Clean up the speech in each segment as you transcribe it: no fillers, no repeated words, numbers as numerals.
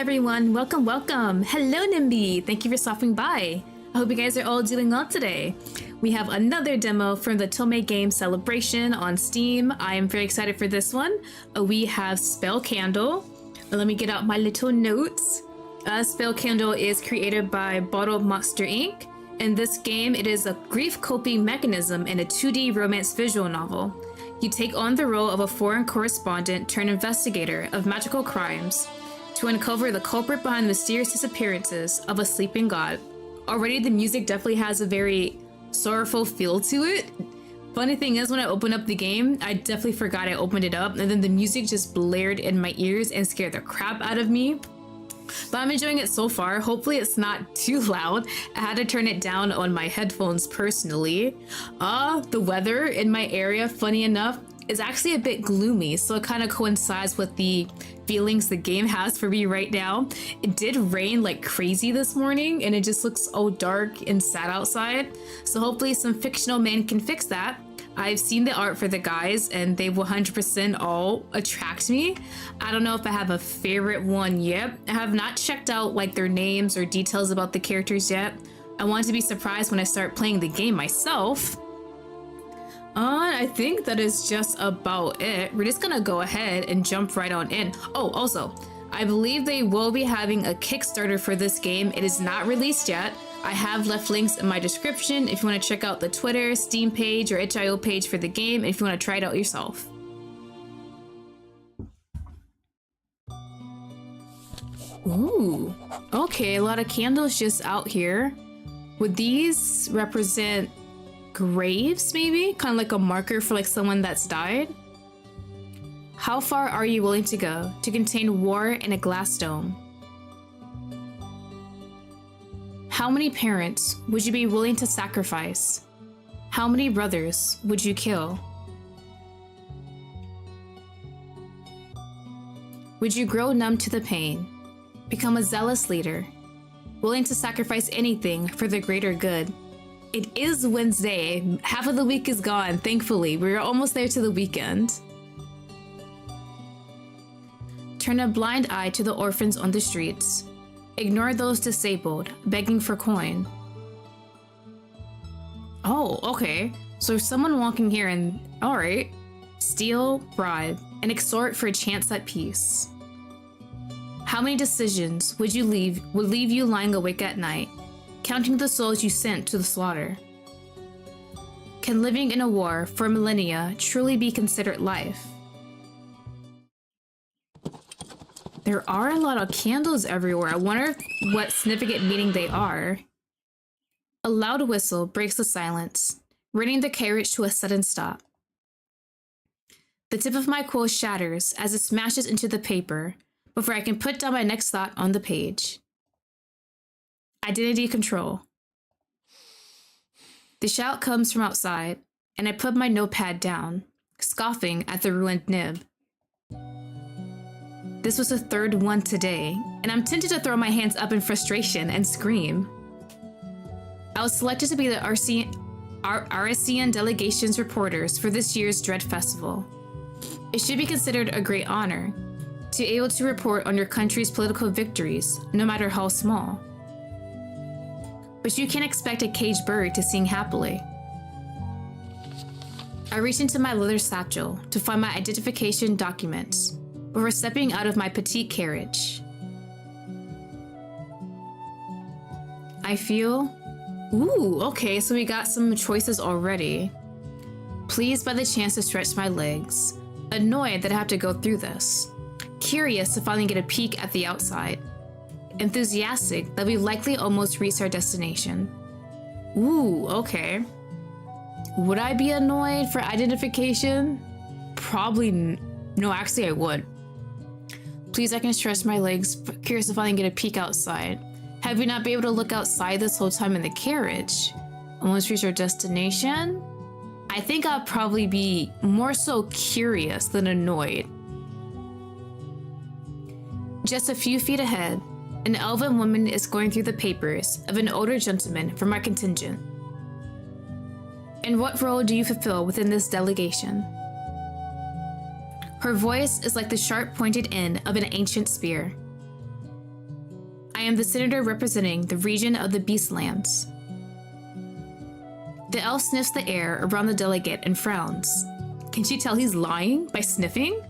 everyone, welcome. Hello Nimby, thank you for stopping by. I hope you guys are all doing well today. We have another demo from the Tome Game Celebration on Steam. I am very excited for this one. We have Spell Candle. Let me get out my little notes. Spell Candle is created by Bottled Monster Inc. In this game, it is a grief coping mechanism in a 2D romance visual novel. You take on the role of a foreign correspondent turned investigator of magical crimes to uncover the culprit behind the mysterious disappearances of a sleeping god. Already the music definitely has a very sorrowful feel to it. Funny thing is, when I opened up the game, I definitely forgot I opened it up, and then the music just blared in my ears and scared the crap out of me. But I'm enjoying it so far. Hopefully it's not too loud. I had to turn it down on my headphones personally. The weather in my area, funny enough, is actually a bit gloomy, so it kind of coincides with the feelings the game has for me right now. It did rain like crazy this morning, and it just looks so dark and sad outside. So hopefully some fictional man can fix that. I've seen the art for the guys, and they 100% all attract me. I don't know if I have a favorite one yet. I have not checked out like their names or details about the characters yet. I want to be surprised when I start playing the game myself. I think that is just about it. We're just gonna go ahead and jump right on in. Oh, also, I believe they will be having a Kickstarter for this game. It is not released yet. I have left links in my description if you want to check out the Twitter, Steam page, or itch.io page for the game if you want to try it out yourself. Ooh, okay, a lot of candles just out here. Would these represent graves, maybe? Kind of like a marker for like someone that's died? How far are you willing to go to contain war in a glass dome? How many parents would you be willing to sacrifice? How many brothers would you kill? Would you grow numb to the pain, become a zealous leader, willing to sacrifice anything for the greater good? It is Wednesday. Half of the week is gone, thankfully. We're almost there to the weekend. Turn a blind eye to the orphans on the streets. Ignore those disabled, begging for coin. Oh, okay. So someone walking here and, alright. Steal, bribe, and extort for a chance at peace. How many decisions would leave you lying awake at night, counting the souls you sent to the slaughter? Can living in a war for millennia truly be considered life? There are a lot of candles everywhere. I wonder what significant meaning they are. A loud whistle breaks the silence, bringing the carriage to a sudden stop. The tip of my quill shatters as it smashes into the paper before I can put down my next thought on the page. Identity control. The shout comes from outside, and I put my notepad down, scoffing at the ruined nib. This was the third one today, and I'm tempted to throw my hands up in frustration and scream. I was selected to be the RSCN delegation's reporters for this year's Dread Festival. It should be considered a great honor to be able to report on your country's political victories, no matter how small. But you can't expect a caged bird to sing happily. I reach into my leather satchel to find my identification documents before stepping out of my petite carriage. I feel... Ooh, okay, so we got some choices already. Pleased by the chance to stretch my legs. Annoyed that I have to go through this. Curious to finally get a peek at the outside. Enthusiastic that we likely almost reached our destination. Ooh, okay. Would I be annoyed for identification? Probably no, actually I would. Please, I can stretch my legs, curious if I can get a peek outside. Have we not been able to look outside this whole time in the carriage? Almost reached our destination? I think I'll probably be more so curious than annoyed. Just a few feet ahead, an elven woman is going through the papers of an older gentleman from our contingent. And what role do you fulfill within this delegation? Her voice is like the sharp pointed end of an ancient spear. I am the senator representing the region of the Beastlands. The elf sniffs the air around the delegate and frowns. Can she tell he's lying by sniffing?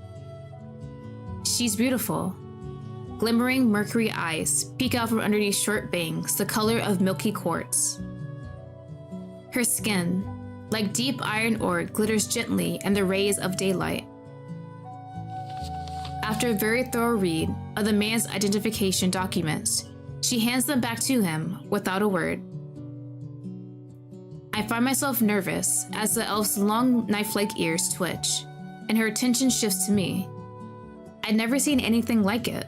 She's beautiful. Glimmering mercury eyes peek out from underneath short bangs, the color of milky quartz. Her skin, like deep iron ore, glitters gently in the rays of daylight. After a very thorough read of the man's identification documents, she hands them back to him without a word. I find myself nervous as the elf's long knife-like ears twitch, and her attention shifts to me. I'd never seen anything like it.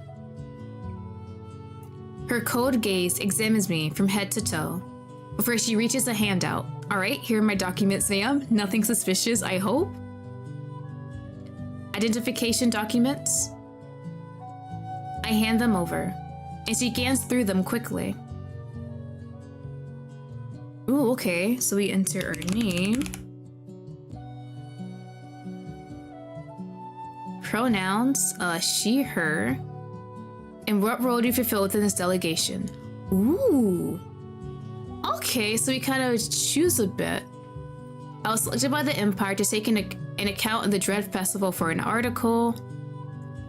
Her cold gaze examines me from head to toe, before she reaches a hand out. All right, here are my documents, ma'am. Nothing suspicious, I hope. Identification documents. I hand them over, and she scans through them quickly. Ooh, okay, so we enter our name. Pronouns, she, her. And what role do you fulfill within this delegation? Ooh. Okay, so we kind of choose a bit. I was selected by the Empire to take an account of the Dread Festival for an article.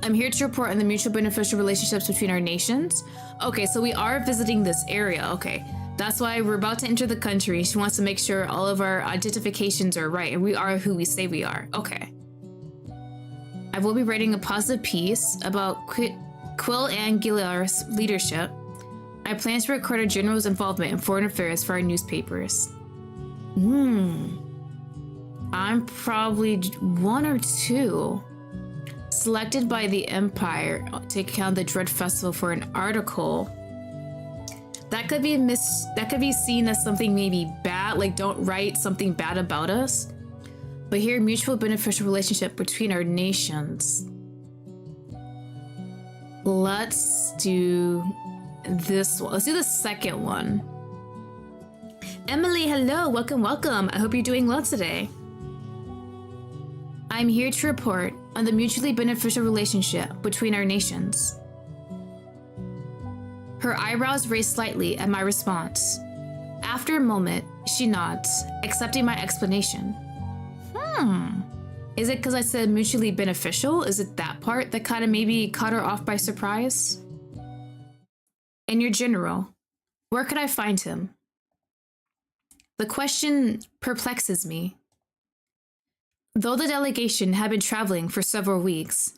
I'm here to report on the mutual beneficial relationships between our nations. Okay, so we are visiting this area. Okay, that's why we're about to enter the country. She wants to make sure all of our identifications are right and we are who we say we are. Okay. I will be writing a positive piece about Quill and Gilar's leadership. I plan to record a general's involvement in foreign affairs for our newspapers. I'm probably one or two. Selected by the Empire to account the Dread Festival for an article. That could be seen as something maybe bad, like don't write something bad about us. But here, mutual beneficial relationship between our nations. Let's do this one. Let's do the second one. Emily, hello, welcome. I hope you're doing well today. I'm here to report on the mutually beneficial relationship between our nations. Her eyebrows raise slightly at my response. After a moment, she nods, accepting my explanation. Is it because I said mutually beneficial? Is it that part that kind of maybe caught her off by surprise? And your general, where could I find him? The question perplexes me. Though the delegation had been traveling for several weeks,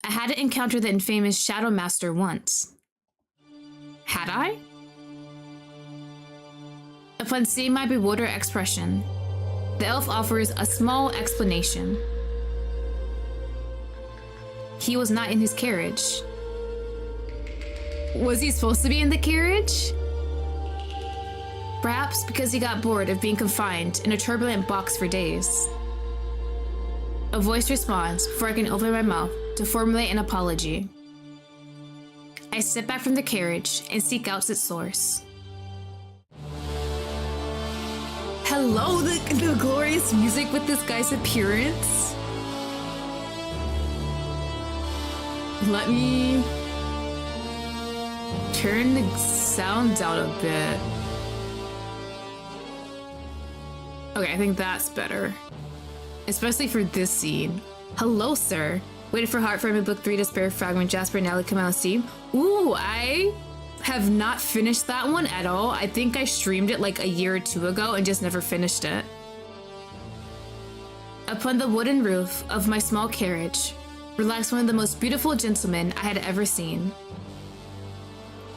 I hadn't encountered the infamous Shadow Master once. Had I? Upon seeing my bewildered expression, the elf offers a small explanation. He was not in his carriage. Was he supposed to be in the carriage? Perhaps because he got bored of being confined in a turbulent box for days. A voice responds before I can open my mouth to formulate an apology. I step back from the carriage and seek out its source. Hello, the glorious music with this guy's appearance. Let me turn the sound down a bit. Okay, I think that's better. Especially for this scene. Hello, sir. Waited for Heart Fragment Book 3 to spare fragment Jasper and Natalie come out on Steam. Ooh, I have not finished that one at all. I think I streamed it like a year or two ago and just never finished it. Upon the wooden roof of my small carriage, relaxed one of the most beautiful gentlemen I had ever seen.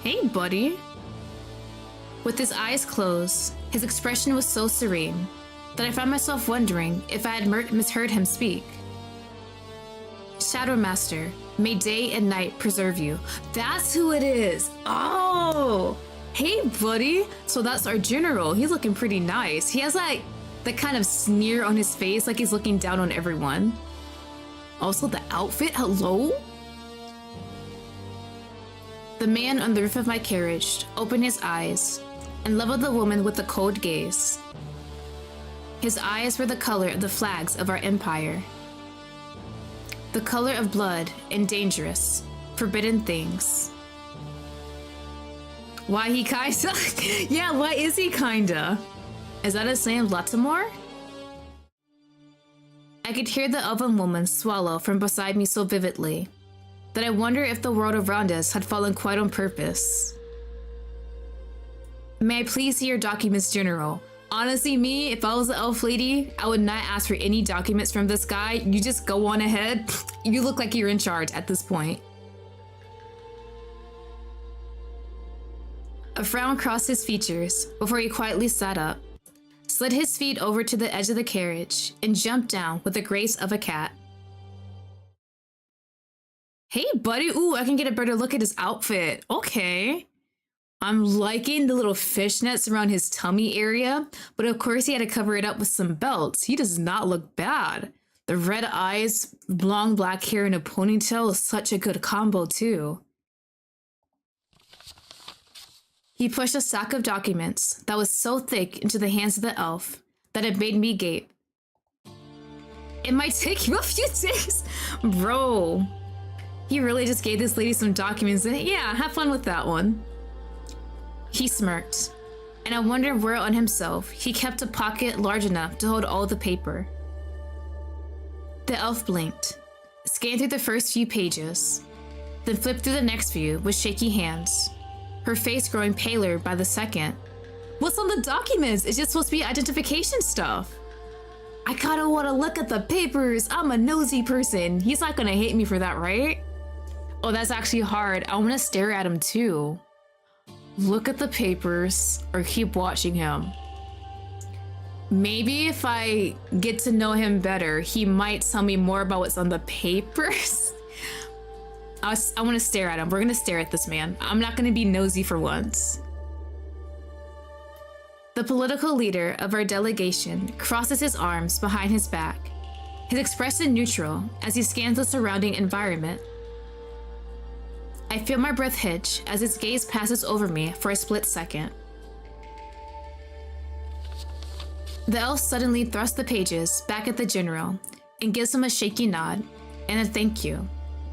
Hey, buddy. With his eyes closed, his expression was so serene that I found myself wondering if I had misheard him speak. Shadow Master, may day and night preserve you. That's who it is. Oh, hey, buddy. So that's our general. He's looking pretty nice. He has like the kind of sneer on his face, like he's looking down on everyone. Also, the outfit. Hello? The man on the roof of my carriage opened his eyes and leveled the woman with a cold gaze. His eyes were the color of the flags of our empire. The color of blood and dangerous, forbidden things. Why he kinda? Yeah, why is he kinda? Is that his name, Latimore? I could hear the elven woman swallow from beside me so vividly that I wonder if the world around us had fallen quite on purpose. May I please see your documents, General? Honestly, me, if I was the elf lady, I would not ask for any documents from this guy. You just go on ahead. You look like you're in charge at this point. A frown crossed his features before he quietly sat up, slid his feet over to the edge of the carriage, and jumped down with the grace of a cat. Hey, buddy. Ooh, I can get a better look at his outfit. Okay. I'm liking the little fishnets around his tummy area, but of course he had to cover it up with some belts. He does not look bad. The red eyes, long black hair, and a ponytail is such a good combo too. He pushed a stack of documents that was so thick into the hands of the elf that it made me gape. It might take you a few days. Bro, he really just gave this lady some documents and yeah, have fun with that one. He smirked, and I wondered where on himself he kept a pocket large enough to hold all the paper. The elf blinked, scanned through the first few pages, then flipped through the next few with shaky hands, her face growing paler by the second. What's on the documents? It's just supposed to be identification stuff. I kinda wanna look at the papers. I'm a nosy person. He's not gonna hate me for that, right? Oh, that's actually hard. I wanna stare at him too. Look at the papers or keep watching him. Maybe if I get to know him better, he might tell me more about what's on the papers. I want to stare at him. We're going to stare at this man. I'm not going to be nosy for once. The political leader of our delegation crosses his arms behind his back, his expression neutral as he scans the surrounding environment. I feel my breath hitch as his gaze passes over me for a split second. The elf suddenly thrusts the pages back at the general and gives him a shaky nod and a thank you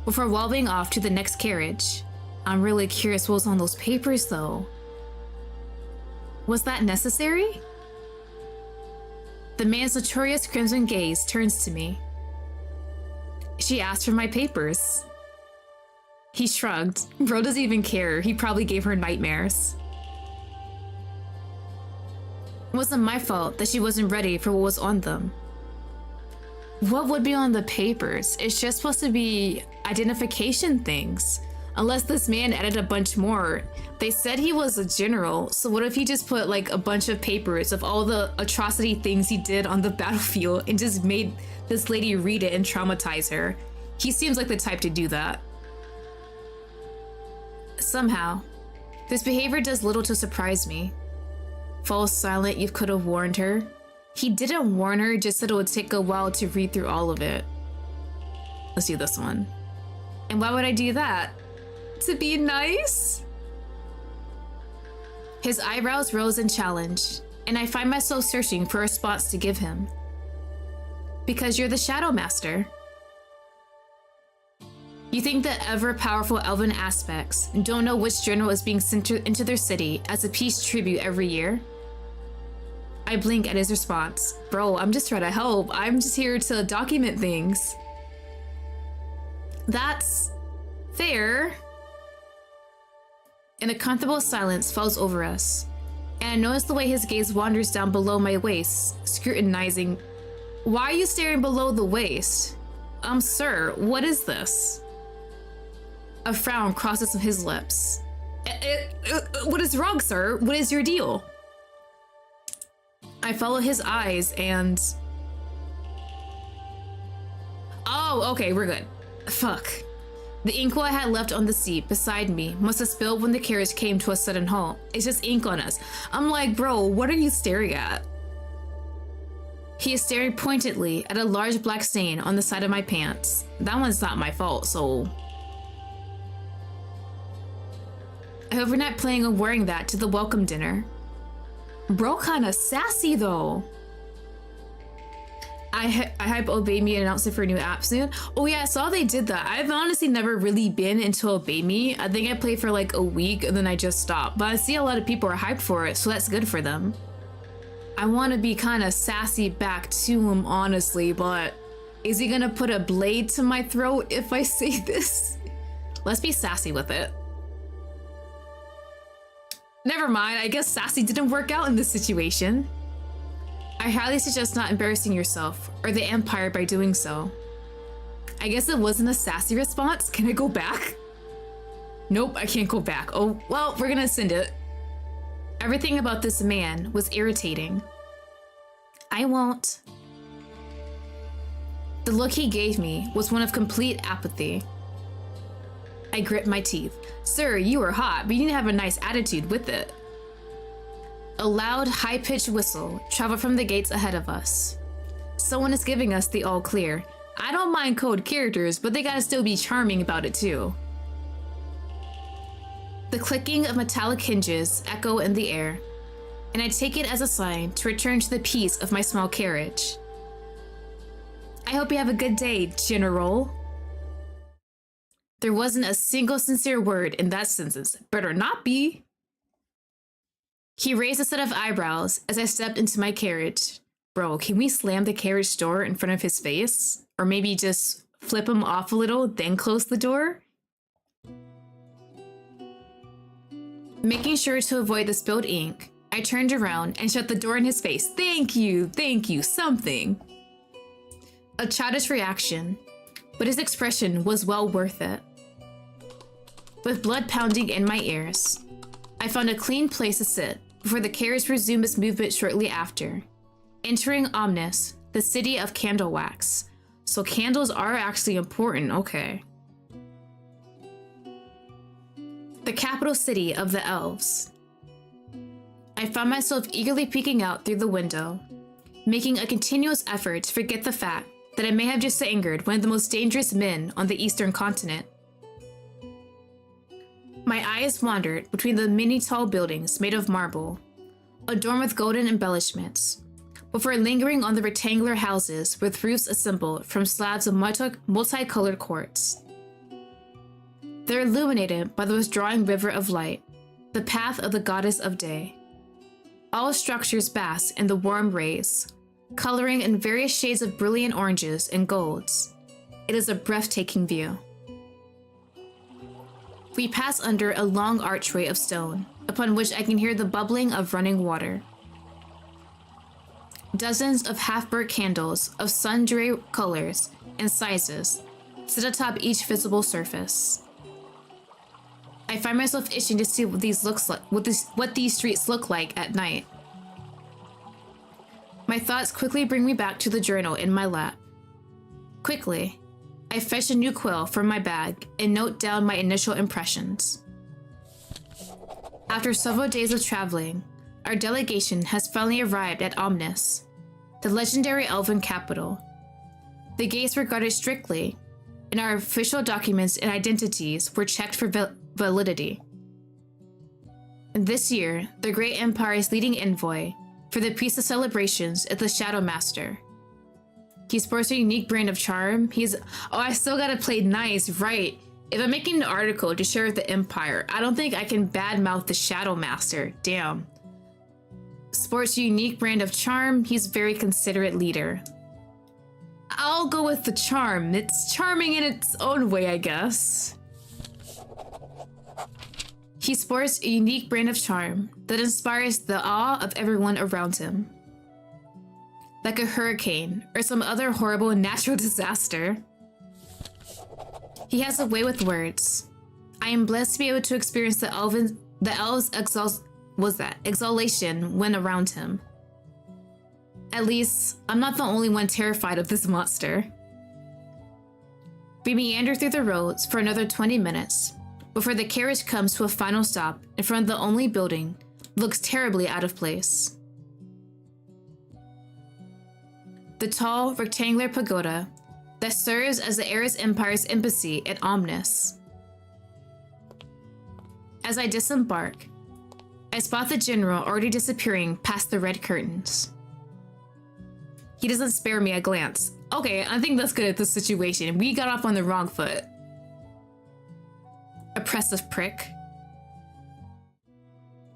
before wobbling off to the next carriage. I'm really curious what was on those papers though. Was that necessary? The man's notorious crimson gaze turns to me. She asked for my papers. He shrugged. Bro doesn't even care. He probably gave her nightmares. It wasn't my fault that she wasn't ready for what was on them. What would be on the papers? It's just supposed to be identification things. Unless this man added a bunch more. They said he was a general, so what if he just put like a bunch of papers of all the atrocity things he did on the battlefield and just made this lady read it and traumatize her? He seems like the type to do that. Somehow, this behavior does little to surprise me. Fall silent, you could have warned her. He didn't warn her, just said it would take a while to read through all of it. Let's do this one. And why would I do that? To be nice? His eyebrows rose in challenge, and I find myself searching for a response to give him. Because you're the Shadow Master. You think the ever-powerful elven aspects don't know which general is being sent into their city as a peace tribute every year? I blink at his response. Bro, I'm just trying to help. I'm just here to document things. That's fair. And a comfortable silence falls over us, and I notice the way his gaze wanders down below my waist, scrutinizing. Why are you staring below the waist? Sir, what is this? A frown crosses his lips. What is wrong, sir? What is your deal? I follow his eyes and... Oh, okay, we're good. Fuck. The inkwell I had left on the seat beside me must have spilled when the carriage came to a sudden halt. It's just ink on us. I'm like, bro, what are you staring at? He is staring pointedly at a large black stain on the side of my pants. That one's not my fault, so... I hope we're not planning on wearing that to the welcome dinner. Bro kinda sassy though. I hype Obey Me and announced it for a new app soon. Oh yeah, I saw they did that. I've honestly never really been into Obey Me. I think I played for like a week and then I just stopped. But I see a lot of people are hyped for it, so that's good for them. I want to be kind of sassy back to him, honestly, but is he gonna put a blade to my throat if I say this? Let's be sassy with it. Never mind, I guess sassy didn't work out in this situation. I highly suggest not embarrassing yourself or the Empire by doing so. I guess it wasn't a sassy response. Can I go back? Nope, I can't go back. Oh, well, we're gonna send it. Everything about this man was irritating. I won't. The look he gave me was one of complete apathy. I grit my teeth. Sir, you are hot, but you need to have a nice attitude with it. A loud, high-pitched whistle traveled from the gates ahead of us. Someone is giving us the all clear. I don't mind code characters, but they gotta still be charming about it too. The clicking of metallic hinges echo in the air, and I take it as a sign to return to the peace of my small carriage. I hope you have a good day, General. There wasn't a single sincere word in that sentence. Better not be. He raised a set of eyebrows as I stepped into my carriage. Bro, can we slam the carriage door in front of his face? Or maybe just flip him off a little, then close the door? Making sure to avoid the spilled ink, I turned around and shut the door in his face. Thank you, something. A childish reaction, but his expression was well worth it. With blood pounding in my ears, I found a clean place to sit before the carriage resumed its movement shortly after, entering Omnis, the city of candle wax. So candles are actually important, okay. The capital city of the elves. I found myself eagerly peeking out through the window, making a continuous effort to forget the fact that I may have just angered one of the most dangerous men on the eastern continent. My eyes wandered between the many tall buildings made of marble, adorned with golden embellishments, before lingering on the rectangular houses with roofs assembled from slabs of multicolored quartz. They're illuminated by the withdrawing river of light, the path of the goddess of day. All structures bask in the warm rays, coloring in various shades of brilliant oranges and golds. It is a breathtaking view. We pass under a long archway of stone, upon which I can hear the bubbling of running water. Dozens of half-burnt candles of sundry colors and sizes sit atop each visible surface. I find myself itching to see what these streets look like at night. My thoughts quickly bring me back to the journal in my lap. Quickly, I fetch a new quill from my bag and note down my initial impressions. After several days of traveling, our delegation has finally arrived at Omnis, the legendary elven capital. The gates were guarded strictly, and our official documents and identities were checked for validity. And this year, the Great Empire's leading envoy for the Peace of Celebrations is the Shadow Master. He sports a unique brand of charm. I still gotta play nice, right? If I'm making an article to share with the Empire, I don't think I can badmouth the Shadow Master. Damn. Sports a unique brand of charm. He's a very considerate leader. I'll go with the charm. It's charming in its own way, I guess. He sports a unique brand of charm that inspires the awe of everyone around him. Like a hurricane or some other horrible natural disaster. He has a way with words. I am blessed to be able to experience the elves' exhalation when around him. At least, I'm not the only one terrified of this monster. We meander through the roads for another 20 minutes before the carriage comes to a final stop in front of the only building that looks terribly out of place. The tall, rectangular pagoda that serves as the Ares Empire's embassy at Omnis. As I disembark, I spot the general already disappearing past the red curtains. He doesn't spare me a glance. Okay, I think that's good at this situation. We got off on the wrong foot. Oppressive prick.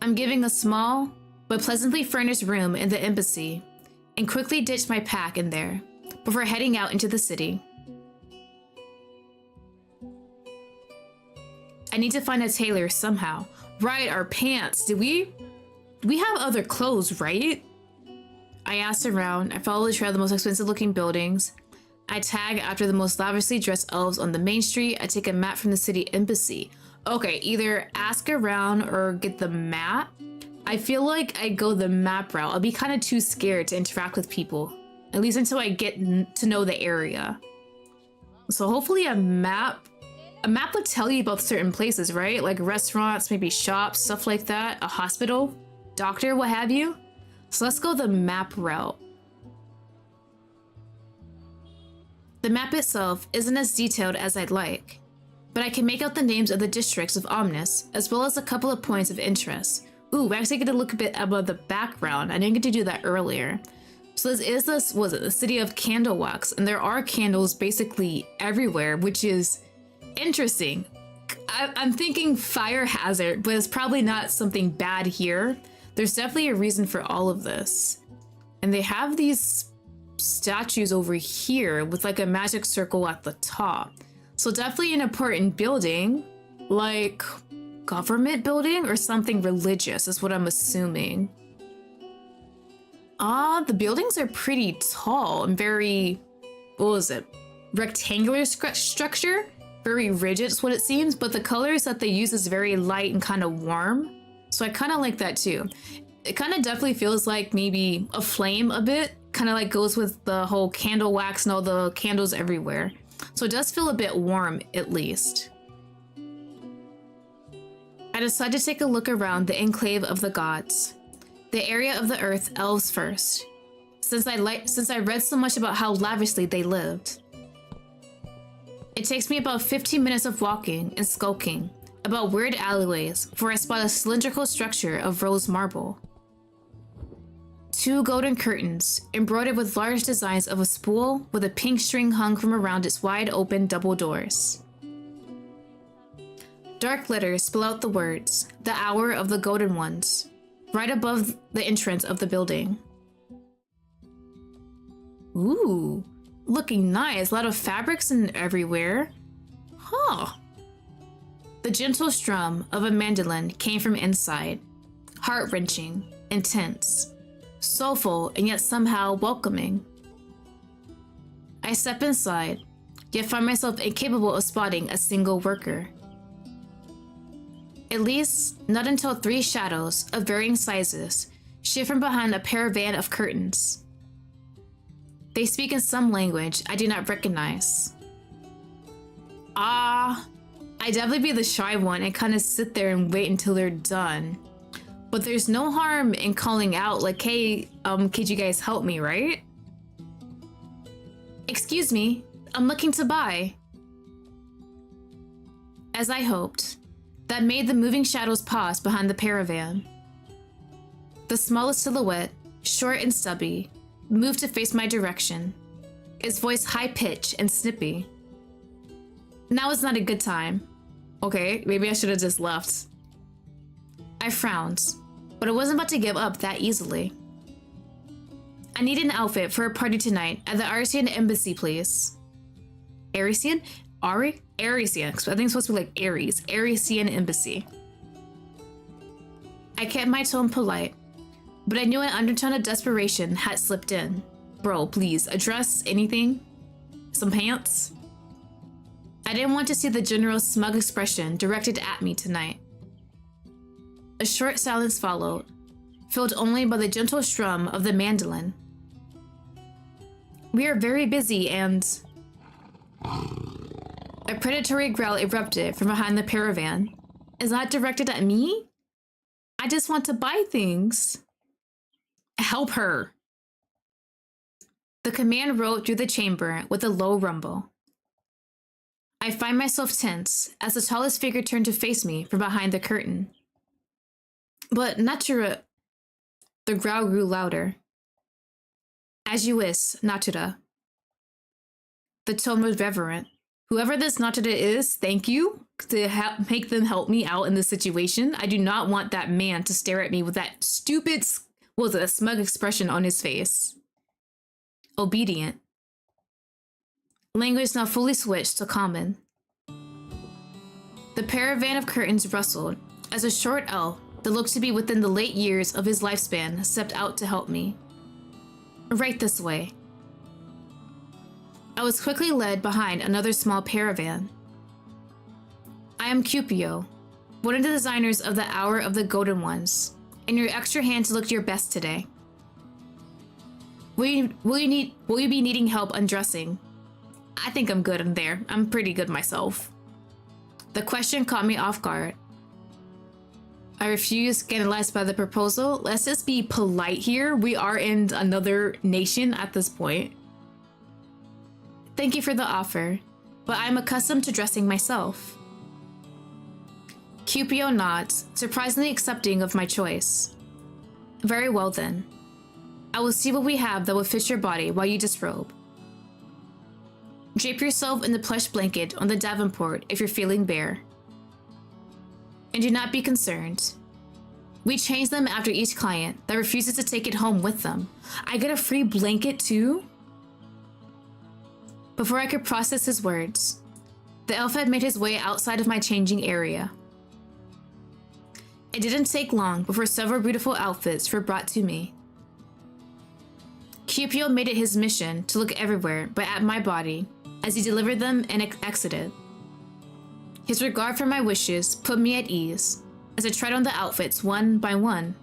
I'm giving a small but pleasantly furnished room in the embassy and quickly ditched my pack in there before heading out into the city. I need to find a tailor somehow. Right, our pants. We have other clothes, right? I asked around. I followed the trail of the most expensive looking buildings. I tag after the most lavishly dressed elves on the main street. I take a map from the city embassy. Okay, either ask around or get the map. I feel like I go the map route. I'll be kind of too scared to interact with people, at least until I get to know the area. So hopefully a map would tell you about certain places, right? Like restaurants, maybe shops, stuff like that. A hospital, doctor, what have you. So let's go the map route. The map itself isn't as detailed as I'd like, but I can make out the names of the districts of Omnis, as well as a couple of points of interest. Ooh, we actually get to look a bit above the background. I didn't get to do that earlier. So was it the city of candle wax? And there are candles basically everywhere, which is interesting. I'm thinking fire hazard, but it's probably not something bad here. There's definitely a reason for all of this. And they have these statues over here with like a magic circle at the top. So definitely an important building, like government building or something religious is what I'm assuming. The buildings are pretty tall and very, what was it? Rectangular structure? Very rigid is what it seems, but the colors that they use is very light and kind of warm. So I kind of like that too. It kind of definitely feels like maybe a flame a bit, kind of like goes with the whole candle wax and all the candles everywhere. So it does feel a bit warm at least. I decided to take a look around the enclave of the gods, the area of the earth elves first, since I read so much about how lavishly they lived. It takes me about 15 minutes of walking and skulking about weird alleyways before I spot a cylindrical structure of rose marble. 2 golden curtains, embroidered with large designs of a spool with a pink string hung from around its wide open double doors. Dark letters spell out the words, "The Hour of the Golden Ones," right above the entrance of the building. Ooh, looking nice. A lot of fabrics in everywhere. Huh. The gentle strum of a mandolin came from inside, heart-wrenching, intense, soulful, and yet somehow welcoming. I step inside, yet find myself incapable of spotting a single worker. At least, not until 3 shadows of varying sizes shift from behind a caravan of curtains. They speak in some language I do not recognize. I'd definitely be the shy one and kind of sit there and wait until they're done. But there's no harm in calling out like, hey, could you guys help me, right? Excuse me, I'm looking to buy. As I hoped, that made the moving shadows pause behind the caravan. The smallest silhouette, short and stubby, moved to face my direction, its voice high-pitched and snippy. Now is not a good time. Okay, maybe I should have just left. I frowned, but I wasn't about to give up that easily. I need an outfit for a party tonight at the Arisian Embassy, please. Arisian? Arisian. I think it's supposed to be like Aries. Arisian Embassy. I kept my tone polite, but I knew an undertone of desperation had slipped in. Bro, please, address anything? Some pants? I didn't want to see the general's smug expression directed at me tonight. A short silence followed, filled only by the gentle strum of the mandolin. We are very busy and... A predatory growl erupted from behind the caravan. Is that directed at me? I just want to buy things. Help her. The command rolled through the chamber with a low rumble. I find myself tense as the tallest figure turned to face me from behind the curtain. But Natura... The growl grew louder. As you wish, Natura. The tone was reverent. Whoever this Natura is, thank you to make them help me out in this situation. I do not want that man to stare at me with that stupid, smug expression on his face. Obedient. Language now fully switched to common. The caravan of curtains rustled as a short elf that looked to be within the late years of his lifespan stepped out to help me. Right this way. I was quickly led behind another small caravan. I am Cupio, one of the designers of the Hour of the Golden Ones, and your extra hand to look your best today. Will you be needing help undressing? I think I'm good in there. I'm pretty good myself. The question caught me off guard. I refused, scandalized by the proposal. Let's just be polite here. We are in another nation at this point. Thank you for the offer, but I'm accustomed to dressing myself. Cupio nods, surprisingly accepting of my choice. Very well then. I will see what we have that will fit your body while you disrobe. Drape yourself in the plush blanket on the Davenport if you're feeling bare. And do not be concerned. We change them after each client that refuses to take it home with them. I get a free blanket too? Before I could process his words, the elf had made his way outside of my changing area. It didn't take long before several beautiful outfits were brought to me. Cupio made it his mission to look everywhere but at my body as he delivered them and exited. His regard for my wishes put me at ease as I tried on the outfits one by one.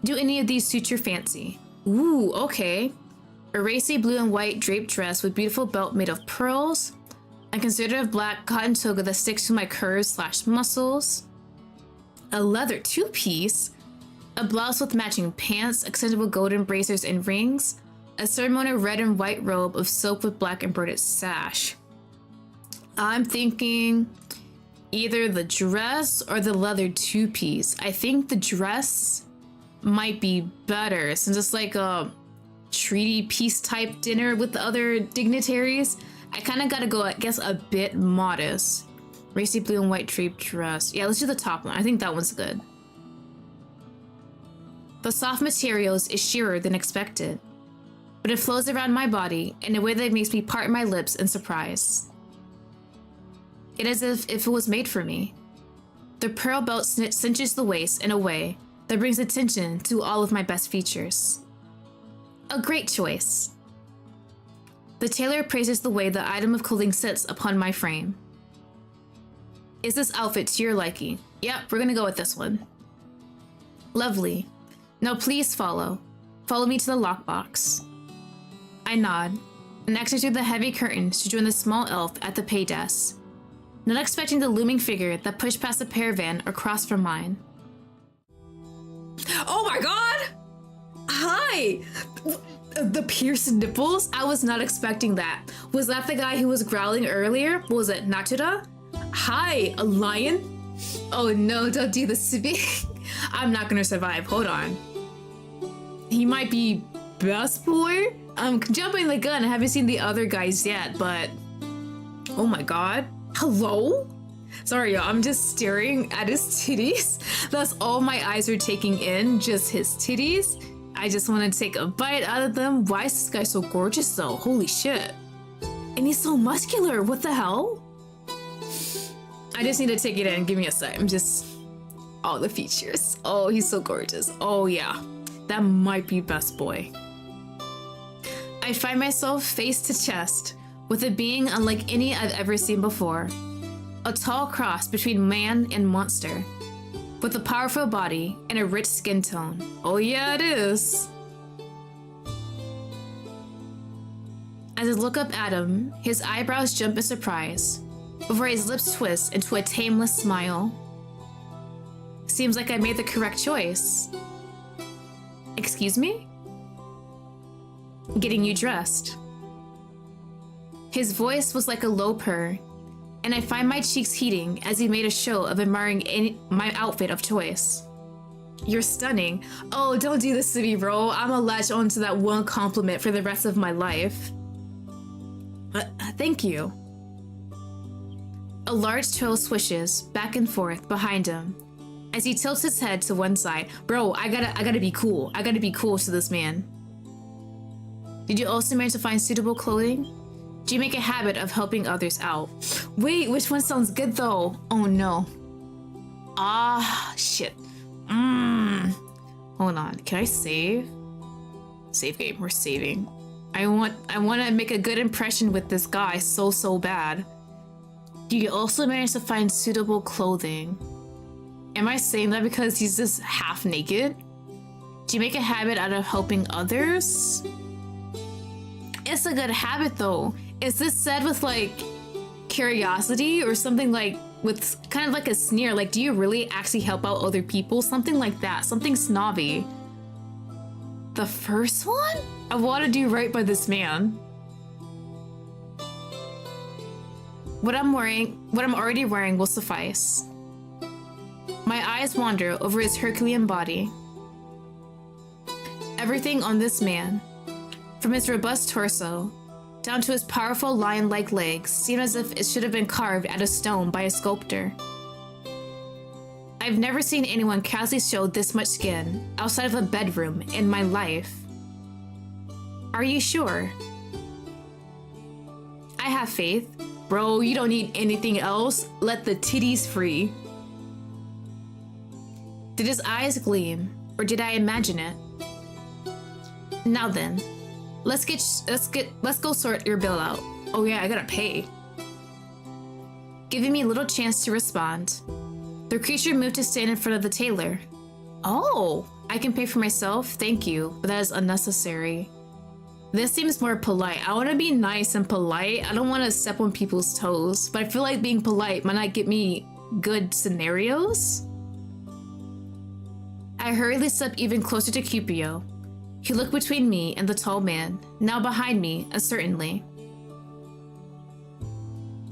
Do any of these suit your fancy? Ooh, okay. A racy blue and white draped dress with beautiful belt made of pearls, a conservative black cotton toga that sticks to my curves/muscles, a leather two-piece, a blouse with matching pants accented with golden bracers and rings, a ceremonial red and white robe of silk with black embroidered sash. I'm thinking either the dress or the leather two-piece. I think the dress might be better since it's like a treaty peace type dinner with the other dignitaries. I kind of gotta go, I guess, a bit modest. Racy blue and white draped dress. Yeah, let's do the top one. I think that one's good. The soft materials is sheerer than expected, but it flows around my body in a way that makes me part my lips in surprise. It is as if it was made for me. The pearl belt cinches the waist in a way that brings attention to all of my best features. A great choice. The tailor praises the way the item of clothing sits upon my frame. Is this outfit to your liking? Yep, we're gonna go with this one. Lovely. Now please follow. Follow me to the lockbox. I nod and exit through the heavy curtains to join the small elf at the pay desk, not expecting the looming figure that pushed past the caravan across from mine. Oh my god! Hi! The pierced nipples? I was not expecting that. Was that the guy who was growling earlier? What was it, Natura? Hi, a lion? Oh no, don't do this to me. I'm not gonna survive, hold on. He might be best boy? I'm jumping the gun, I haven't seen the other guys yet, but... Oh my god. Hello? Sorry y'all, I'm just staring at his titties. That's all my eyes are taking in, just his titties. I just want to take a bite out of them. Why is this guy so gorgeous though? Holy shit. And he's so muscular, what the hell? I just need to take it in, give me a sec. I'm just... all the features. Oh, he's so gorgeous. Oh yeah, that might be best boy. I find myself face to chest with a being unlike any I've ever seen before. A tall cross between man and monster, with a powerful body and a rich skin tone. Oh yeah, it is. As I look up at him, his eyebrows jump in surprise, before his lips twist into a tameless smile. Seems like I made the correct choice. Excuse me? Getting you dressed. His voice was like a low purr, and I find my cheeks heating as he made a show of admiring my outfit of choice. You're stunning. Oh, don't do this to me, bro. I'm gonna latch onto that one compliment for the rest of my life. Thank you. A large trail swishes back and forth behind him as he tilts his head to one side. Bro, I gotta be cool. I gotta be cool to this man. Did you also manage to find suitable clothing? Do you make a habit of helping others out? Wait, which one sounds good though? Oh no. Ah, shit. Hold on, can I save? Save game, we're saving. I want to make a good impression with this guy so bad. Do you also manage to find suitable clothing? Am I saying that because he's just half naked? Do you make a habit out of helping others? It's a good habit though. Is this said with like curiosity or something, like with kind of like a sneer? Like, do you really actually help out other people? Something like that, something snobby. The first one? I want to do right by this man. What I'm already wearing will suffice. My eyes wander over his Herculean body. Everything on this man, from his robust torso down to his powerful lion-like legs, seemed as if it should have been carved out of stone by a sculptor. I've never seen anyone casually show this much skin outside of a bedroom in my life. Are you sure? I have faith. Bro, you don't need anything else. Let the titties free. Did his eyes gleam, or did I imagine it? Now then, let's go sort your bill out. Oh yeah, I gotta pay. Giving me little chance to respond, the creature moved to stand in front of the tailor. Oh, I can pay for myself, thank you, but that is unnecessary. This seems more polite. I want to be nice and polite. I don't want to step on people's toes, but I feel like being polite might not get me good scenarios. I hurriedly stepped even closer to Cupio. He looked between me and the tall man, now behind me, uncertainly.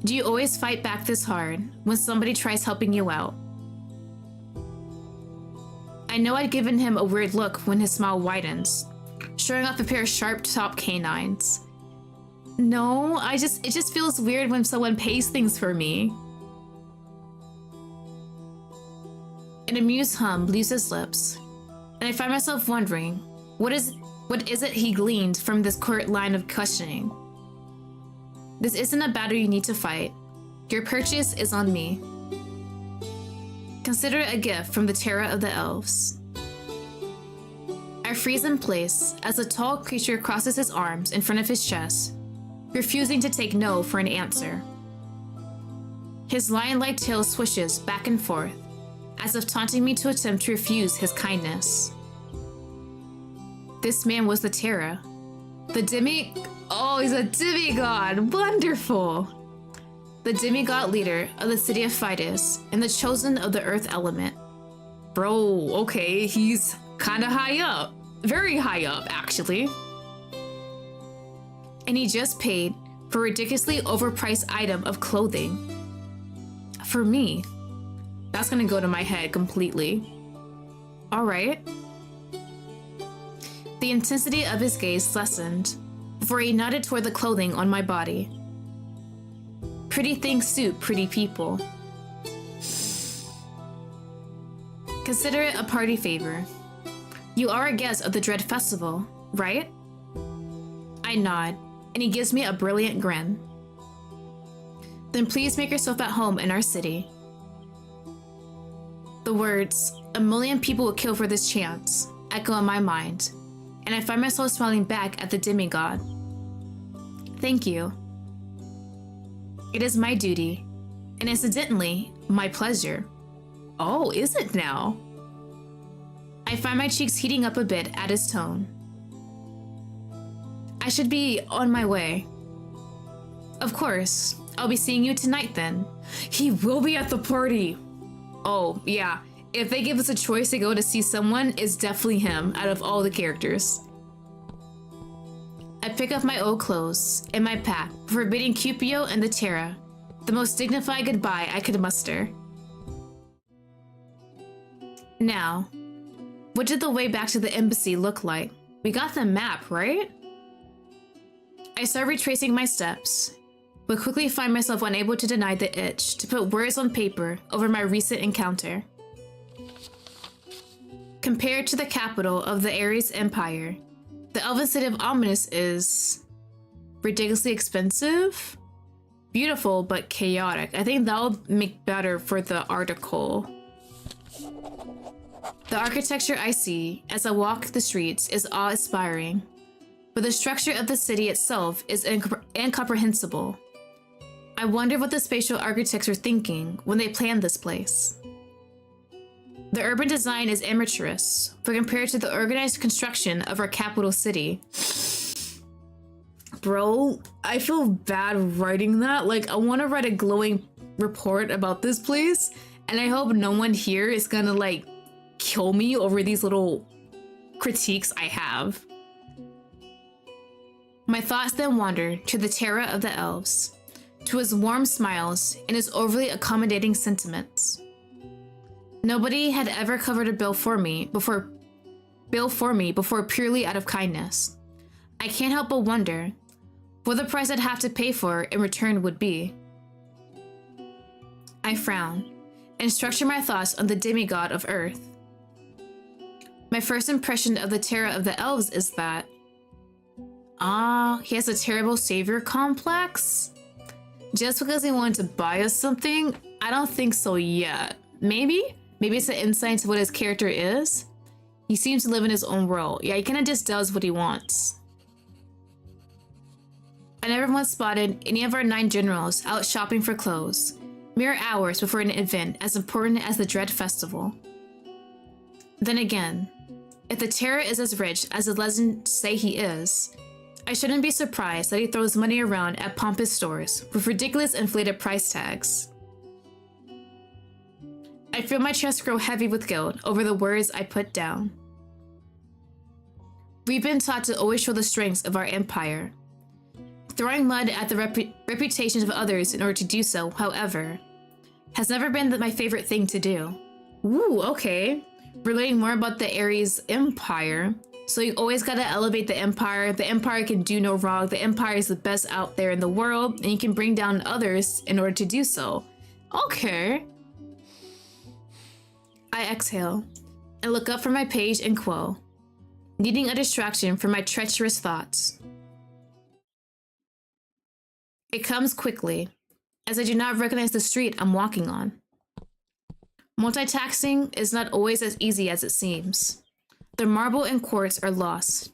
Do you always fight back this hard when somebody tries helping you out? I know I'd given him a weird look when his smile widens, showing off a pair of sharp top canines. No, it just feels weird when someone pays things for me. An amused hum leaves his lips, and I find myself wondering, what is it he gleaned from this curt line of questioning? This isn't a battle you need to fight. Your purchase is on me. Consider it a gift from the Terra of the Elves. I freeze in place as the tall creature crosses his arms in front of his chest, refusing to take no for an answer. His lion-like tail swishes back and forth, as if taunting me to attempt to refuse his kindness. This man was the Terra. Oh, he's a demigod! Wonderful! The demigod leader of the city of Fidus and the chosen of the earth element. Bro, okay, he's kinda high up. Very high up, actually. And he just paid for a ridiculously overpriced item of clothing. For me. That's gonna go to my head completely. Alright. The intensity of his gaze lessened before he nodded toward the clothing on my body. Pretty things suit pretty people. Consider it a party favor. You are a guest of the Dread Festival, right? I nod, and he gives me a brilliant grin. Then please make yourself at home in our city. The words, "A million people will kill for this chance," echo in my mind, and I find myself smiling back at the demigod. Thank you. It is my duty, and incidentally, my pleasure. Oh, is it now? I find my cheeks heating up a bit at his tone. I should be on my way. Of course, I'll be seeing you tonight then. He will be at the party. Oh, yeah. If they give us a choice to go to see someone, it's definitely him out of all the characters. I pick up my old clothes and my pack before bidding Cupio and the Terra the most dignified goodbye I could muster. Now, What did the way back to the embassy look like? We got the map, right? I start retracing my steps, but quickly find myself unable to deny the itch to put words on paper over my recent encounter. Compared to the capital of the Ares Empire, the elven city of Ominous is ridiculously expensive, beautiful, but chaotic. I think that'll make better for the article. The architecture I see as I walk the streets is awe-inspiring, but the structure of the city itself is incomprehensible. I wonder what the spatial architects were thinking when they planned this place. The urban design is amateurish, but compared to the organized construction of our capital city. Bro, I feel bad writing that. Like, I want to write a glowing report about this place, and I hope no one here is gonna, like, kill me over these little critiques I have. My thoughts then wander to the terror of the elves, to his warm smiles and his overly accommodating sentiments. Nobody had ever covered a bill for me before purely out of kindness. I can't help but wonder what the price I'd have to pay for in return would be. I frown and structure my thoughts on the demigod of Earth. My first impression of the terror of the elves is that, he has a terrible savior complex? Just because he wanted to buy us something? I don't think so yet. Maybe it's an insight into what his character is. He seems to live in his own world. Yeah, he kind of just does what he wants. I never once spotted any of our 9 generals out shopping for clothes, mere hours before an event as important as the Dread Festival. Then again, if the terror is as rich as the legends say he is, I shouldn't be surprised that he throws money around at pompous stores with ridiculous inflated price tags. I feel my chest grow heavy with guilt over the words I put down. We've been taught to always show the strengths of our empire. Throwing mud at the reputations of others in order to do so, however, has never been my favorite thing to do. Ooh, okay. We're learning more about the Ares Empire. So you always gotta elevate the Empire. The Empire can do no wrong. The Empire is the best out there in the world, and you can bring down others in order to do so. Okay. I exhale and look up from my page and quo, needing a distraction from my treacherous thoughts. It comes quickly, as I do not recognize the street I'm walking on. Multitasking is not always as easy as it seems. The marble and quartz are lost,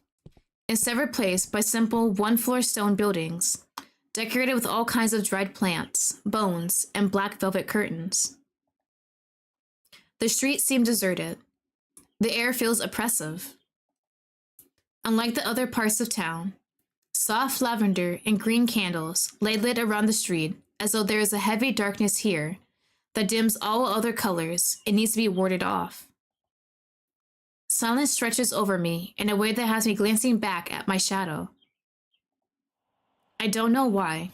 instead replaced by simple one-floor stone buildings, decorated with all kinds of dried plants, bones, and black velvet curtains. The streets seem deserted. The air feels oppressive. Unlike the other parts of town, soft lavender and green candles lay lit around the street as though there is a heavy darkness here that dims all other colors and needs to be warded off. Silence stretches over me in a way that has me glancing back at my shadow. I don't know why,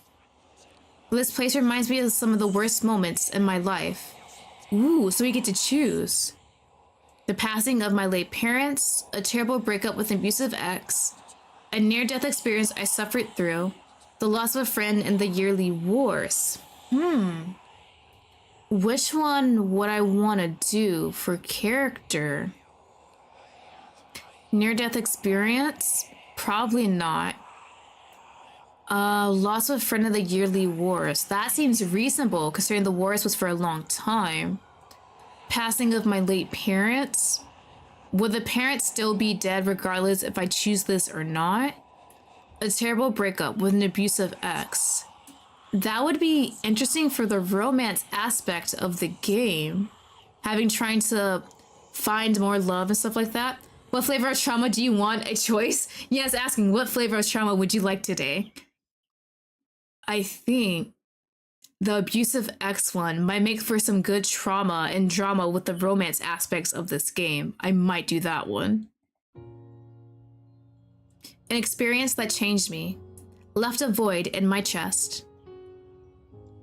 but this place reminds me of some of the worst moments in my life. Ooh, so we get to choose. The passing of my late parents, a terrible breakup with an abusive ex, a near-death experience I suffered through, the loss of a friend, and the yearly wars. Which one would I want to do for character? Near-death experience? Probably not. Loss of a friend of the yearly wars. That seems reasonable considering the wars was for a long time. Passing of my late parents? Would the parents still be dead regardless if I choose this or not? A terrible breakup with an abusive ex. That would be interesting for the romance aspect of the game. Trying to find more love and stuff like that. What flavor of trauma do you want? A choice? Yes, asking what flavor of trauma would you like today? I think the abusive ex one might make for some good trauma and drama with the romance aspects of this game. I might do that one. An experience that changed me, left a void in my chest.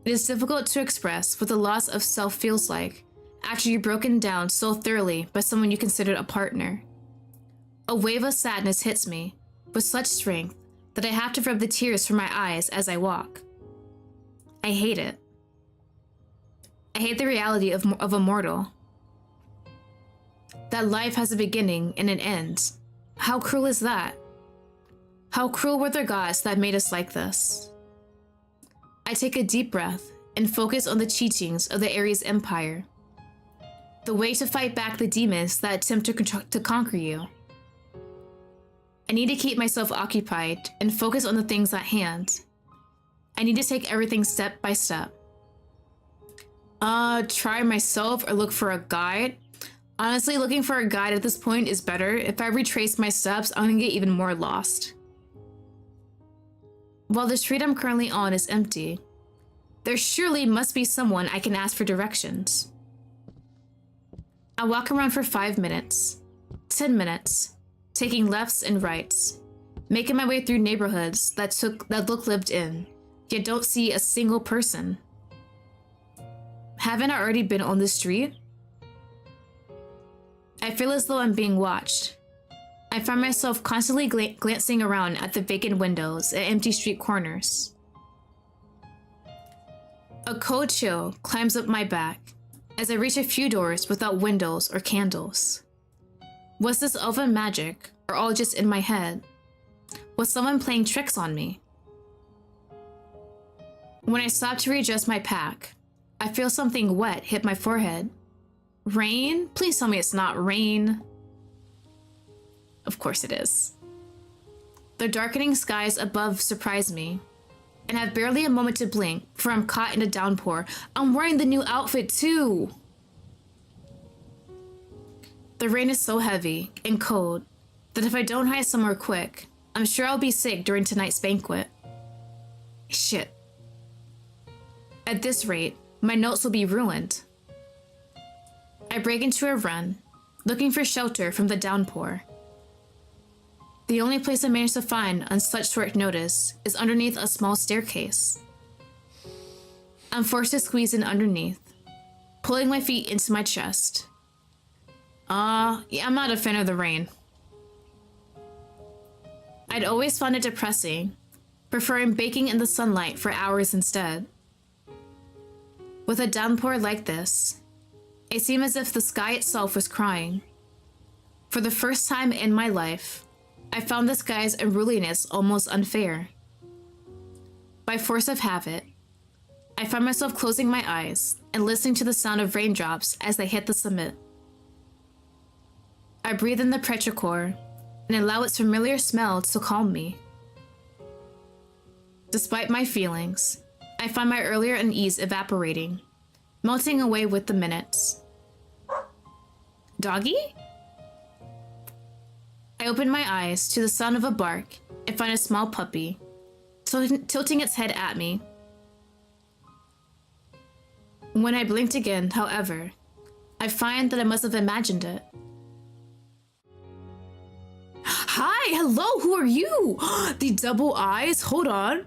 It is difficult to express what the loss of self feels like, after you're broken down so thoroughly by someone you considered a partner. A wave of sadness hits me with such strength that I have to rub the tears from my eyes as I walk. I hate it. I hate the reality of a mortal. That life has a beginning and an end. How cruel is that? How cruel were the gods that made us like this? I take a deep breath and focus on the teachings of the Ares Empire. The way to fight back the demons that attempt to conquer you. I need to keep myself occupied and focus on the things at hand. I need to take everything step by step. Try myself or look for a guide? Honestly, looking for a guide at this point is better. If I retrace my steps, I'm gonna get even more lost. While the street I'm currently on is empty, there surely must be someone I can ask for directions. I walk around for 5 minutes, 10 minutes, taking lefts and rights, making my way through neighborhoods that look lived in, yet don't see a single person. Haven't I already been on this street? I feel as though I'm being watched. I find myself constantly glancing around at the vacant windows and empty street corners. A cold chill climbs up my back as I reach a few doors without windows or candles. Was this elven magic, or all just in my head? Was someone playing tricks on me? When I stop to readjust my pack, I feel something wet hit my forehead. Rain? Please tell me it's not rain. Of course it is. The darkening skies above surprise me, and I have barely a moment to blink before I'm caught in a downpour. I'm wearing the new outfit too! The rain is so heavy and cold that if I don't hide somewhere quick, I'm sure I'll be sick during tonight's banquet. Shit. At this rate, my notes will be ruined. I break into a run, looking for shelter from the downpour. The only place I managed to find on such short notice is underneath a small staircase. I'm forced to squeeze in underneath, pulling my feet into my chest. Yeah, I'm not a fan of the rain. I'd always found it depressing, preferring baking in the sunlight for hours instead. With a downpour like this, it seemed as if the sky itself was crying. For the first time in my life, I found the sky's unruliness almost unfair. By force of habit, I find myself closing my eyes and listening to the sound of raindrops as they hit the summit. I breathe in the petrichor and allow its familiar smell to calm me. Despite my feelings, I find my earlier unease evaporating, melting away with the minutes. Doggy? I open my eyes to the sound of a bark and find a small puppy, tilting its head at me. When I blinked again, however, I find that I must have imagined it. Hi, hello, who are you? The double eyes, hold on.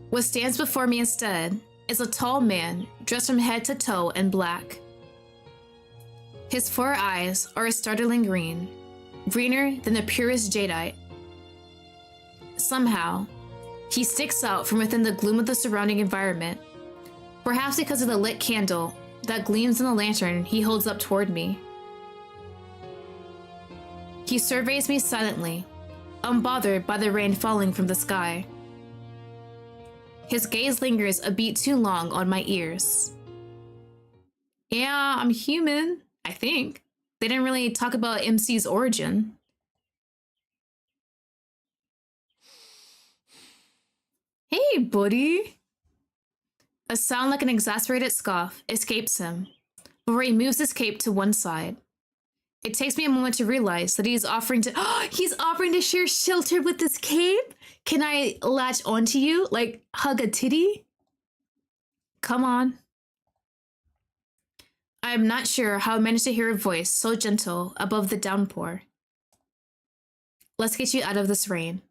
What stands before me instead is a tall man dressed from head to toe in black. His 4 eyes are a startling green, greener than the purest jadeite. Somehow, he sticks out from within the gloom of the surrounding environment, perhaps because of the lit candle that gleams in the lantern he holds up toward me. He surveys me silently, unbothered by the rain falling from the sky. His gaze lingers a beat too long on my ears. Yeah, I'm human, I think. They didn't really talk about MC's origin. Hey, buddy. A sound like an exasperated scoff escapes him, before he moves his cape to one side. It takes me a moment to realize that he's offering to share shelter with this cape? Can I latch onto you? Like, hug a titty? Come on. I am not sure how I managed to hear a voice so gentle above the downpour. Let's get you out of this rain.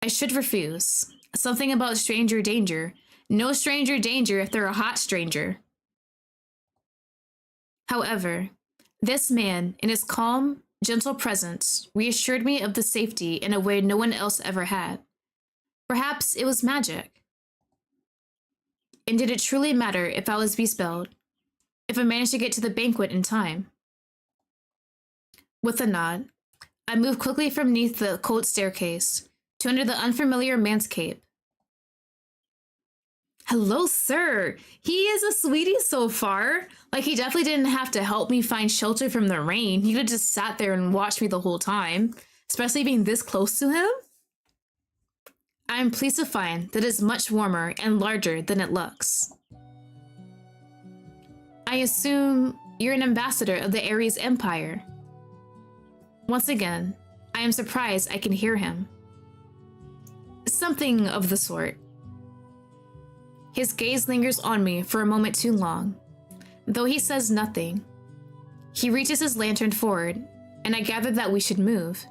I should refuse. Something about stranger danger No stranger danger if they're a hot stranger. However, this man, in his calm, gentle presence, reassured me of the safety in a way no one else ever had. Perhaps it was magic. And did it truly matter if I was bespelled? If I managed to get to the banquet in time? With a nod, I moved quickly from beneath the cold staircase to under the unfamiliar man's cape. Hello, sir. He is a sweetie so far. Like, he definitely didn't have to help me find shelter from the rain. He could have just sat there and watched me the whole time, especially being this close to him. I am pleased to find that it's much warmer and larger than it looks. I assume you're an ambassador of the Ares Empire. Once again, I am surprised I can hear him. Something of the sort. His gaze lingers on me for a moment too long. Though he says nothing, he reaches his lantern forward, and I gather that we should move.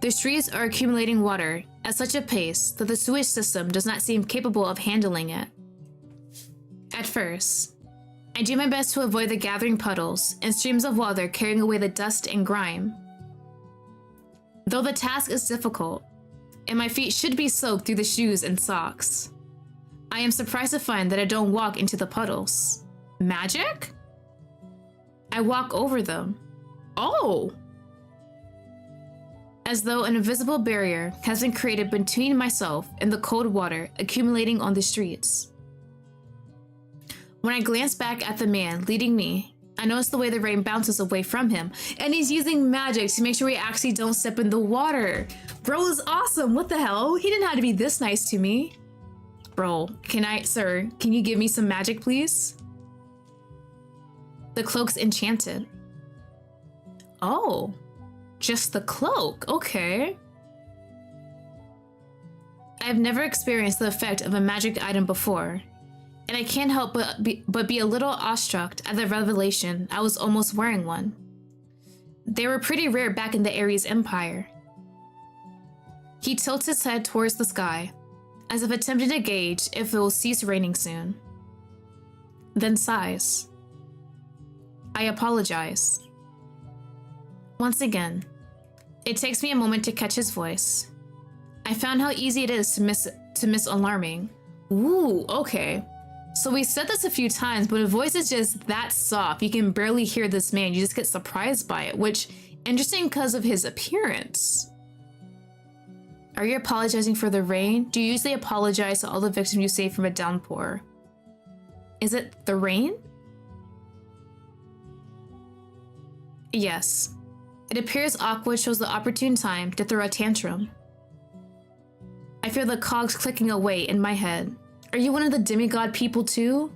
The streets are accumulating water at such a pace that the sewage system does not seem capable of handling it. At first, I do my best to avoid the gathering puddles and streams of water carrying away the dust and grime. Though the task is difficult, and my feet should be soaked through the shoes and socks, I am surprised to find that I don't walk into the puddles. Magic? I walk over them. Oh! As though an invisible barrier has been created between myself and the cold water accumulating on the streets. When I glance back at the man leading me, I notice the way the rain bounces away from him, and he's using magic to make sure we actually don't step in the water. Bro is awesome. What the hell? He didn't have to be this nice to me. Bro, sir, can you give me some magic, please? The cloak's enchanted. Oh, just the cloak, okay. I've never experienced the effect of a magic item before, and I can't help but be a little awestruck at the revelation I was almost wearing one. They were pretty rare back in the Ares Empire. He tilts his head towards the sky, as if attempting to gauge if it will cease raining soon. Then sighs. I apologize. Once again, it takes me a moment to catch his voice. I found how easy it is to miss alarming. Ooh, okay. So we said this a few times, but his voice is just that soft. You can barely hear this man. You just get surprised by it, which interesting because of his appearance. Are you apologizing for the rain? Do you usually apologize to all the victims you save from a downpour? Is it the rain? Yes. It appears Aqua chose the opportune time to throw a tantrum. I feel the cogs clicking away in my head. Are you one of the demigod people too?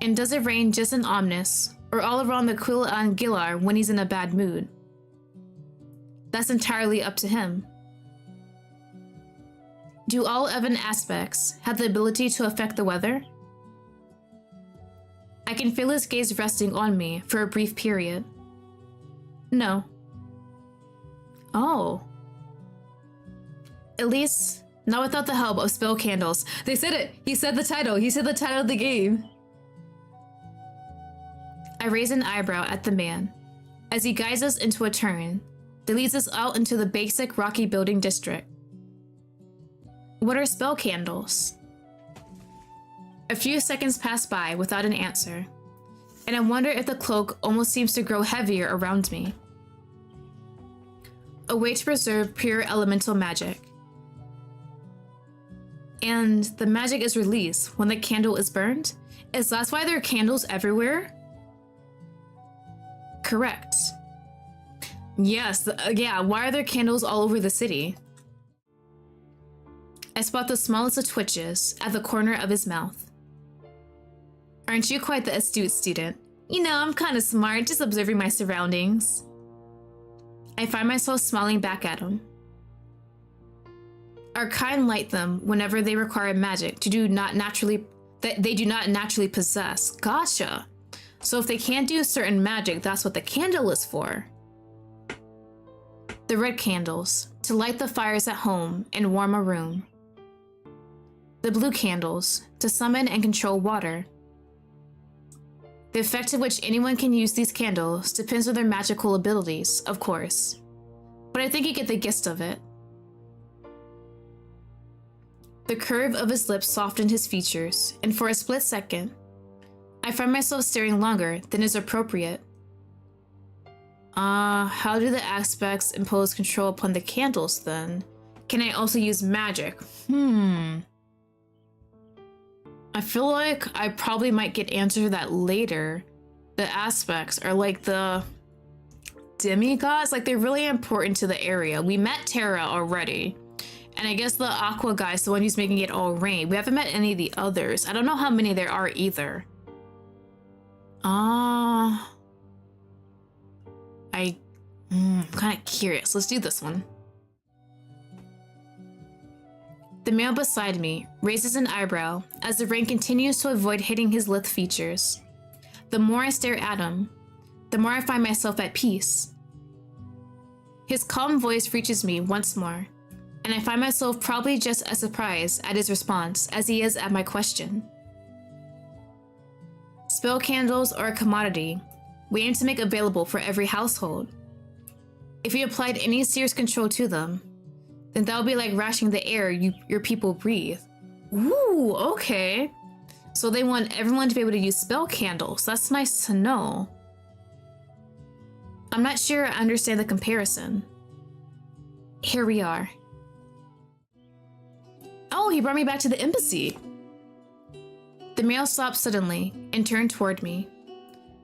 And does it rain just in Omnis, or all around the Quill and Gilar when he's in a bad mood? That's entirely up to him. Do all Evan aspects have the ability to affect the weather? I can feel his gaze resting on me for a brief period. No. Oh. At least, not without the help of spell candles. They said it! He said the title! He said the title of the game! I raise an eyebrow at the man as he guides us into a turn that leads us out into the basic rocky building district. What are spell candles? A few seconds pass by without an answer, and I wonder if the cloak almost seems to grow heavier around me. A way to preserve pure elemental magic. And the magic is released when the candle is burned? Is that why there are candles everywhere? Correct. Yes, yeah, why are there candles all over the city? I spot the smallest of twitches at the corner of his mouth. Aren't you quite the astute student? You know, I'm kind of smart, just observing my surroundings. I find myself smiling back at him. Our kind light them whenever they require magic that they do not naturally possess. Gotcha. So if they can't do certain magic, that's what the candle is for. The red candles, to light the fires at home and warm a room. The blue candles, to summon and control water. The effect to which anyone can use these candles depends on their magical abilities, of course. But I think you get the gist of it. The curve of his lips softened his features, and for a split second, I found myself staring longer than is appropriate. How do the aspects impose control upon the candles then? Can I also use magic? I feel like I probably might get answer to that later. The aspects are like the demigods, like they're really important to the area. We met Terra already. And I guess the Aqua guy is the one who's making it all rain. We haven't met any of the others. I don't know how many there are either. I'm kind of curious. Let's do this one. The male beside me raises an eyebrow as the rain continues to avoid hitting his lithe features. The more I stare at him, the more I find myself at peace. His calm voice reaches me once more, and I find myself probably just as surprised at his response as he is at my question. Spell candles are a commodity we aim to make available for every household. If we applied any serious control to them, then that would be like rationing the air your people breathe. Ooh, okay. So they want everyone to be able to use spell candles. That's nice to know. I'm not sure I understand the comparison. Here we are. Oh, he brought me back to the embassy. The male stopped suddenly and turned toward me,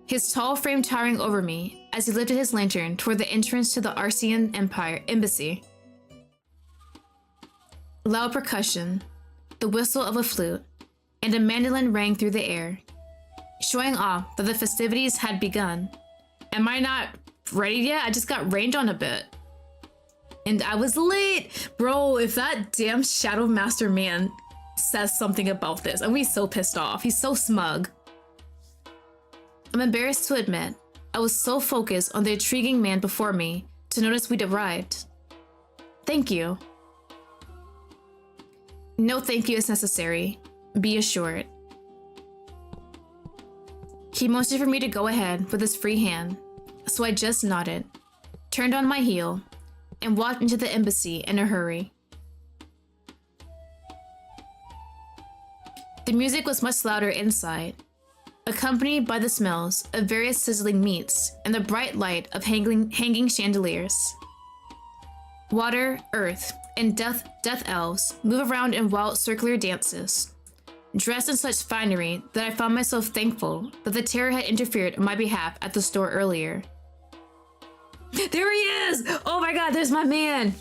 his tall frame towering over me as he lifted his lantern toward the entrance to the Arcean Empire embassy. Loud percussion, the whistle of a flute, and a mandolin rang through the air, showing off that the festivities had begun. Am I not ready yet? I just got rained on a bit. And I was late! Bro, if that damn Shadow Master man says something about this, I'm gonna be so pissed off. He's so smug. I'm embarrassed to admit, I was so focused on the intriguing man before me to notice we'd arrived. Thank you. No thank you is necessary, be assured. He motioned for me to go ahead with his free hand, so I just nodded, turned on my heel, and walked into the embassy in a hurry. The music was much louder inside, accompanied by the smells of various sizzling meats and the bright light of hanging chandeliers. Water, earth, and death elves move around in wild circular dances, dressed in such finery that I found myself thankful that the terror had interfered on my behalf at the store earlier. There he is! Oh my god, there's my man!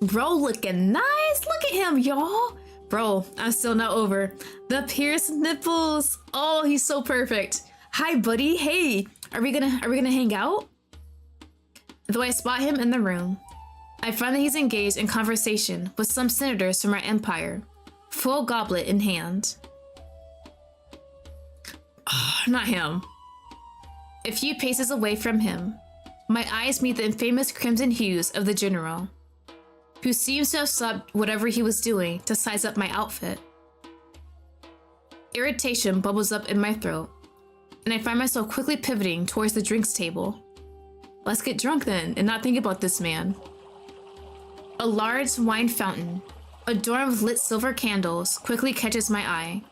Bro looking nice! Look at him, y'all! Bro, I'm still not over. The pierced nipples! Oh, he's so perfect. Hi, buddy. Hey, are we gonna hang out? Though I spot him in the room, I find that he's engaged in conversation with some senators from our empire, full goblet in hand. Not him. A few paces away from him, my eyes meet the infamous crimson hues of the general, who seems to have stopped whatever he was doing to size up my outfit. Irritation bubbles up in my throat, and I find myself quickly pivoting towards the drinks table. Let's get drunk then, and not think about this man. A large wine fountain, adorned with lit silver candles, quickly catches my eye,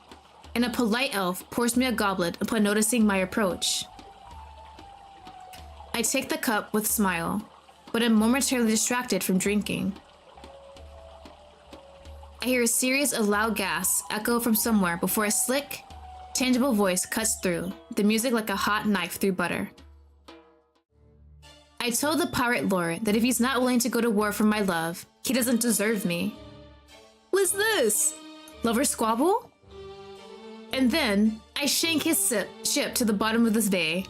and a polite elf pours me a goblet upon noticing my approach. I take the cup with a smile, but am momentarily distracted from drinking. I hear a series of loud gasps echo from somewhere before a slick, tangible voice cuts through, the music like a hot knife through butter. I told the pirate lord that if he's not willing to go to war for my love, he doesn't deserve me. What's this? Lover squabble? And then, I shank his ship to the bottom of this bay.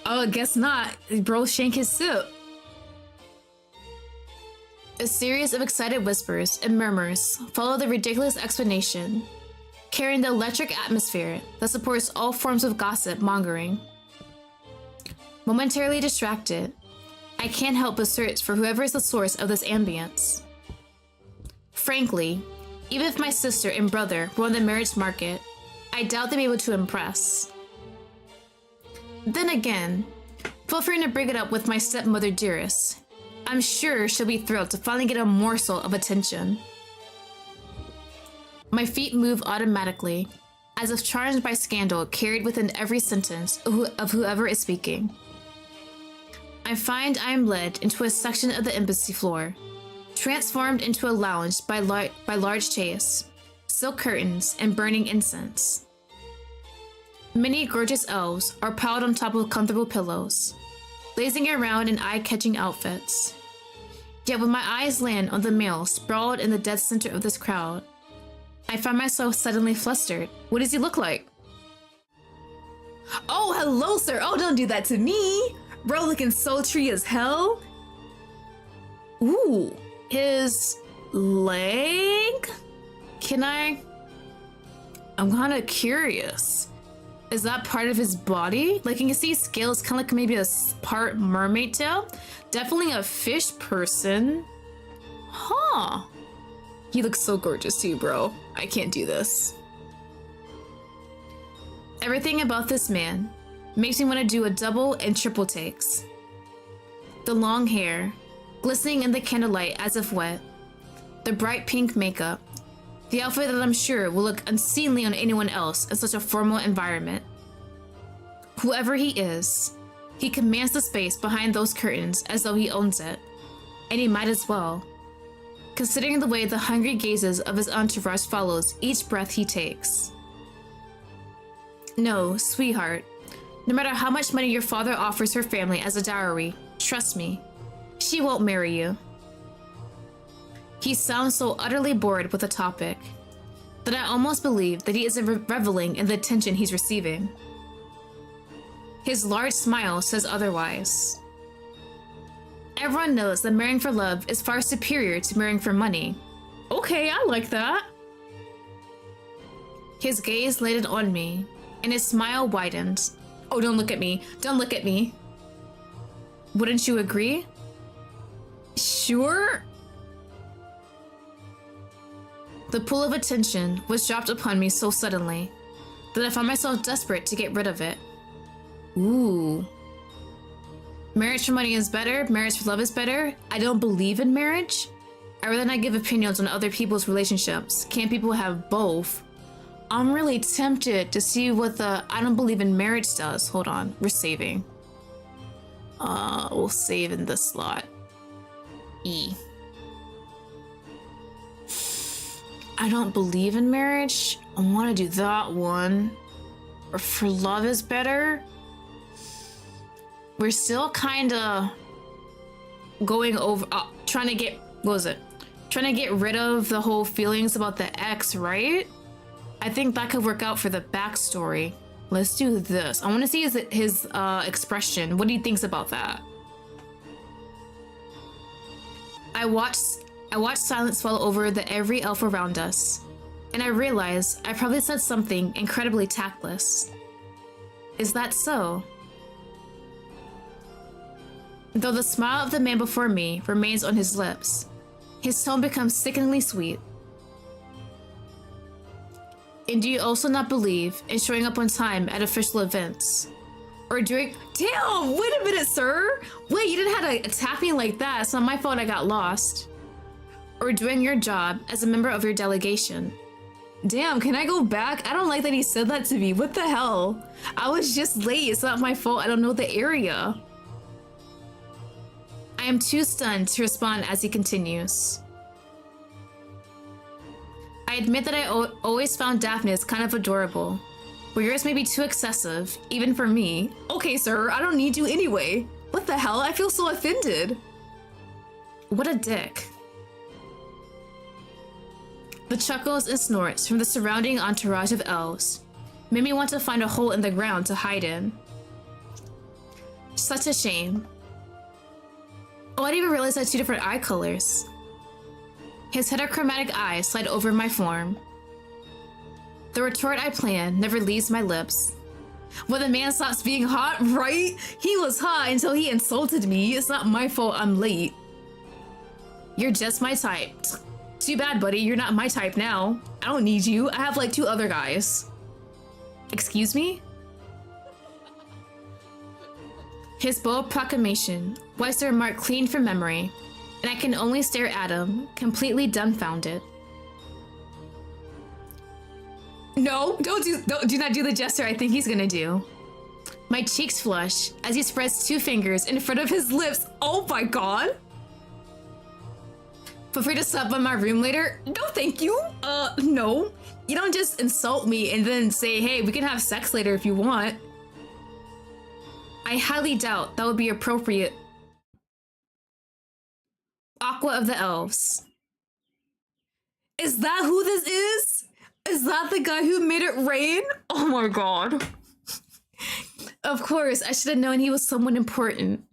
Oh, I guess not. Bro shank his sip. A series of excited whispers and murmurs follow the ridiculous explanation, carrying the electric atmosphere that supports all forms of gossip mongering. Momentarily distracted, I can't help but search for whoever is the source of this ambience. Frankly, Even if my sister and brother were on the marriage market, I doubt they'd be able to impress. Then again, feel free to bring it up with my stepmother dearest. I'm sure she'll be thrilled to finally get a morsel of attention. My feet move automatically, as if charged by scandal carried within every sentence of whoever is speaking. I find I am led into a section of the embassy floor, transformed into a lounge by large chairs, silk curtains, and burning incense. Many gorgeous elves are piled on top of comfortable pillows, lazing around in eye-catching outfits. Yet when my eyes land on the male sprawled in the dead center of this crowd, I find myself suddenly flustered. What does he look like? Oh, hello, sir. Oh, don't do that to me. Bro looking sultry as hell. Ooh, his leg? I'm kind of curious. Is that part of his body? Like, you can see scales, kind of like maybe a part mermaid tail. Definitely a fish person. Huh. He looks so gorgeous too, bro. I can't do this. Everything about this man makes me want to do a double and triple takes. The long hair, glistening in the candlelight as if wet. The bright pink makeup. The outfit that I'm sure will look unseemly on anyone else in such a formal environment. Whoever he is, he commands the space behind those curtains as though he owns it. And he might as well, considering the way the hungry gazes of his entourage follows each breath he takes. No, sweetheart, no matter how much money your father offers her family as a dowry, trust me, she won't marry you. He sounds so utterly bored with the topic that I almost believe that he isn't reveling in the attention he's receiving. His large smile says otherwise. Everyone knows that marrying for love is far superior to marrying for money. Okay, I like that. His gaze landed on me, and his smile widened. Oh, don't look at me. Don't look at me. Wouldn't you agree? Sure. The pull of attention was dropped upon me so suddenly that I found myself desperate to get rid of it. Ooh. Marriage for money is better. Marriage for love is better. I don't believe in marriage. I rather not give opinions on other people's relationships. Can't people have both? I'm really tempted to see what the I don't believe in marriage does. Hold on. We're saving. We'll save in this slot. E. I don't believe in marriage. I want to do that one. Or for love is better. We're still kind of going over, trying to get, what was it? Trying to get rid of the whole feelings about the ex, right? I think that could work out for the backstory. Let's do this. I want to see his expression. What do you think about that? I watched silence swell over the every elf around us, and I realized I probably said something incredibly tactless. Is that so? Though the smile of the man before me remains on his lips, his tone becomes sickeningly sweet. And do you also not believe in showing up on time at official events? Or doing— Damn, wait a minute, sir! Wait, you didn't have to attack me like that. It's not my fault I got lost. Or doing your job as a member of your delegation. Damn, can I go back? I don't like that he said that to me. What the hell? I was just late. It's not my fault. I don't know the area. I am too stunned to respond as he continues. I admit that I always found Daphne's kind of adorable, but yours may be too excessive, even for me. Okay, sir, I don't need you anyway. What the hell? I feel so offended. What a dick. The chuckles and snorts from the surrounding entourage of elves made me want to find a hole in the ground to hide in. Such a shame. Oh, I didn't even realize I had two different eye colors. His heterochromatic eyes slide over my form. The retort I plan never leaves my lips. When the man stops being hot, right? He was hot until he insulted me. It's not my fault I'm late. You're just my type. Too bad, buddy. You're not my type now. I don't need you. I have like 2 other guys. Excuse me? His bold proclamation wipes the remark clean from memory, and I can only stare at him, completely dumbfounded. No, do not do the gesture I think he's gonna do. My cheeks flush as he spreads 2 fingers in front of his lips. Oh my god. Feel free to stop by my room later. No, thank you. No. You don't just insult me and then say, hey, we can have sex later if you want. I highly doubt that would be appropriate. Aqua of the Elves. Is that who this is? Is that the guy who made it rain? Oh my god. Of course, I should have known he was someone important.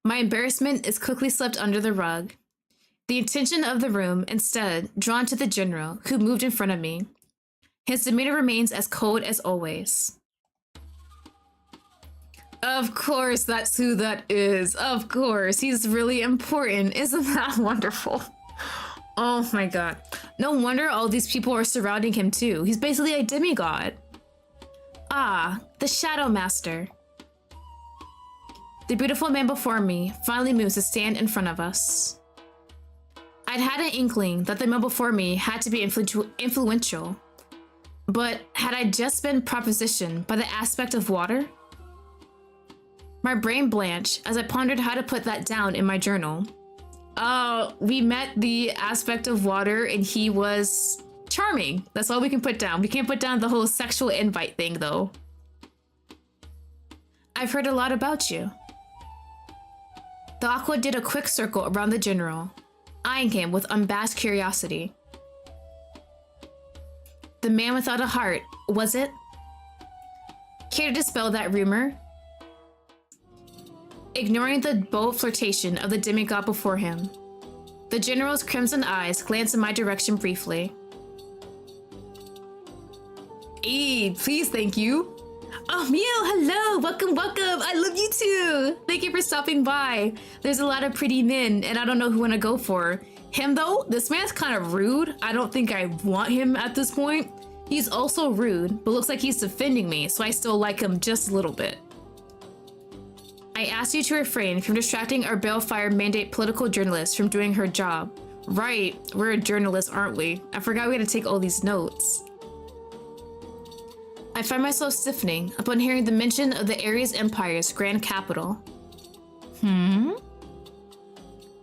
My embarrassment is quickly swept under the rug. The attention of the room, instead, drawn to the general, who moved in front of me. His demeanor remains as cold as always. Of course, that's who that is. Of course, he's really important. Isn't that wonderful? Oh my god. No wonder all these people are surrounding him too. He's basically a demigod. Ah, the Shadow Master. The beautiful man before me finally moves to stand in front of us. I'd had an inkling that the man before me had to be influential, but had I just been propositioned by the aspect of water? My brain blanched as I pondered how to put that down in my journal. We met the aspect of water and he was charming. That's all we can put down. We can't put down the whole sexual invite thing though. I've heard a lot about you. The Aqua did a quick circle around the general, eyeing him with unabashed curiosity. The man without a heart, was it? Care to dispel that rumor? Ignoring the bold flirtation of the demigod before him, the general's crimson eyes glanced in my direction briefly. Hey, please, thank you. Oh, Mew, hello, welcome, welcome. I love you too. Thank you for stopping by. There's a lot of pretty men, and I don't know who I want to go for. Him though, this man's kind of rude. I don't think I want him at this point. He's also rude, but looks like he's defending me, so I still like him just a little bit. I asked you to refrain from distracting our Balefire Mandate political journalist from doing her job. Right, we're a journalist, aren't we? I forgot we had to take all these notes. I find myself stiffening upon hearing the mention of the Ares Empire's grand capital.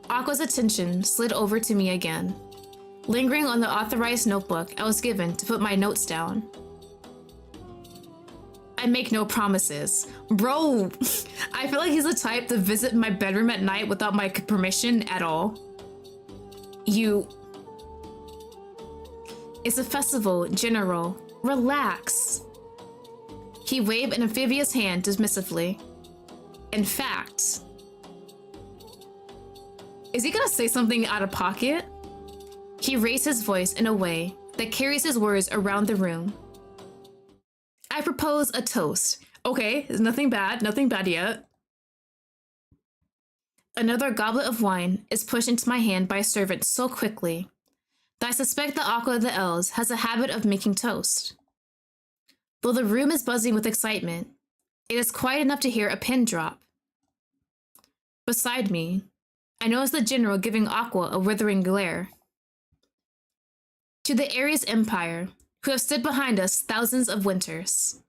Aqua's attention slid over to me again, lingering on the authorized notebook I was given to put my notes down. I make no promises. Bro, I feel like he's the type to visit my bedroom at night without my permission at all. It's a festival, General. Relax. He waved an amphibious hand dismissively. In fact, is he gonna say something out of pocket? He raised his voice in a way that carries his words around the room. I propose a toast. Okay, there's nothing bad yet. Another goblet of wine is pushed into my hand by a servant so quickly that I suspect the Aqua of the Elves has a habit of making toast. Though the room is buzzing with excitement, it is quiet enough to hear a pin drop. Beside me, I notice the general giving Aqua a withering glare. To the Ares Empire, who have stood behind us thousands of winters.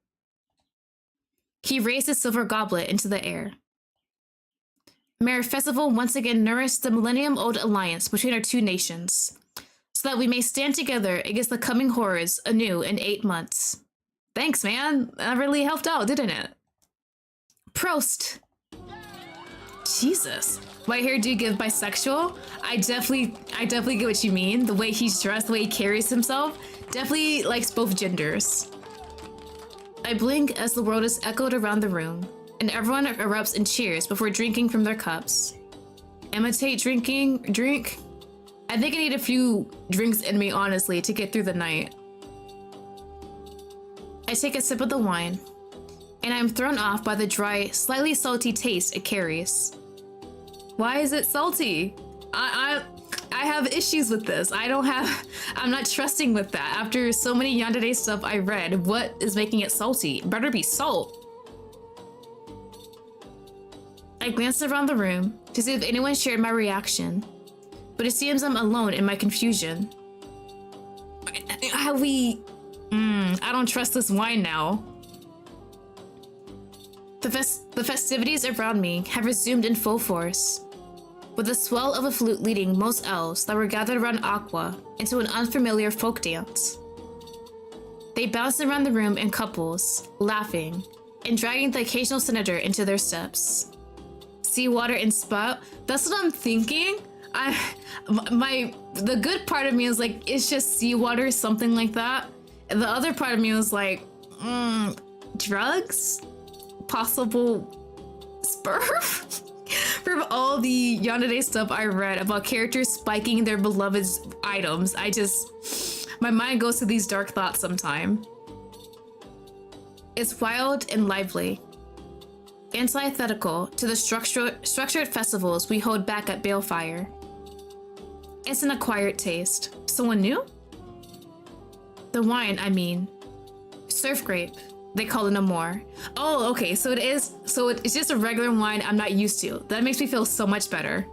He raised his silver goblet into the air. May our festival once again nourish the millennium-old alliance between our 2 nations, so that we may stand together against the coming horrors anew in 8 months. Thanks, man. That really helped out, didn't it? Prost. Jesus. White hair do give bisexual? I definitely get what you mean. The way he's dressed, the way he carries himself, definitely likes both genders. I blink as the world is echoed around the room, and everyone erupts in cheers before drinking from their cups. Imitate drink? I think I need a few drinks in me, honestly, to get through the night. I take a sip of the wine, and I'm thrown off by the dry, slightly salty taste it carries. Why is it salty? I I have issues with this. I'm not trusting with that. After so many yandere stuff I read, what is making it salty? Better be salt. I glanced around the room to see if anyone shared my reaction, but it seems I'm alone in my confusion. I don't trust this wine now. The festivities around me have resumed in full force, with the swell of a flute leading most elves that were gathered around Aqua into an unfamiliar folk dance. They bounced around the room in couples, laughing, and dragging the occasional senator into their steps. Seawater and spout, that's what I'm thinking. The good part of me is like, it's just seawater, something like that. And the other part of me was like, drugs? Possible sperm? From all the yandere stuff I read about characters spiking their beloved items, my mind goes to these dark thoughts sometime. It's wild and lively, antithetical to the structured festivals we hold back at Balefire. It's an acquired taste. Someone new? The wine, I mean. Surf grape. They call it Amor. Oh, okay, so it's just a regular wine I'm not used to. That makes me feel so much better.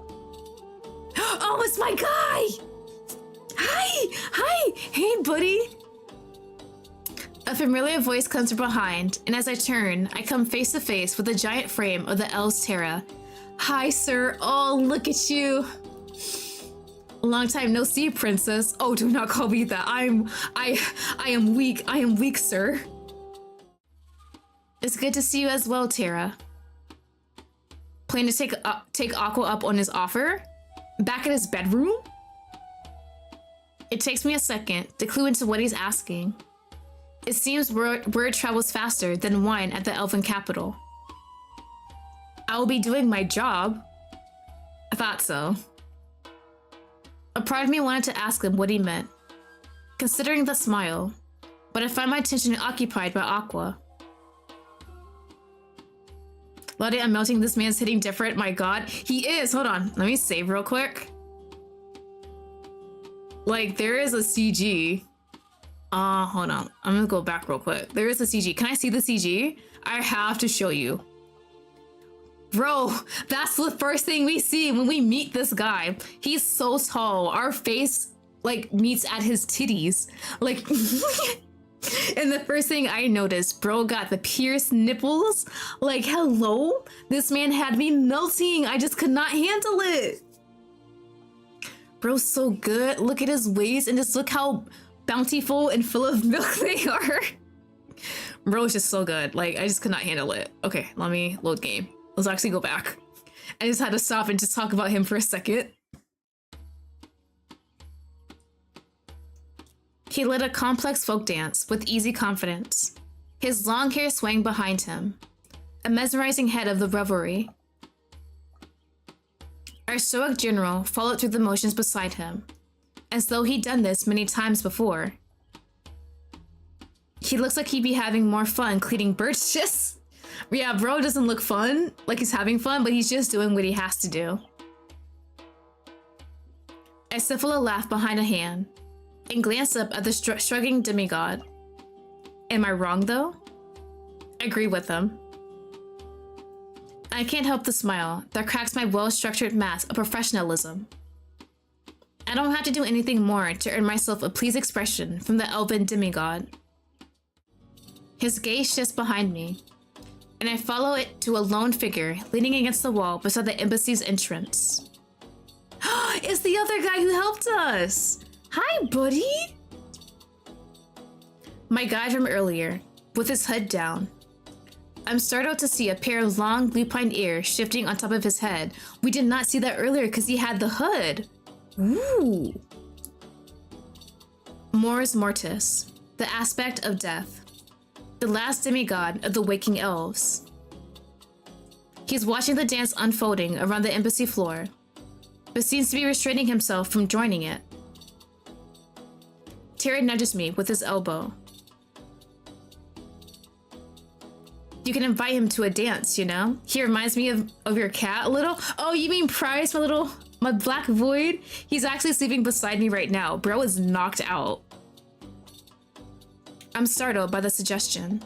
Oh, it's my guy! Hi! Hey, buddy! A familiar voice comes from behind, and as I turn, I come face to face with the giant frame of the Elves Terra. Hi, sir. Oh, look at you. Long time no see, princess. Oh, do not call me that. I am weak. I am weak, sir. It's good to see you as well, Terra. Plan to take Aqua up on his offer? Back at his bedroom? It takes me a second to clue into what he's asking. It seems word travels faster than wine at the Elven capital. I will be doing my job. I thought so. A part of me wanted to ask him what he meant, considering the smile, but I find my attention occupied by Aqua. Lottie, I'm melting. This man's hitting different. My god, he is. Hold on. Let me save real quick. Like, there is a CG. Hold on. I'm gonna go back real quick. There is a CG. Can I see the CG? I have to show you. Bro, that's the first thing we see when we meet this guy. He's so tall. Our face, like, meets at his titties. Like, and the first thing I noticed, bro got the pierced nipples. Like, hello? This man had me melting. I just could not handle it. Bro's so good. Look at his waist and just look how bountiful and full of milk they are. Bro's just so good. Like, I just could not handle it. Okay, let me load game. Let's actually go back. I just had to stop and just talk about him for a second. He led a complex folk dance with easy confidence. His long hair swaying behind him, a mesmerizing head of the revelry. Our stoic general followed through the motions beside him, as though he'd done this many times before. He looks like he'd be having more fun cleaning bird shits. Yeah, bro doesn't look fun, like he's having fun, but he's just doing what he has to do. I stifle a laugh behind a hand and glance up at the shrugging demigod. Am I wrong, though? I agree with him. I can't help the smile that cracks my well-structured mask of professionalism. I don't have to do anything more to earn myself a pleased expression from the elven demigod. His gaze shifts behind me, and I follow it to a lone figure leaning against the wall beside the embassy's entrance. It's the other guy who helped us! Hi, buddy! My guide from earlier, with his head down. I'm startled to see a pair of long lupine ears shifting on top of his head. We did not see that earlier because he had the hood. Ooh. Mors Mortis, the aspect of death. The last demigod of the waking elves. He's watching the dance unfolding around the embassy floor, but seems to be restraining himself from joining it. Terry nudges me with his elbow. You can invite him to a dance, you know? He reminds me of your cat a little. Oh, you mean Price, my little My black void, he's actually sleeping beside me right now. Bro is knocked out. I'm startled by the suggestion.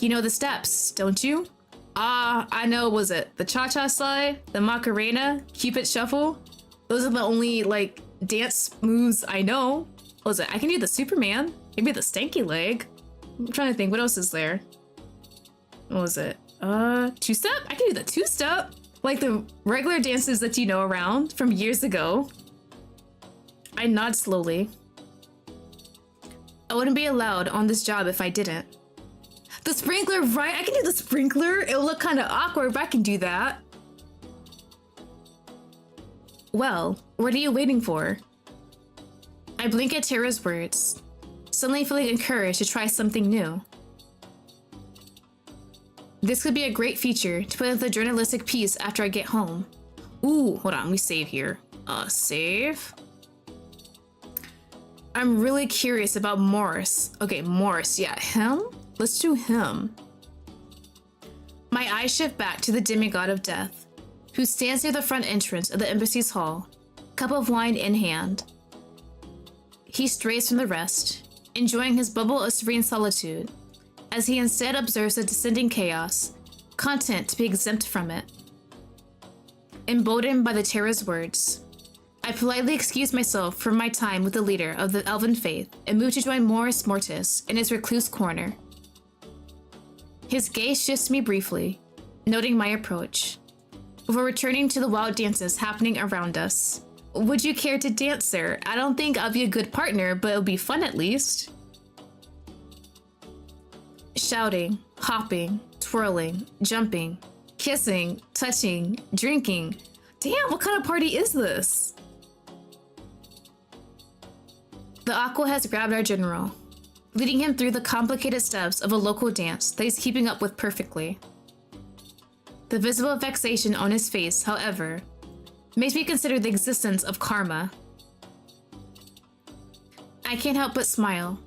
You know the steps, don't you? I know, was it the cha-cha slide, the Macarena, Cupid shuffle? Those are the only, like, dance moves I know. What was it? I can do the Superman, maybe the stanky leg. I'm trying to think, what else is there? What was it? Two-step? I can do the two-step. Like the regular dances that you know around from years ago. I nod slowly. I wouldn't be allowed on this job if I didn't. The sprinkler, right? I can do the sprinkler. It'll look kind of awkward, but I can do that. Well, what are you waiting for? I blink at Tara's words, suddenly feeling encouraged to try something new. This could be a great feature to put in the journalistic piece after I get home. Ooh, hold on, let me save here. Save. I'm really curious about Morris. Okay, Morris, yeah, him? Let's do him. My eyes shift back to the demigod of death, who stands near the front entrance of the embassy's hall, cup of wine in hand. He strays from the rest, enjoying his bubble of serene solitude, as he instead observes the descending chaos, content to be exempt from it. Emboldened by the terror's words, I politely excuse myself from my time with the leader of the elven faith and move to join Morris Mortis in his recluse corner. His gaze shifts me briefly, noting my approach, before returning to the wild dances happening around us. Would you care to dance, sir? I don't think I'll be a good partner, but it'll be fun at least. Shouting, hopping, twirling, jumping, kissing, touching, drinking. Damn, what kind of party is this? The Aqua has grabbed our general, leading him through the complicated steps of a local dance that he's keeping up with perfectly. The visible vexation on his face, however, makes me consider the existence of karma. I can't help but smile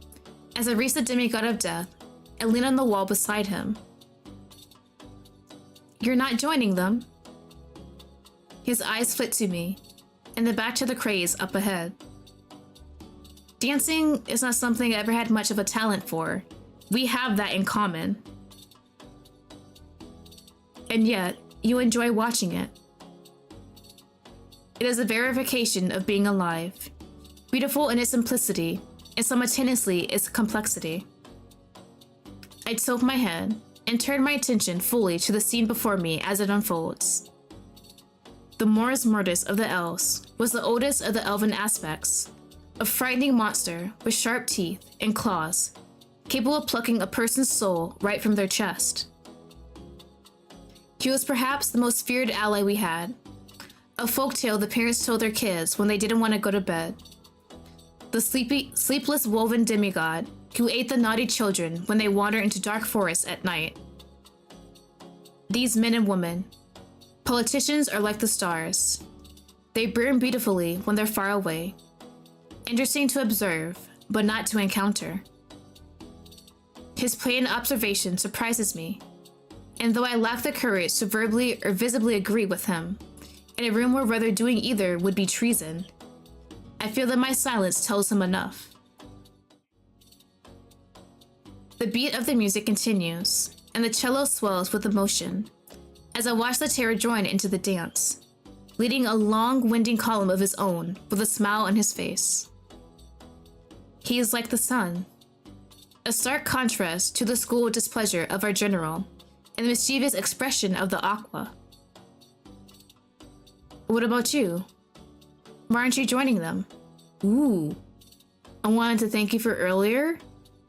as I reach the demigod of death and lean on the wall beside him. You're not joining them? His eyes flit to me, and then back to the craze up ahead. Dancing is not something I ever had much of a talent for. We have that in common. And yet, you enjoy watching it. It is a verification of being alive, beautiful in its simplicity, and simultaneously its complexity. I tilt my head and turn my attention fully to the scene before me as it unfolds. The Mors Mortis of the Elves was the oldest of the elven aspects, a frightening monster with sharp teeth and claws, capable of plucking a person's soul right from their chest. He was perhaps the most feared ally we had, a folktale the parents told their kids when they didn't want to go to bed. The sleepless woven demigod who ate the naughty children when they wandered into dark forests at night. These men and women, politicians are like the stars. They burn beautifully when they're far away. Interesting to observe, but not to encounter. His plain observation surprises me, and though I lack the courage to verbally or visibly agree with him, in a room where whether doing either would be treason, I feel that my silence tells him enough. The beat of the music continues, and the cello swells with emotion, as I watch the terror join into the dance, leading a long, winding column of his own with a smile on his face. He is like the sun, a stark contrast to the school displeasure of our general and the mischievous expression of the Aqua. What about you? Why aren't you joining them? Ooh, I wanted to thank you for earlier.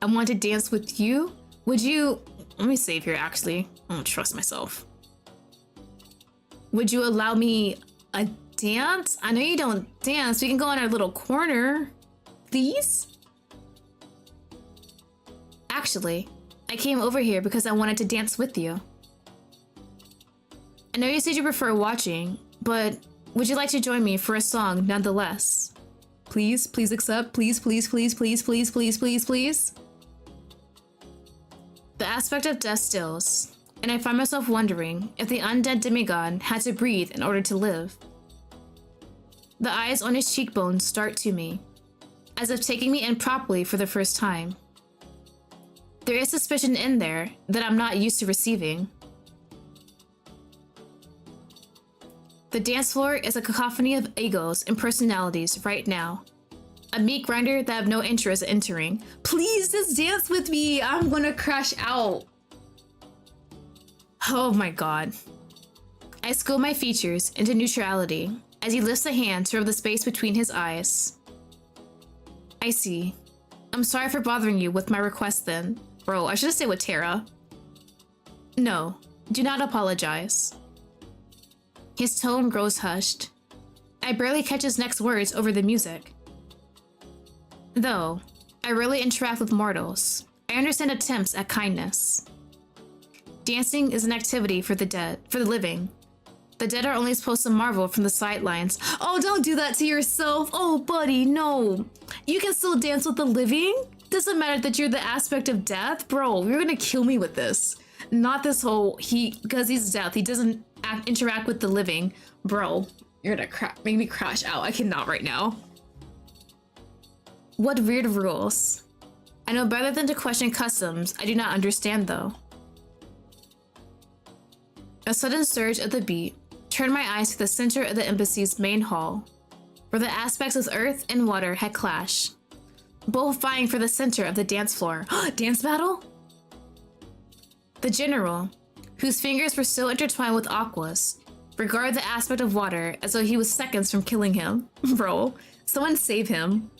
I want to dance with you. Would you... Let me save here, actually. I don't trust myself. Would you allow me a dance? I know you don't dance. We can go in our little corner. Please? Actually, I came over here because I wanted to dance with you. I know you said you prefer watching, but would you like to join me for a song nonetheless? Please, please accept. Please, please, please, please, please, please, please, please. The aspect of death stills, and I find myself wondering if the undead demigod had to breathe in order to live. The eyes on his cheekbones start to me, as if taking me in properly for the first time. There is suspicion in there that I'm not used to receiving. The dance floor is a cacophony of egos and personalities right now. A meat grinder that I have no interest in entering. Please just dance with me. I'm gonna crash out. Oh my god. I school my features into neutrality as he lifts a hand to rub the space between his eyes. I see. I'm sorry for bothering you with my request then. Bro, I should have stayed with Tara. No, do not apologize. His tone grows hushed. I barely catch his next words over the music. Though, I rarely interact with mortals, I understand attempts at kindness. Dancing is an activity for the living. The dead are only supposed to marvel from the sidelines. Oh, don't do that to yourself. Oh, buddy, no. You can still dance with the living? Doesn't matter that you're the aspect of death? Bro, you're gonna kill me with this. Not this whole, because he's death, he doesn't interact with the living. Bro, you're gonna make me crash out. I cannot right now. What weird rules. I know better than to question customs I do not understand though. A sudden surge of the beat turned my eyes to the center of the embassy's main hall, where the aspects of earth and water had clashed, both vying for the center of the dance floor. Dance battle? The general, whose fingers were still intertwined with Aqua's, regarded the aspect of water as though he was seconds from killing him. Bro, someone save him.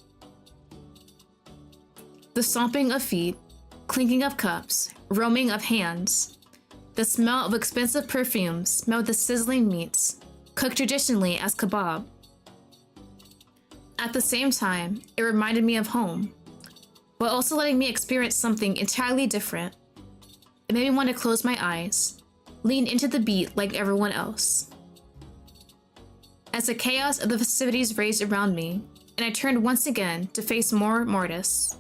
The stomping of feet, clinking of cups, roaming of hands. The smell of expensive perfumes smelled with the sizzling meats, cooked traditionally as kebab. At the same time, it reminded me of home, while also letting me experience something entirely different. It made me want to close my eyes, lean into the beat like everyone else. As the chaos of the festivities raged around me, and I turned once again to face more Mortis.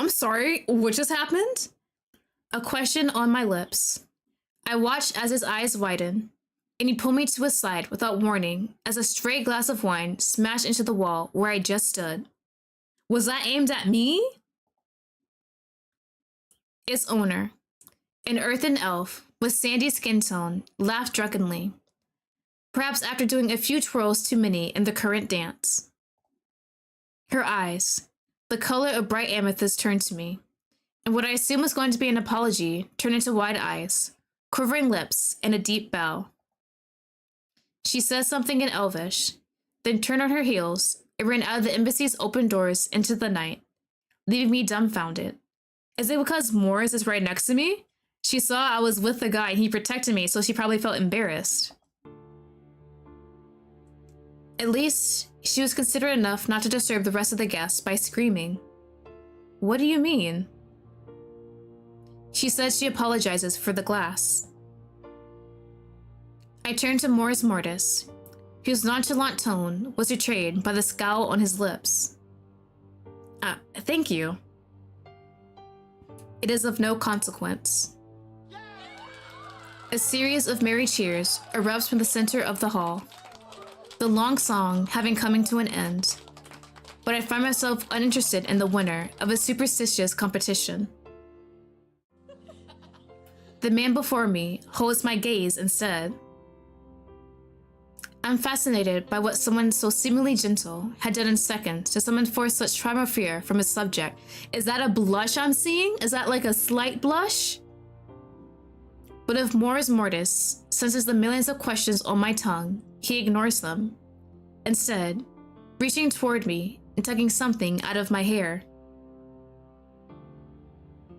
I'm sorry, what just happened? A question on my lips. I watched as his eyes widened, and he pulled me to his side without warning as a stray glass of wine smashed into the wall where I just stood. Was that aimed at me? Its owner, an earthen elf with sandy skin tone, laughed drunkenly, perhaps after doing a few twirls too many in the current dance. Her eyes, the color of bright amethyst, turned to me, and what I assumed was going to be an apology turned into wide eyes, quivering lips, and a deep bow. She said something in Elvish, then turned on her heels and ran out of the embassy's open doors into the night, leaving me dumbfounded. Is it because Morris is right next to me? She saw I was with the guy and he protected me, so she probably felt embarrassed. At least, she was considerate enough not to disturb the rest of the guests by screaming. What do you mean? She says she apologizes for the glass. I turned to Morris Mortis, whose nonchalant tone was betrayed by the scowl on his lips. Thank you. It is of no consequence. A series of merry cheers erupts from the center of the hall, the long song having coming to an end, but I find myself uninterested in the winner of a superstitious competition. The man before me holds my gaze instead. I'm fascinated by what someone so seemingly gentle had done in seconds to summon forth such primal fear from his subject. Is that a blush I'm seeing? Is that like a slight blush? But if Morris Mortis senses the millions of questions on my tongue, he ignores them, instead reaching toward me and tugging something out of my hair.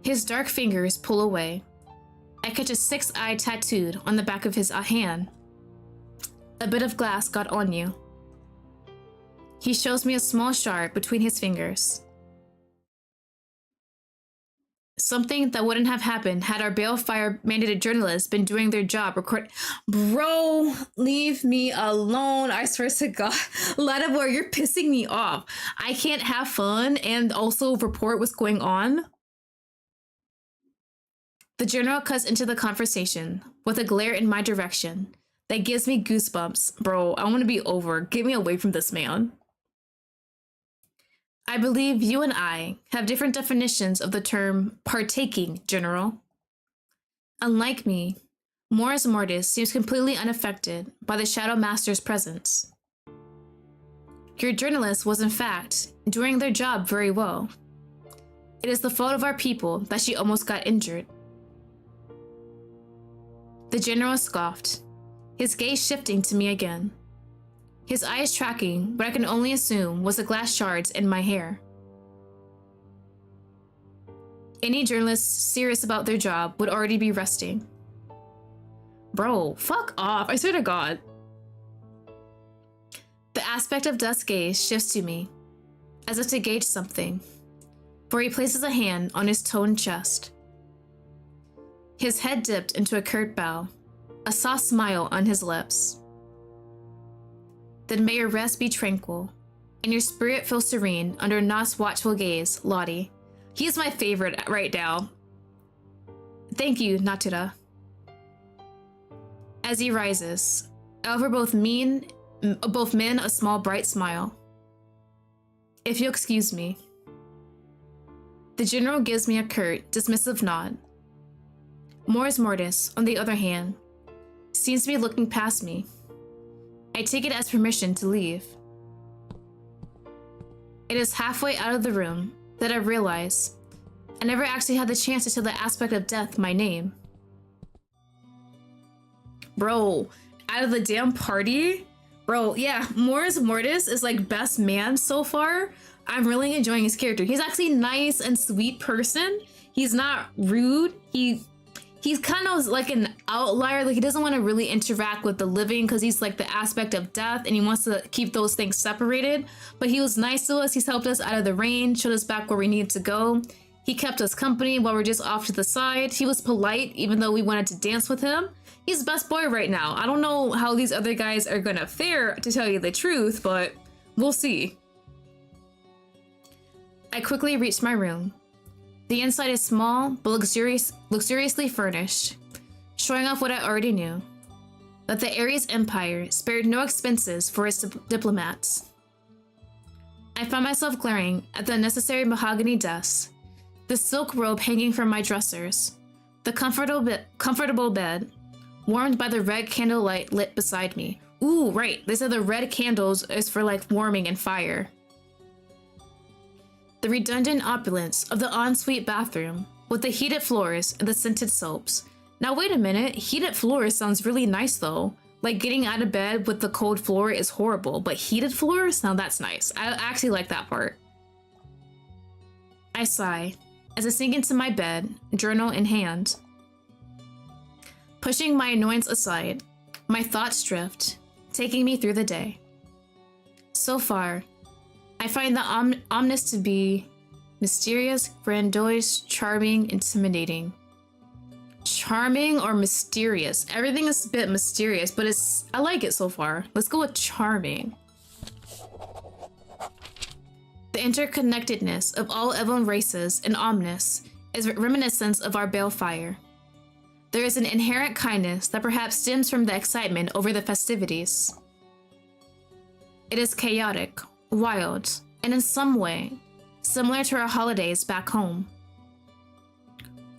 His dark fingers pull away. I catch a 6-eye tattooed on the back of his hand. A bit of glass got on you. He shows me a small shard between his fingers. Something that wouldn't have happened had our balefire mandated journalists been doing their job Bro, leave me alone. I swear to God. Lattimore, you're pissing me off. I can't have fun and also report what's going on. The general cuts into the conversation with a glare in my direction that gives me goosebumps. Bro, I want to be over. Get me away from this man. I believe you and I have different definitions of the term partaking, General. Unlike me, Morris Mortis seems completely unaffected by the Shadow Master's presence. Your journalist was in fact doing their job very well. It is the fault of our people that she almost got injured. The general scoffed, his gaze shifting to me again. His eyes tracking what I can only assume was the glass shards in my hair. Any journalist serious about their job would already be resting. Bro, fuck off, I swear to God. The aspect of Dust's gaze shifts to me, as if to gauge something, for he places a hand on his toned chest. His head dipped into a curt bow, a soft smile on his lips. Then may your rest be tranquil, and your spirit feel serene under Na's watchful gaze, Lottie. He's my favorite right now. Thank you, Natura. As he rises, I offer both men a small bright smile. If you'll excuse me. The general gives me a curt, dismissive nod. Morris Mortis, on the other hand, seems to be looking past me. I take it as permission to leave. It is halfway out of the room that I realize I never actually had the chance to tell the aspect of death my name. Bro, out of the damn party? Bro, yeah, Morris Mortis is like best man so far. I'm really enjoying his character. He's actually a nice and sweet person. He's not rude. He's kind of like an outlier. Like he doesn't want to really interact with the living because he's like the aspect of death and he wants to keep those things separated. But he was nice to us. He's helped us out of the rain, showed us back where we need to go. He kept us company while we're just off to the side. He was polite even though we wanted to dance with him. He's best boy right now. I don't know how these other guys are gonna fare, to tell you the truth, but we'll see. I quickly reached my room. The inside is small, but luxuriously furnished, showing off what I already knew, that the Ares Empire spared no expenses for its diplomats. I found myself glaring at the unnecessary mahogany desk, the silk robe hanging from my dressers, the comfortable bed, warmed by the red candlelight lit beside me. Ooh, right, they said the red candles is for like warming and fire. The redundant opulence of the ensuite bathroom with the heated floors and the scented soaps. Now wait a minute, heated floors sounds really nice though. Like getting out of bed with the cold floor is horrible, but heated floors? Now that's nice. I actually like that part. I sigh as I sink into my bed, journal in hand. Pushing my annoyance aside, my thoughts drift, taking me through the day. So far, I find the omnis to be mysterious, grandiose, charming, intimidating. Charming or mysterious? Everything is a bit mysterious, but I like it so far. Let's go with charming. The interconnectedness of all Evelyn races in Omnis is reminiscent of our balefire. There is an inherent kindness that perhaps stems from the excitement over the festivities. It is chaotic, wild, and in some way, similar to our holidays back home.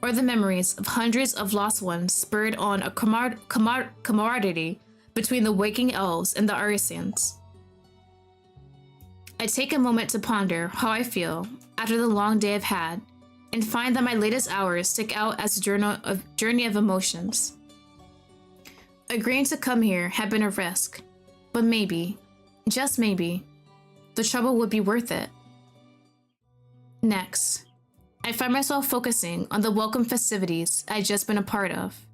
Or the memories of hundreds of lost ones spurred on a camaraderie between the waking elves and the Arisians. I take a moment to ponder how I feel after the long day I've had, and find that my latest hours stick out as a journey of emotions. Agreeing to come here had been a risk, but maybe, just maybe, the trouble would be worth it. Next, I find myself focusing on the welcome festivities I'd just been a part of.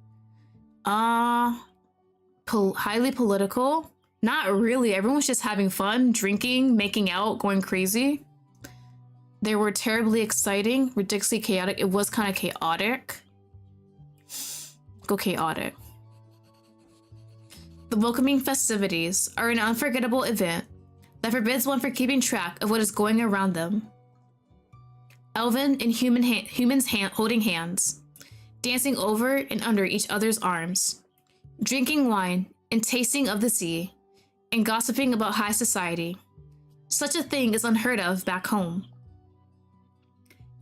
Highly political? Not really, everyone was just having fun, drinking, making out, going crazy. They were terribly exciting, ridiculously chaotic. It was kind of chaotic. Go chaotic. The welcoming festivities are an unforgettable event that forbids one from keeping track of what is going around them. Elven and humans holding hands, dancing over and under each other's arms, drinking wine and tasting of the sea, and gossiping about high society. Such a thing is unheard of back home.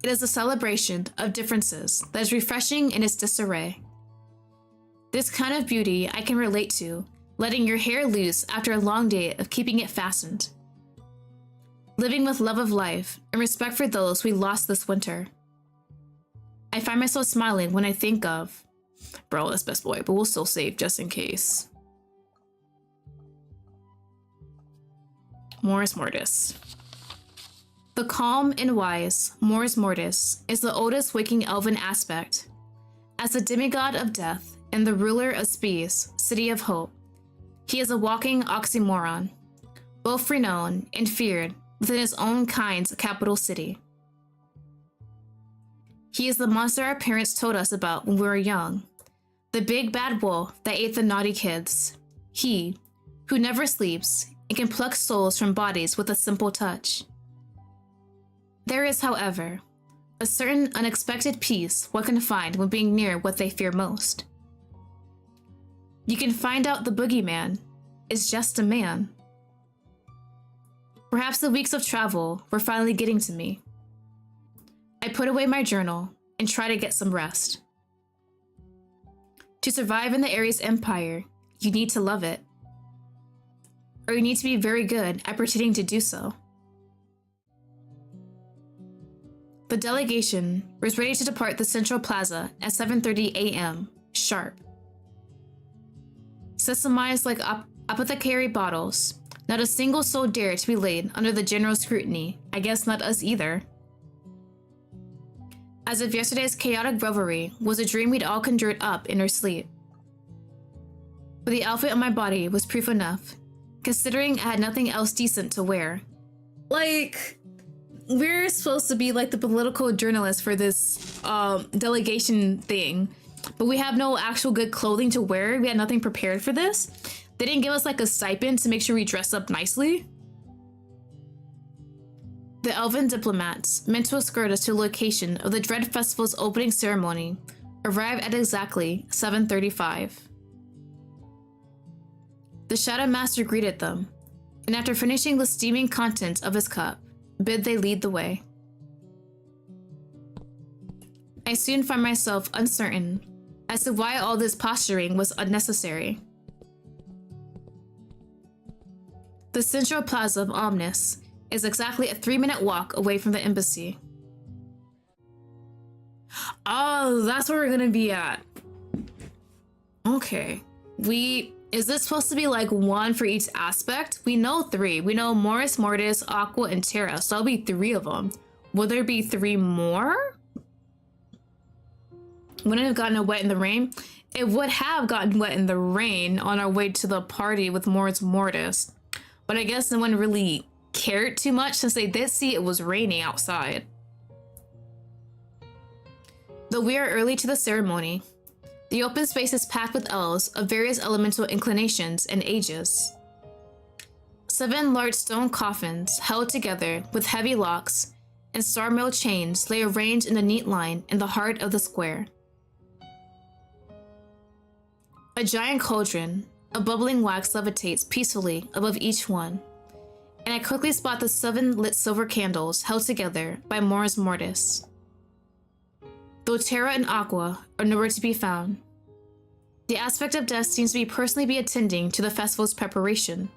It is a celebration of differences that is refreshing in its disarray. This kind of beauty I can relate to, letting your hair loose after a long day of keeping it fastened. Living with love of life and respect for those we lost this winter. I find myself smiling when I think of, bro, that's best boy, but we'll still save just in case. Mors Mortis. The calm and wise Mors Mortis is the oldest waking elven aspect. As the demigod of death and the ruler of Spes, city of hope, he is a walking oxymoron, both renowned and feared within his own kind's capital city. He is the monster our parents told us about when we were young, the big bad wolf that ate the naughty kids. He, who never sleeps and can pluck souls from bodies with a simple touch. There is, however, a certain unexpected peace one can find when being near what they fear most. You can find out the boogeyman is just a man. Perhaps the weeks of travel were finally getting to me. I put away my journal and try to get some rest. To survive in the Ares Empire, you need to love it. Or you need to be very good at pretending to do so. The delegation was ready to depart the Central Plaza at 7:30 a.m. sharp. Systemized like apothecary bottles, not a single soul dared to be laid under the general scrutiny. I guess not us either. As if yesterday's chaotic revelry was a dream we'd all conjured up in our sleep. But the outfit on my body was proof enough, considering I had nothing else decent to wear. Like, we're supposed to be like the political journalists for this delegation thing, but we have no actual good clothing to wear. We had nothing prepared for this. They didn't give us like a stipend to make sure we dress up nicely. The elven diplomats, meant to escort us to the location of the Dread Festival's opening ceremony, arrived at exactly 7:35. The Shadow Master greeted them, and after finishing the steaming contents of his cup, bid they lead the way. I soon found myself uncertain as to why all this posturing was unnecessary. The Central Plaza of Omnis is exactly a 3-minute walk away from the embassy. Oh, that's where we're gonna be at. Okay. Is this supposed to be like one for each aspect? We know 3. We know Mors Mortis, Aqua, and Terra, so that'll be 3 of them. Will there be 3 more? Wouldn't it have gotten wet in the rain? It would have gotten wet in the rain on our way to the party with Mors Mortis. But I guess no one really cared too much since they did see it was raining outside. Though we are early to the ceremony, the open space is packed with elves of various elemental inclinations and ages. 7 large stone coffins held together with heavy locks and star-mill chains lay arranged in a neat line in the heart of the square. A giant cauldron of bubbling wax levitates peacefully above each one, and I quickly spot the 7 lit silver candles held together by Mors Mortis. Though Terra and Aqua are nowhere to be found, the aspect of death seems to personally be attending to the festival's preparation.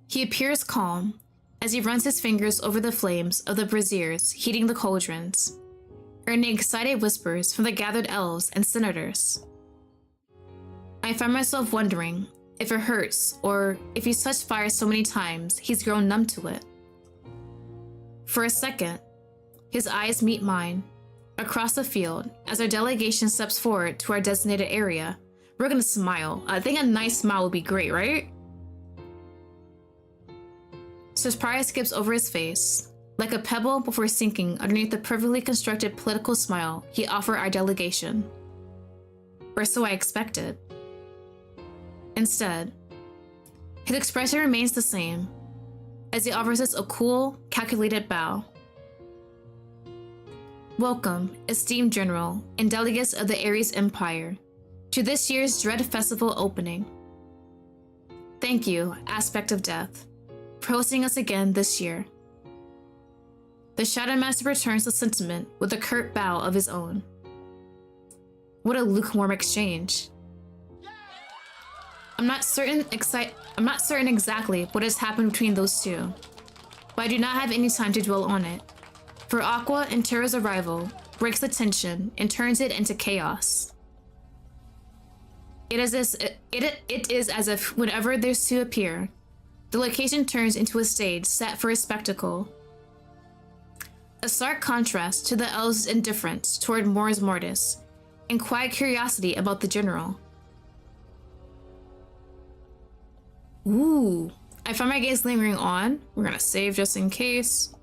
He appears calm as he runs his fingers over the flames of the braziers heating the cauldrons, earning excited whispers from the gathered elves and senators. I find myself wondering if it hurts or if he's touched fire so many times he's grown numb to it. For a second, his eyes meet mine across the field as our delegation steps forward to our designated area. We're gonna smile. I think a nice smile would be great, right? Surprise skips over his face, like a pebble before sinking underneath the perfectly constructed political smile he offered our delegation. Or so I expected. Instead, his expression remains the same as he offers us a cool, calculated bow. Welcome, esteemed general and delegates of the Ares Empire, to this year's Dread Festival opening. Thank you, Aspect of Death, for hosting us again this year. The Shadow Master returns the sentiment with a curt bow of his own. What a lukewarm exchange. I'm not certain exactly what has happened between those two, but I do not have any time to dwell on it, for Aqua and Terra's arrival breaks the tension and turns it into chaos. It is as if whenever those two appear, the location turns into a stage set for a spectacle. A stark contrast to the elves' indifference toward Mors Mortis and quiet curiosity about the general. Ooh, I find my gaze lingering on. We're gonna save just in case.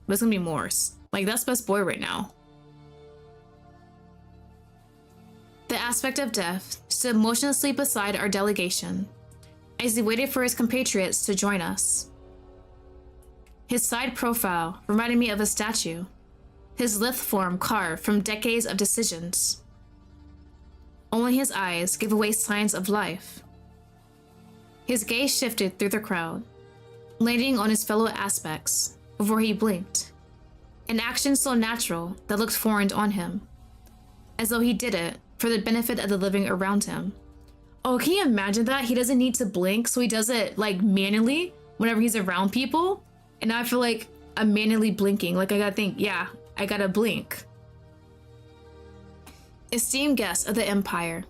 But it's gonna be Morse. Like, that's best boy right now. The Aspect of Death stood motionlessly beside our delegation as he waited for his compatriots to join us. His side profile reminded me of a statue, his lithe form carved from decades of decisions. Only his eyes gave away signs of life. His gaze shifted through the crowd, landing on his fellow aspects before he blinked, an action so natural that looked foreign on him, as though he did it for the benefit of the living around him. Oh, can you imagine that? He doesn't need to blink, so he does it like manually whenever he's around people. And now I feel like I'm manually blinking. Like I gotta think, yeah, I gotta blink. Esteemed guests of the Empire,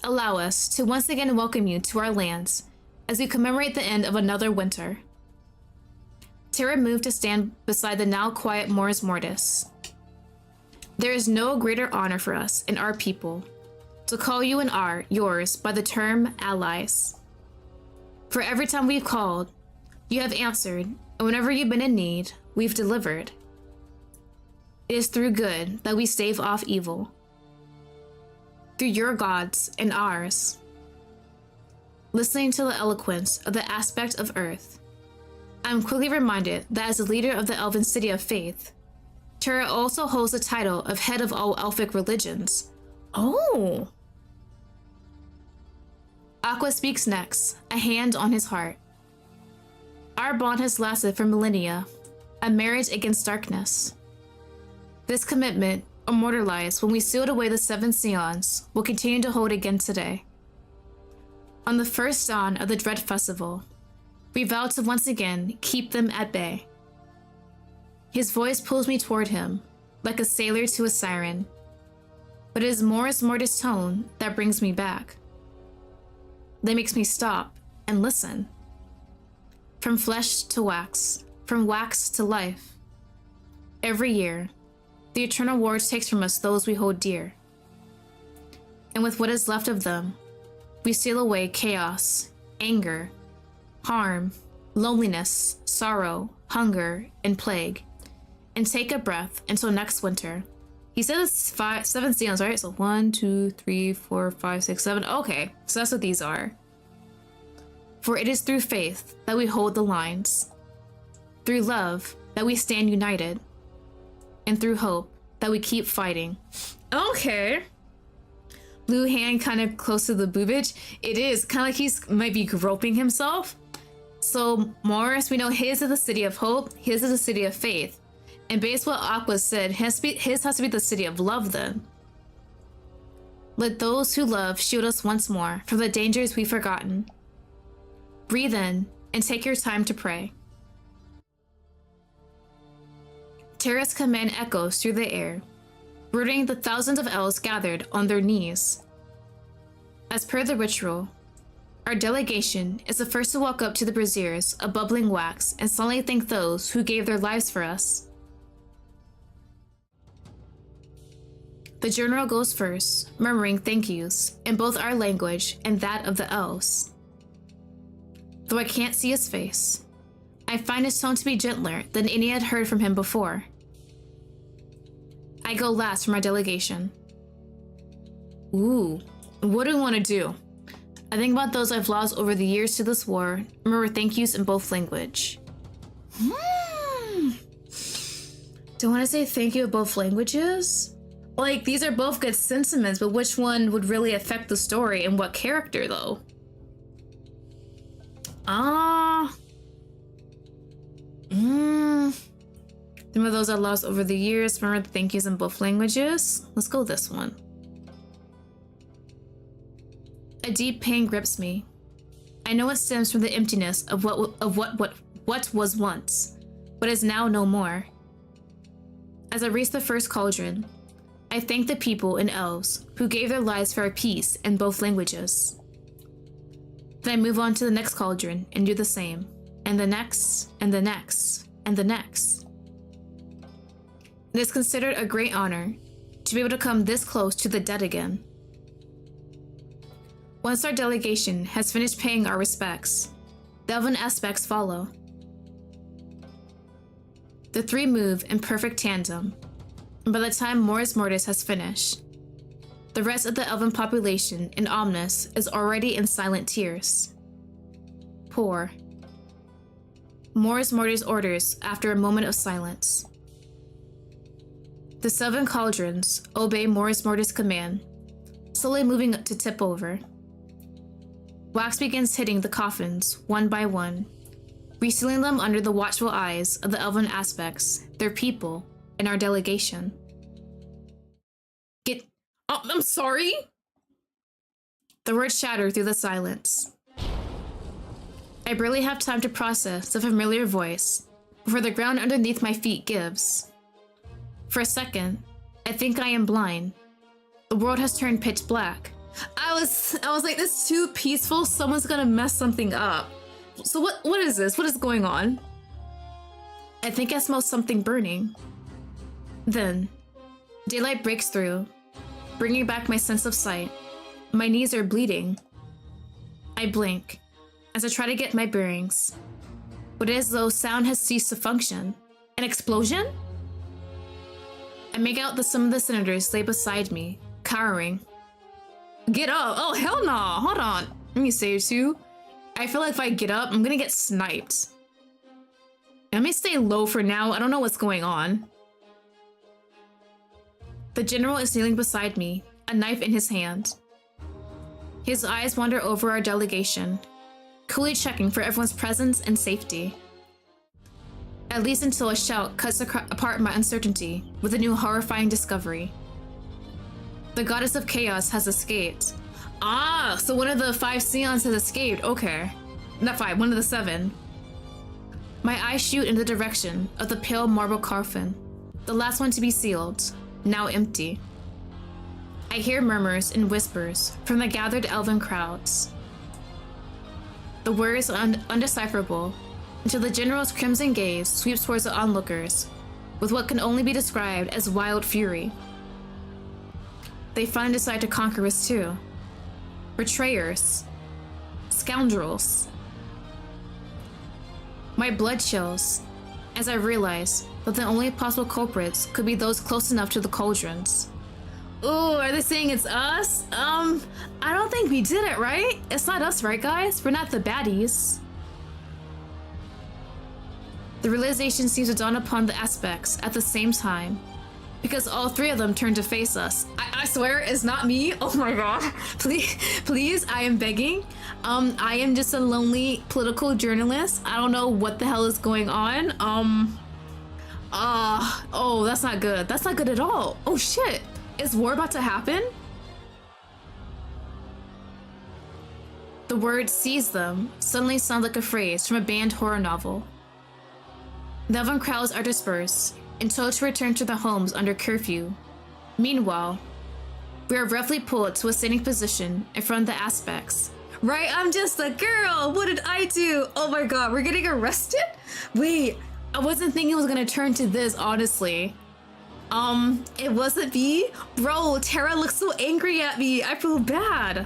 allow us to once again welcome you to our lands as we commemorate the end of another winter. Terra moved to stand beside the now quiet Mors Mortis. There is no greater honor for us and our people to call you and yours by the term allies. For every time we've called, you have answered, and whenever you've been in need, we've delivered. It is through good that we stave off evil. Through your gods and ours. Listening to the eloquence of the Aspect of Earth, I am quickly reminded that as the leader of the Elven City of Faith, Terra also holds the title of head of all elfic religions. Oh! Aqua speaks next, a hand on his heart. Our bond has lasted for millennia, a marriage against darkness. This commitment, immortalized when we sealed away the 7 Scions, will continue to hold again today. On the first dawn of the Dread Festival, we vow to once again keep them at bay. His voice pulls me toward him, like a sailor to a siren, but it is Mors Mortis' tone that brings me back. That makes me stop and listen. From flesh to wax, from wax to life. Every year, the Eternal Ward takes from us those we hold dear. And with what is left of them, we seal away chaos, anger, harm, loneliness, sorrow, hunger, and plague, and take a breath until next winter. He said it's 7 Scions, right? So 1, 2, 3, 4, 5, 6, 7. Okay, so that's what these are. For it is through faith that we hold the lines, through love that we stand united, and through hope that we keep fighting. Okay. Blue hand kind of close to the boobage. It is kind of like he's might be groping himself. So Morris, we know his is the city of hope, his is the city of faith. And based on what Aqua said, his has to be the city of love then. Let those who love shield us once more from the dangers we've forgotten. Breathe in and take your time to pray. Terra's command echoes through the air, rooting the thousands of elves gathered on their knees. As per the ritual, our delegation is the first to walk up to the braziers of bubbling wax and solemnly thank those who gave their lives for us. The general goes first, murmuring thank yous in both our language and that of the elves. Though I can't see his face, I find his tone to be gentler than any I had heard from him before. I go last for my delegation. Ooh, what do we want to do? I think about those I've lost over the years to this war, remember thank yous in both language. Do I want to say thank you in both languages? Like, these are both good sentiments, but which one would really affect the story and what character, though? Some of those I lost over the years. Remember the thank yous in both languages? Let's go this one. A deep pain grips me. I know it stems from the emptiness of what was once, but is now no more. As I reach the first cauldron, I thank the people and elves who gave their lives for our peace in both languages. Then I move on to the next cauldron and do the same, and the next, and the next, and the next. It is considered a great honor to be able to come this close to the dead again. Once our delegation has finished paying our respects, the elven aspects follow. The three move in perfect tandem, and by the time Mors Mortis has finished, the rest of the elven population in Omnis is already in silent tears. Poor. Mors Mortis orders after a moment of silence. The 7 cauldrons obey Mors Mortis' command, slowly moving to tip over. Wax begins hitting the coffins one by one, resealing them under the watchful eyes of the elven aspects, their people, and our delegation. I'm sorry? The words shatter through the silence. I barely have time to process the familiar voice before the ground underneath my feet gives. For a second, I think I am blind. The world has turned pitch black. I was like, this is too peaceful. Someone's gonna mess something up. So what is this? What is going on? I think I smell something burning. Then, daylight breaks through, bringing back my sense of sight. My knees are bleeding. I blink as I try to get my bearings, but it is as though sound has ceased to function. An explosion? I make out that some of the senators lay beside me, cowering. Get up! Oh, hell no! Hold on. Let me save you. I feel like if I get up, I'm gonna get sniped. Let me stay low for now. I don't know what's going on. The general is kneeling beside me, a knife in his hand. His eyes wander over our delegation, coolly checking for everyone's presence and safety. At least until a shout cuts apart my uncertainty with a new horrifying discovery. The goddess of chaos has escaped. Ah, so one of the 5 Scions has escaped. Okay. Not 5, one of the 7. My eyes shoot in the direction of the pale marble coffin, the last one to be sealed, now empty. I hear murmurs and whispers from the gathered elven crowds. The words are undecipherable until the general's crimson gaze sweeps towards the onlookers with what can only be described as wild fury. They finally decide to conquer us too. Betrayers. Scoundrels. My blood chills as I realize that the only possible culprits could be those close enough to the cauldrons. Ooh, are they saying it's us? I don't think we did it, right? It's not us, right, guys? We're not the baddies. The realization seems to dawn upon the aspects at the same time, because all 3 of them turn to face us. I swear it's not me. Oh my god. Please, I am begging. I am just a lonely political journalist. I don't know what the hell is going on. Oh, that's not good. That's not good at all. Oh shit. Is war about to happen? The word "seize them" suddenly sounds like a phrase from a banned horror novel. The elven crowds are dispersed and told to return to their homes under curfew. Meanwhile, we are roughly pulled to a standing position in front of the aspects. Right, I'm just a girl. What did I do? Oh my god, we're getting arrested? Wait, I wasn't thinking it was gonna turn to this, honestly. It wasn't me? Bro, Tara looks so angry at me. I feel bad.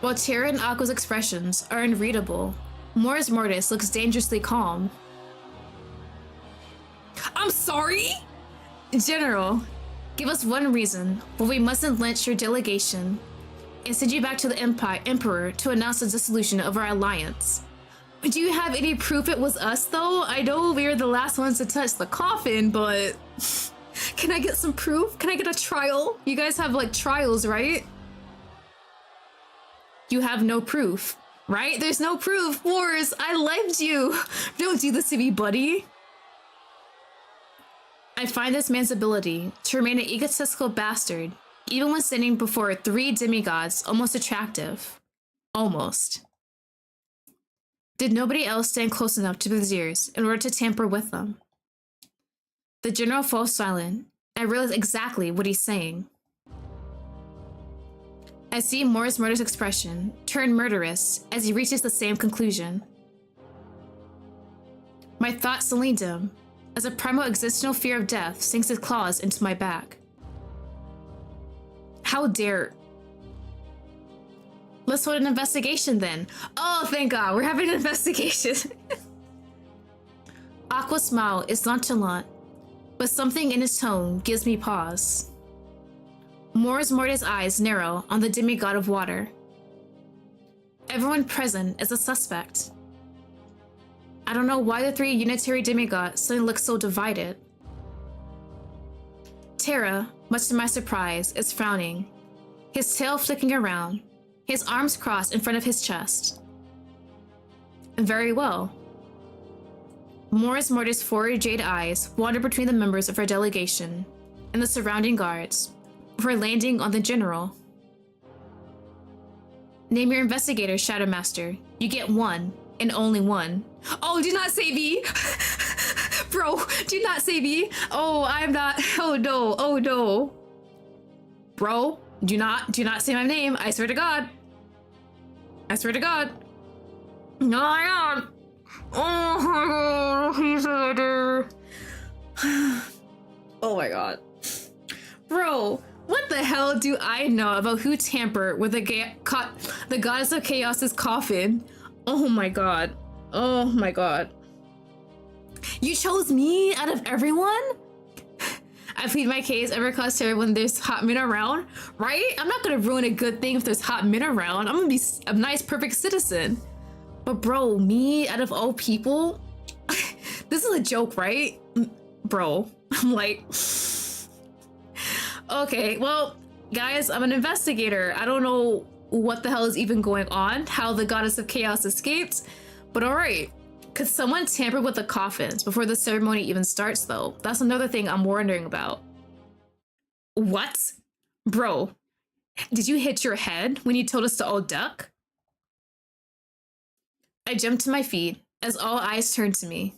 While Tara and Aqua's expressions are unreadable, Mors Mortis looks dangerously calm. I'm sorry? General, give us one reason why we mustn't lynch your delegation and send you back to the Emperor to announce the dissolution of our alliance. Do you have any proof it was us, though? I know we were the last ones to touch the coffin, but... Can I get some proof? Can I get a trial? You guys have like trials, right? You have no proof, right? There's no proof. Wars, I liked you. Don't do this to me, buddy. I find this man's ability to remain an egotistical bastard, even when standing before 3 demigods, almost attractive. Almost. Did nobody else stand close enough to his ears in order to tamper with them? The general falls silent. I realize exactly what he's saying. I see Morris Murder's expression turn murderous as he reaches the same conclusion. My thoughts suddenly dim as a primal existential fear of death sinks its claws into my back. How dare... Let's hold an investigation then. Oh, thank God, we're having an investigation. Aqua's smile is nonchalant, but something in his tone gives me pause. Morris Morty's eyes narrow on the demigod of water. Everyone present is a suspect. I don't know why the 3 unitary demigods suddenly look so divided. Terra, much to my surprise, is frowning, his tail flicking around, his arms crossed in front of his chest. Very well. Morris Morty's 4 jade eyes wander between the members of our delegation and the surrounding guards before landing on the general. Name your investigator, Shadow Master. You get 1, and only 1. Oh, do not say me! Bro, do not say me! Oh, I'm not... Oh no, oh no. Bro, do not say my name, I swear to God. I swear to God. No, my God. Oh my God, he's better. Oh my God. Bro, what the hell do I know about who tampered with the goddess of chaos's coffin? Oh my God. Oh my God. You chose me out of everyone? I plead my case ever cause terror when there's hot men around, right? I'm not gonna ruin a good thing if there's hot men around. I'm gonna be a nice, perfect citizen. But bro, me out of all people? This is a joke, right? Bro, I'm like... Okay, well, guys, I'm an investigator. I don't know what the hell is even going on, how the goddess of chaos escaped, but all right. Could someone tamper with the coffins before the ceremony even starts, though? That's another thing I'm wondering about. What? Bro, did you hit your head when you told us to all duck? I jumped to my feet as all eyes turned to me.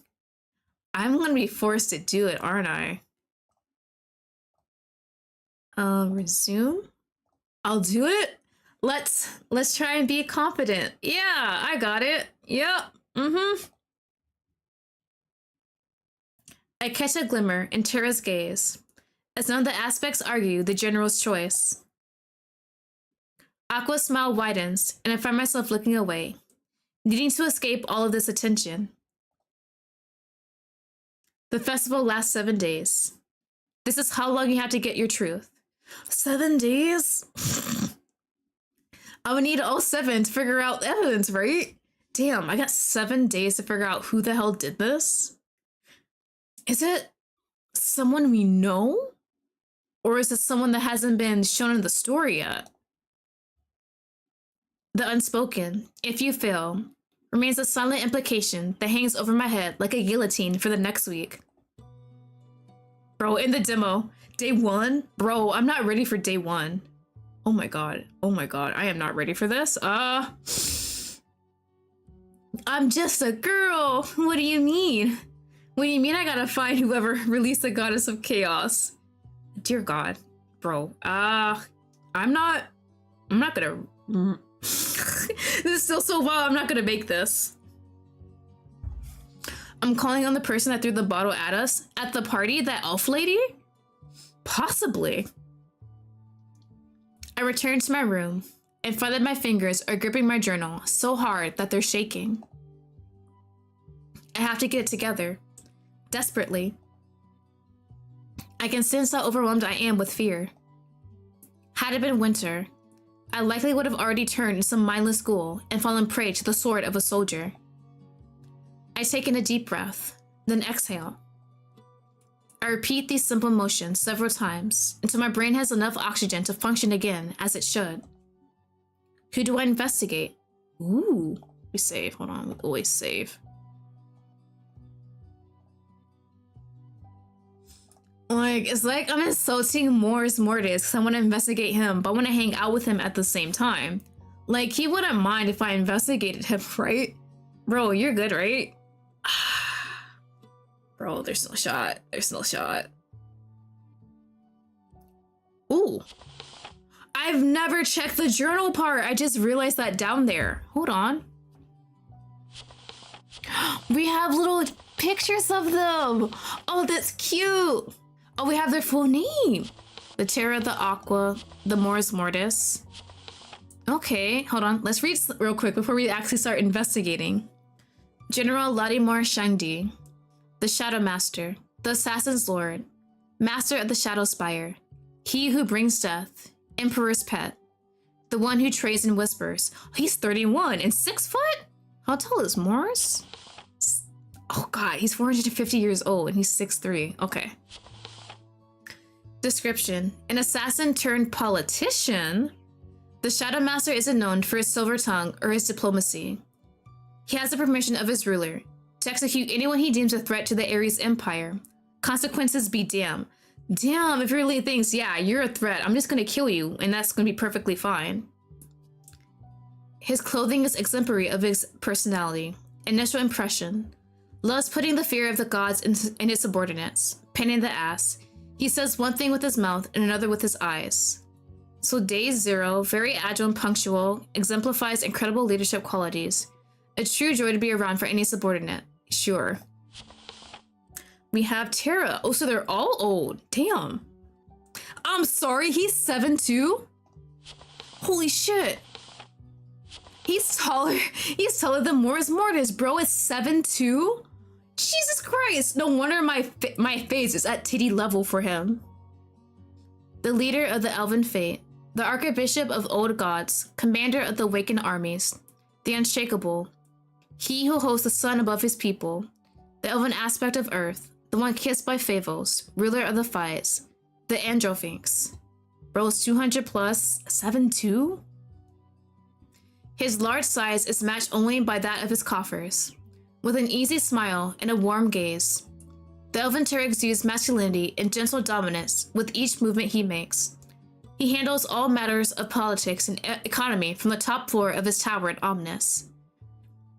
I'm gonna be forced to do it, aren't I? Resume? I'll do it? Let's try and be confident. Yeah, I got it. Yep. I catch a glimmer in Terra's gaze, as none of the aspects argue the general's choice. Aqua's smile widens, and I find myself looking away, needing to escape all of this attention. The festival lasts 7 days. This is how long you have to get your truth. 7 days? I would need all 7 to figure out evidence, right? Damn, I got 7 days to figure out who the hell did this? Is it someone we know? Or is it someone that hasn't been shown in the story yet? The unspoken, if you fail, remains a silent implication that hangs over my head like a guillotine for the next week. Bro, in the demo, day 1? Bro, I'm not ready for day 1. Oh my God, I am not ready for this. I'm just a girl. What do you mean? What do you mean I gotta find whoever released the goddess of chaos? Dear God, bro. I'm not gonna... This is still so wild, I'm not gonna make this. I'm calling on the person that threw the bottle at us at the party, that elf lady? Possibly. I return to my room and find that my fingers are gripping my journal so hard that they're shaking. I have to get it together. Desperately. I can sense how overwhelmed I am with fear. Had it been winter, I likely would have already turned into some mindless ghoul and fallen prey to the sword of a soldier. I take in a deep breath, then exhale. I repeat these simple motions several times until my brain has enough oxygen to function again as it should. Who do I investigate? Ooh, we save. Hold on, we always save. Like, it's like I'm insulting Morris Mortis because I want to investigate him, but I want to hang out with him at the same time. Like, he wouldn't mind if I investigated him, right? Bro, you're good, right? Bro, there's no shot. There's no shot. Ooh. I've never checked the journal part. I just realized that down there. Hold on. We have little pictures of them. Oh, that's cute. Oh, we have their full name. The Terra, the Aqua, the Mors Mortis. Okay, hold on. Let's read real quick before we actually start investigating. General Lottie Shangdi, the Shadow Master, the Assassin's Lord, Master of the Shadow Spire, he who brings death, Emperor's pet, the one who trades and whispers. He's 31 and 6 foot? How tall is Morris? Oh god, he's 450 years old and he's 6'3". Okay. Description: an assassin turned politician. The Shadow Master isn't known for his silver tongue or his diplomacy. He has the permission of his ruler to execute anyone he deems a threat to the Ares Empire. Consequences be damned. Damn, if he really thinks, yeah, you're a threat, I'm just gonna kill you, and that's gonna be perfectly fine. His clothing is exemplary of his personality. Initial impression: loves putting the fear of the gods in his subordinates. Pain in the ass. He says one thing with his mouth and another with his eyes. So day 0, very agile and punctual, exemplifies incredible leadership qualities. A true joy to be around for any subordinate. Sure. We have Terra. Oh, so they're all old. Damn. I'm sorry, he's 7'2"? Holy shit. He's taller than Mors Mortis, bro. It's 7'2"? Jesus Christ. No wonder my face is at titty level for him. The leader of the Elven Fate. The Archbishop of Old Gods. Commander of the Awakened Armies. The Unshakable. He who holds the sun above his people. The elven aspect of Earth. The one kissed by Favos. Ruler of the Fights. The Androphinx. Bros 200 plus. 7'2"? His large size is matched only by that of his coffers. With an easy smile and a warm gaze. The Elven Terror exudes masculinity and gentle dominance with each movement he makes. He handles all matters of politics and economy from the top floor of his tower at Omnis.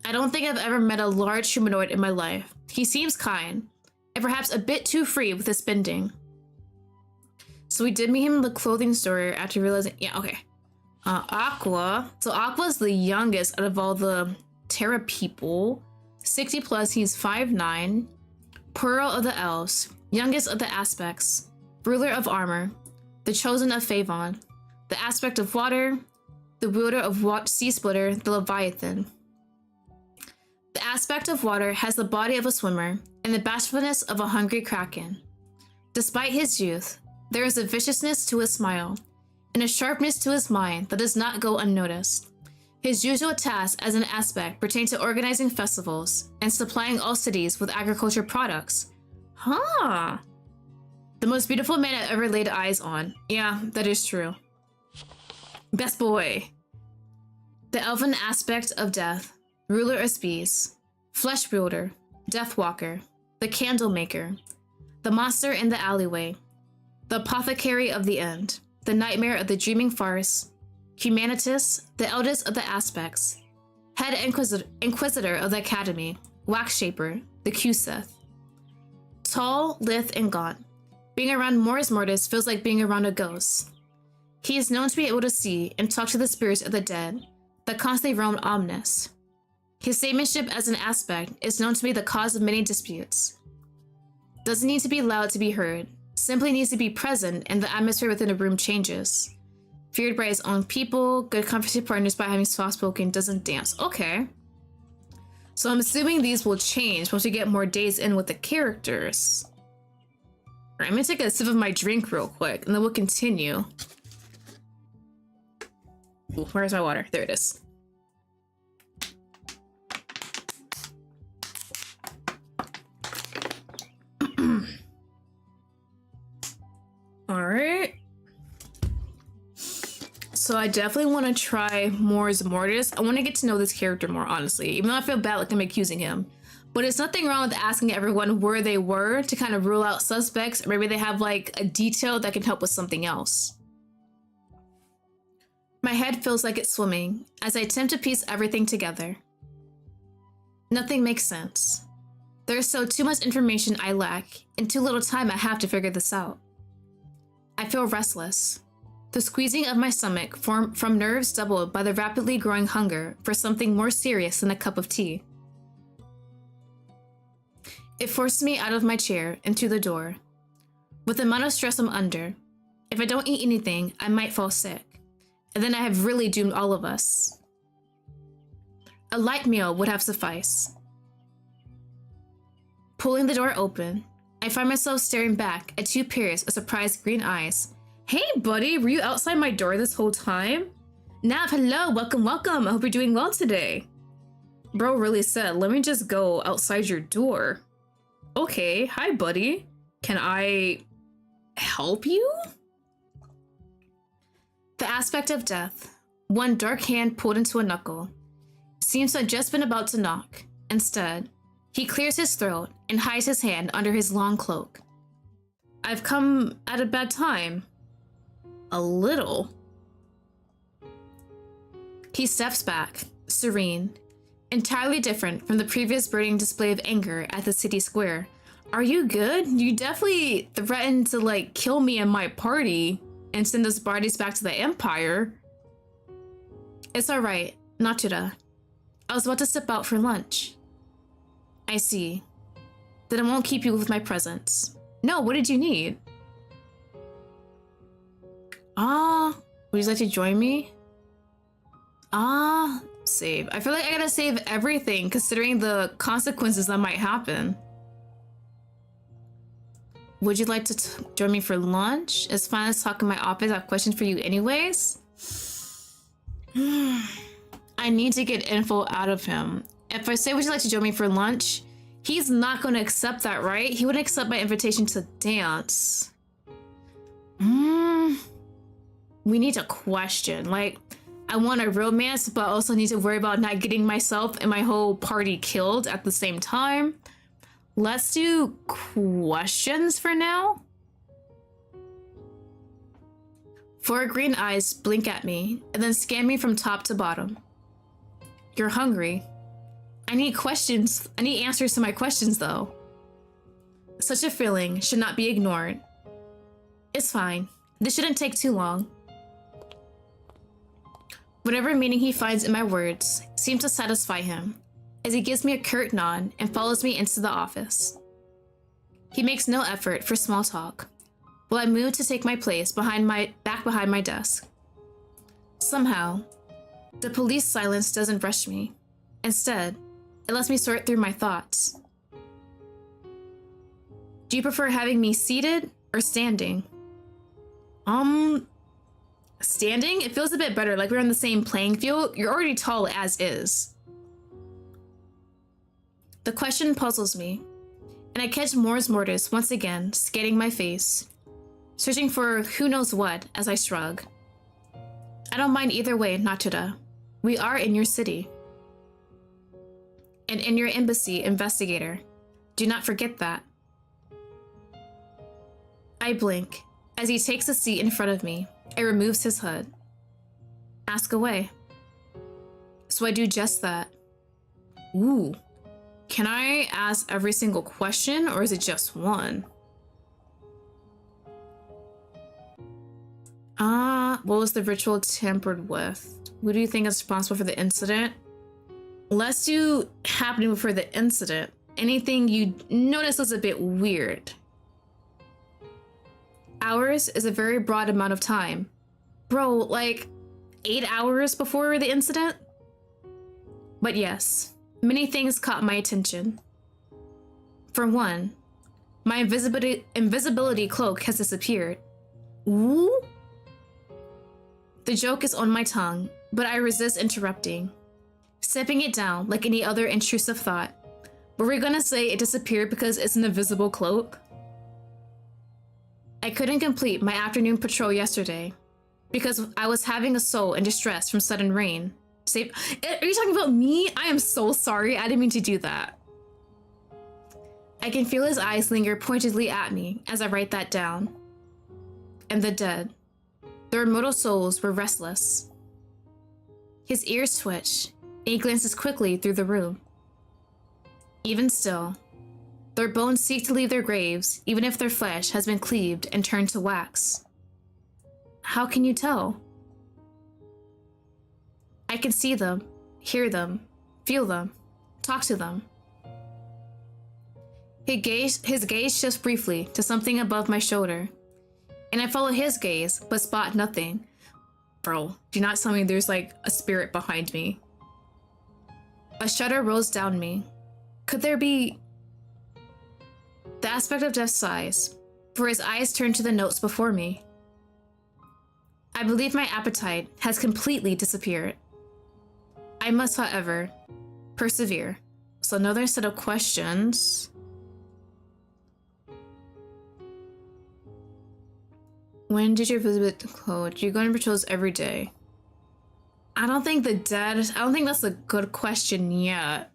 I don't think I've ever met a large humanoid in my life. He seems kind, and perhaps a bit too free with his spending. So we did meet him in the clothing store after realizing, yeah, okay. Aqua. So Aqua's the youngest out of all the Terra people. 60 plus, he's 5'9". Pearl of the Elves, youngest of the aspects, ruler of armor, the chosen of Favon, the aspect of water, the wielder of sea splitter, the Leviathan. The aspect of water has the body of a swimmer and the bashfulness of a hungry kraken. Despite his youth, there is a viciousness to his smile and a sharpness to his mind that does not go unnoticed. His usual tasks as an aspect pertain to organizing festivals and supplying all cities with agriculture products. Huh. The most beautiful man I've ever laid eyes on. Yeah, that is true. Best boy. The elven aspect of death. Ruler of Spees. Flesh wielder. Deathwalker. The candle maker. The monster in the alleyway. The apothecary of the end. The nightmare of the dreaming farce. Humanitus, the eldest of the aspects. Head Inquisitor of the Academy. Wax Shaper, the Q-Seth. Tall, lithe, and gaunt. Being around Mors Mortis feels like being around a ghost. He is known to be able to see and talk to the spirits of the dead that constantly roam Omnis. His seamanship as an aspect is known to be the cause of many disputes. Doesn't need to be loud to be heard, simply needs to be present and the atmosphere within a room changes. Feared by his own people, good conversation partners by having soft-spoken, doesn't dance. Okay. So I'm assuming these will change once we get more days in with the characters. Alright, I'm gonna take a sip of my drink real quick, and then we'll continue. Ooh, where's my water? There it is. So I definitely want to try Mors Mortis. I want to get to know this character more, honestly, even though I feel bad like I'm accusing him. But it's nothing wrong with asking everyone where they were to kind of rule out suspects, or maybe they have like a detail that can help with something else. My head feels like it's swimming as I attempt to piece everything together. Nothing makes sense. There's so too much information I lack, and too little time I have to figure this out. I feel restless. The squeezing of my stomach from nerves doubled by the rapidly growing hunger for something more serious than a cup of tea. It forces me out of my chair and to the door. With the amount of stress I'm under, if I don't eat anything, I might fall sick. And then I have really doomed all of us. A light meal would have sufficed. Pulling the door open, I find myself staring back at two pairs of surprised green eyes. Hey buddy, were you outside my door this whole time? Nav, hello, welcome, welcome. I hope you're doing well today. Bro really said, let me just go outside your door. Okay, hi buddy. Can I help you? The aspect of death, one dark hand pulled into a knuckle, seems to have just been about to knock. Instead, he clears his throat and hides his hand under his long cloak. I've come at a bad time. A little. He steps back, serene, entirely different from the previous burning display of anger at the city square. Are you good? You definitely threatened to like kill me and my party and send us bodies back to the Empire. It's alright, Natura. I was about to step out for lunch. I see. Then I won't keep you with my presence. No, what did you need? Would you like to join me? Save. I feel like I gotta save everything considering the consequences that might happen. Would you like to join me for lunch? It's fine, let's talk in my office. I have questions for you anyways. I need to get info out of him. If I say, would you like to join me for lunch? He's not going to accept that, right? He wouldn't accept my invitation to dance. We need a question. Like, I want a romance, but I also need to worry about not getting myself and my whole party killed at the same time. Let's do questions for now. Four green eyes blink at me and then scan me from top to bottom. You're hungry. I need questions. I need answers to my questions, though. Such a feeling should not be ignored. It's fine. This shouldn't take too long. Whatever meaning he finds in my words seems to satisfy him, as he gives me a curt nod and follows me into the office. He makes no effort for small talk, while I move to take my place back behind my desk. Somehow, the police silence doesn't rush me. Instead, it lets me sort through my thoughts. Do you prefer having me seated or standing? Standing? It feels a bit better, like we're on the same playing field. You're already tall as is. The question puzzles me, and I catch Mors Mortis once again, scanning my face, searching for who knows what as I shrug. I don't mind either way, Natura. We are in your city. And in your embassy, investigator. Do not forget that. I blink as he takes a seat in front of me and removes his hood. Ask away. So I do just that. Ooh. Can I ask every single question, or is it just one? What was the ritual tampered with? Who do you think is responsible for the incident? Let's do happening before the incident. Anything you notice was a bit weird. Hours is a very broad amount of time. Bro, like 8 hours before the incident? But yes, many things caught my attention. For one, my invisibility cloak has disappeared. Ooh? The joke is on my tongue, but I resist interrupting, stepping it down like any other intrusive thought. But we're gonna say it disappeared because it's an invisible cloak? I couldn't complete my afternoon patrol yesterday. because I was having a soul in distress from sudden rain. Save. Are you talking about me? I am so sorry. I didn't mean to do that. I can feel his eyes linger pointedly at me as I write that down. And the dead. Their immortal souls were restless. His ears twitch, and he glances quickly through the room. Even still, their bones seek to leave their graves, even if their flesh has been cleaved and turned to wax. How can you tell? I can see them, hear them, feel them, talk to them. His gaze shifts briefly to something above my shoulder, and I follow his gaze, but spot nothing. Bro, do not tell me there's like a spirit behind me. A shudder rolls down me. Could there be... The aspect of death sighs, for his eyes turn to the notes before me. I believe my appetite has completely disappeared. I must, however, persevere. So another set of questions. When did you visit the cloak? You go on patrols every day. I don't think that's a good question yet.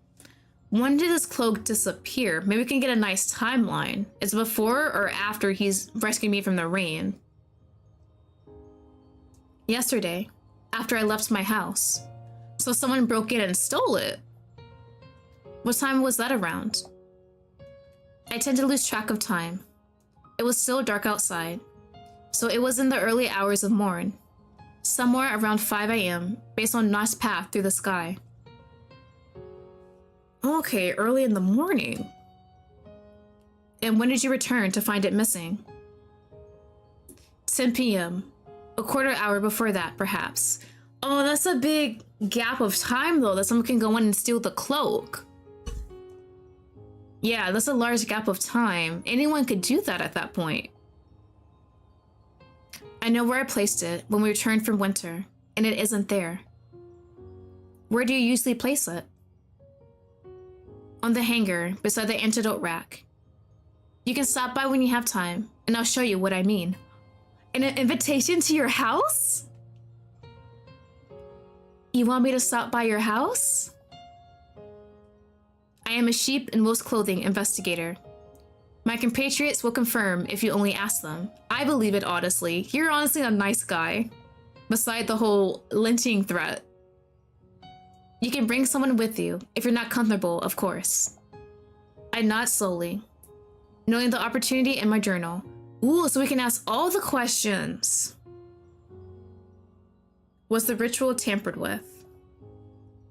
When did his cloak disappear? Maybe we can get a nice timeline. Is it before or after he's rescued me from the rain? Yesterday, after I left my house. So someone broke in and stole it. What time was that around? I tend to lose track of time. It was still dark outside, so it was in the early hours of morn, somewhere around 5 a.m. based on Not's path through the sky. Okay, early in the morning. And when did you return to find it missing? 10 p.m. A quarter hour before that, perhaps. Oh, that's a big gap of time, though, that someone can go in and steal the cloak. Yeah, that's a large gap of time. Anyone could do that at that point. I know where I placed it when we returned from winter, and it isn't there. Where do you usually place it? On the hanger beside the antidote rack. You can stop by when you have time, and I'll show you what I mean. An invitation to your house? You want me to stop by your house? I am a sheep in wolf's clothing investigator. My compatriots will confirm if you only ask them. I believe it, honestly. You're honestly a nice guy. Beside the whole lynching threat. You can bring someone with you, if you're not comfortable, of course. I nod slowly, knowing the opportunity in my journal. Ooh, so we can ask all the questions. Was the ritual tampered with?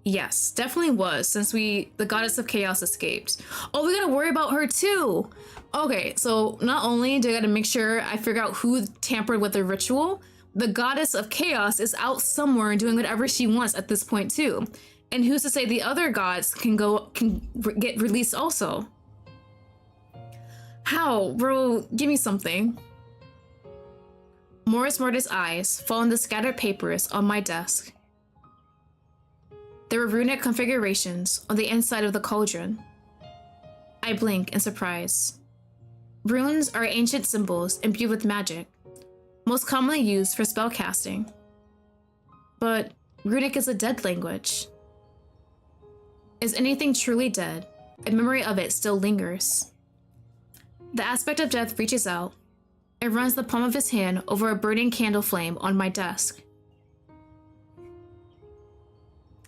Yes, definitely was, since the goddess of chaos escaped. Oh, we gotta worry about her too. Okay, so not only do I gotta make sure I figure out who tampered with the ritual, the goddess of chaos is out somewhere doing whatever she wants at this point too. And who's to say the other gods can get released also? How? Bro, give me something. Morris Mortis' eyes fall on the scattered papers on my desk. There were runic configurations on the inside of the cauldron. I blink in surprise. Runes are ancient symbols imbued with magic, most commonly used for spellcasting. But runic is a dead language. Is anything truly dead? A memory of it still lingers. The aspect of death reaches out and runs the palm of his hand over a burning candle flame on my desk.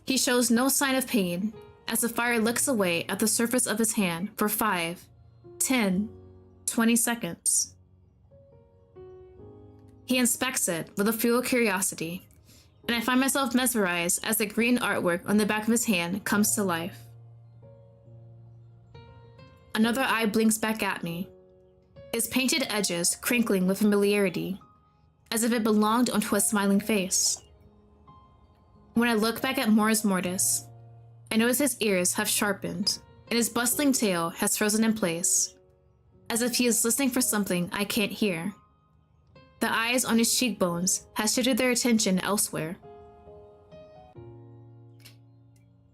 He shows no sign of pain as the fire licks away at the surface of his hand for 5, 10, 20 seconds. He inspects it with a few curiosity, and I find myself mesmerized as the green artwork on the back of his hand comes to life. Another eye blinks back at me, its painted edges crinkling with familiarity, as if it belonged onto a smiling face. When I look back at Morris Mortis, I notice his ears have sharpened, and his bustling tail has frozen in place, as if he is listening for something I can't hear. The eyes on his cheekbones have shifted their attention elsewhere.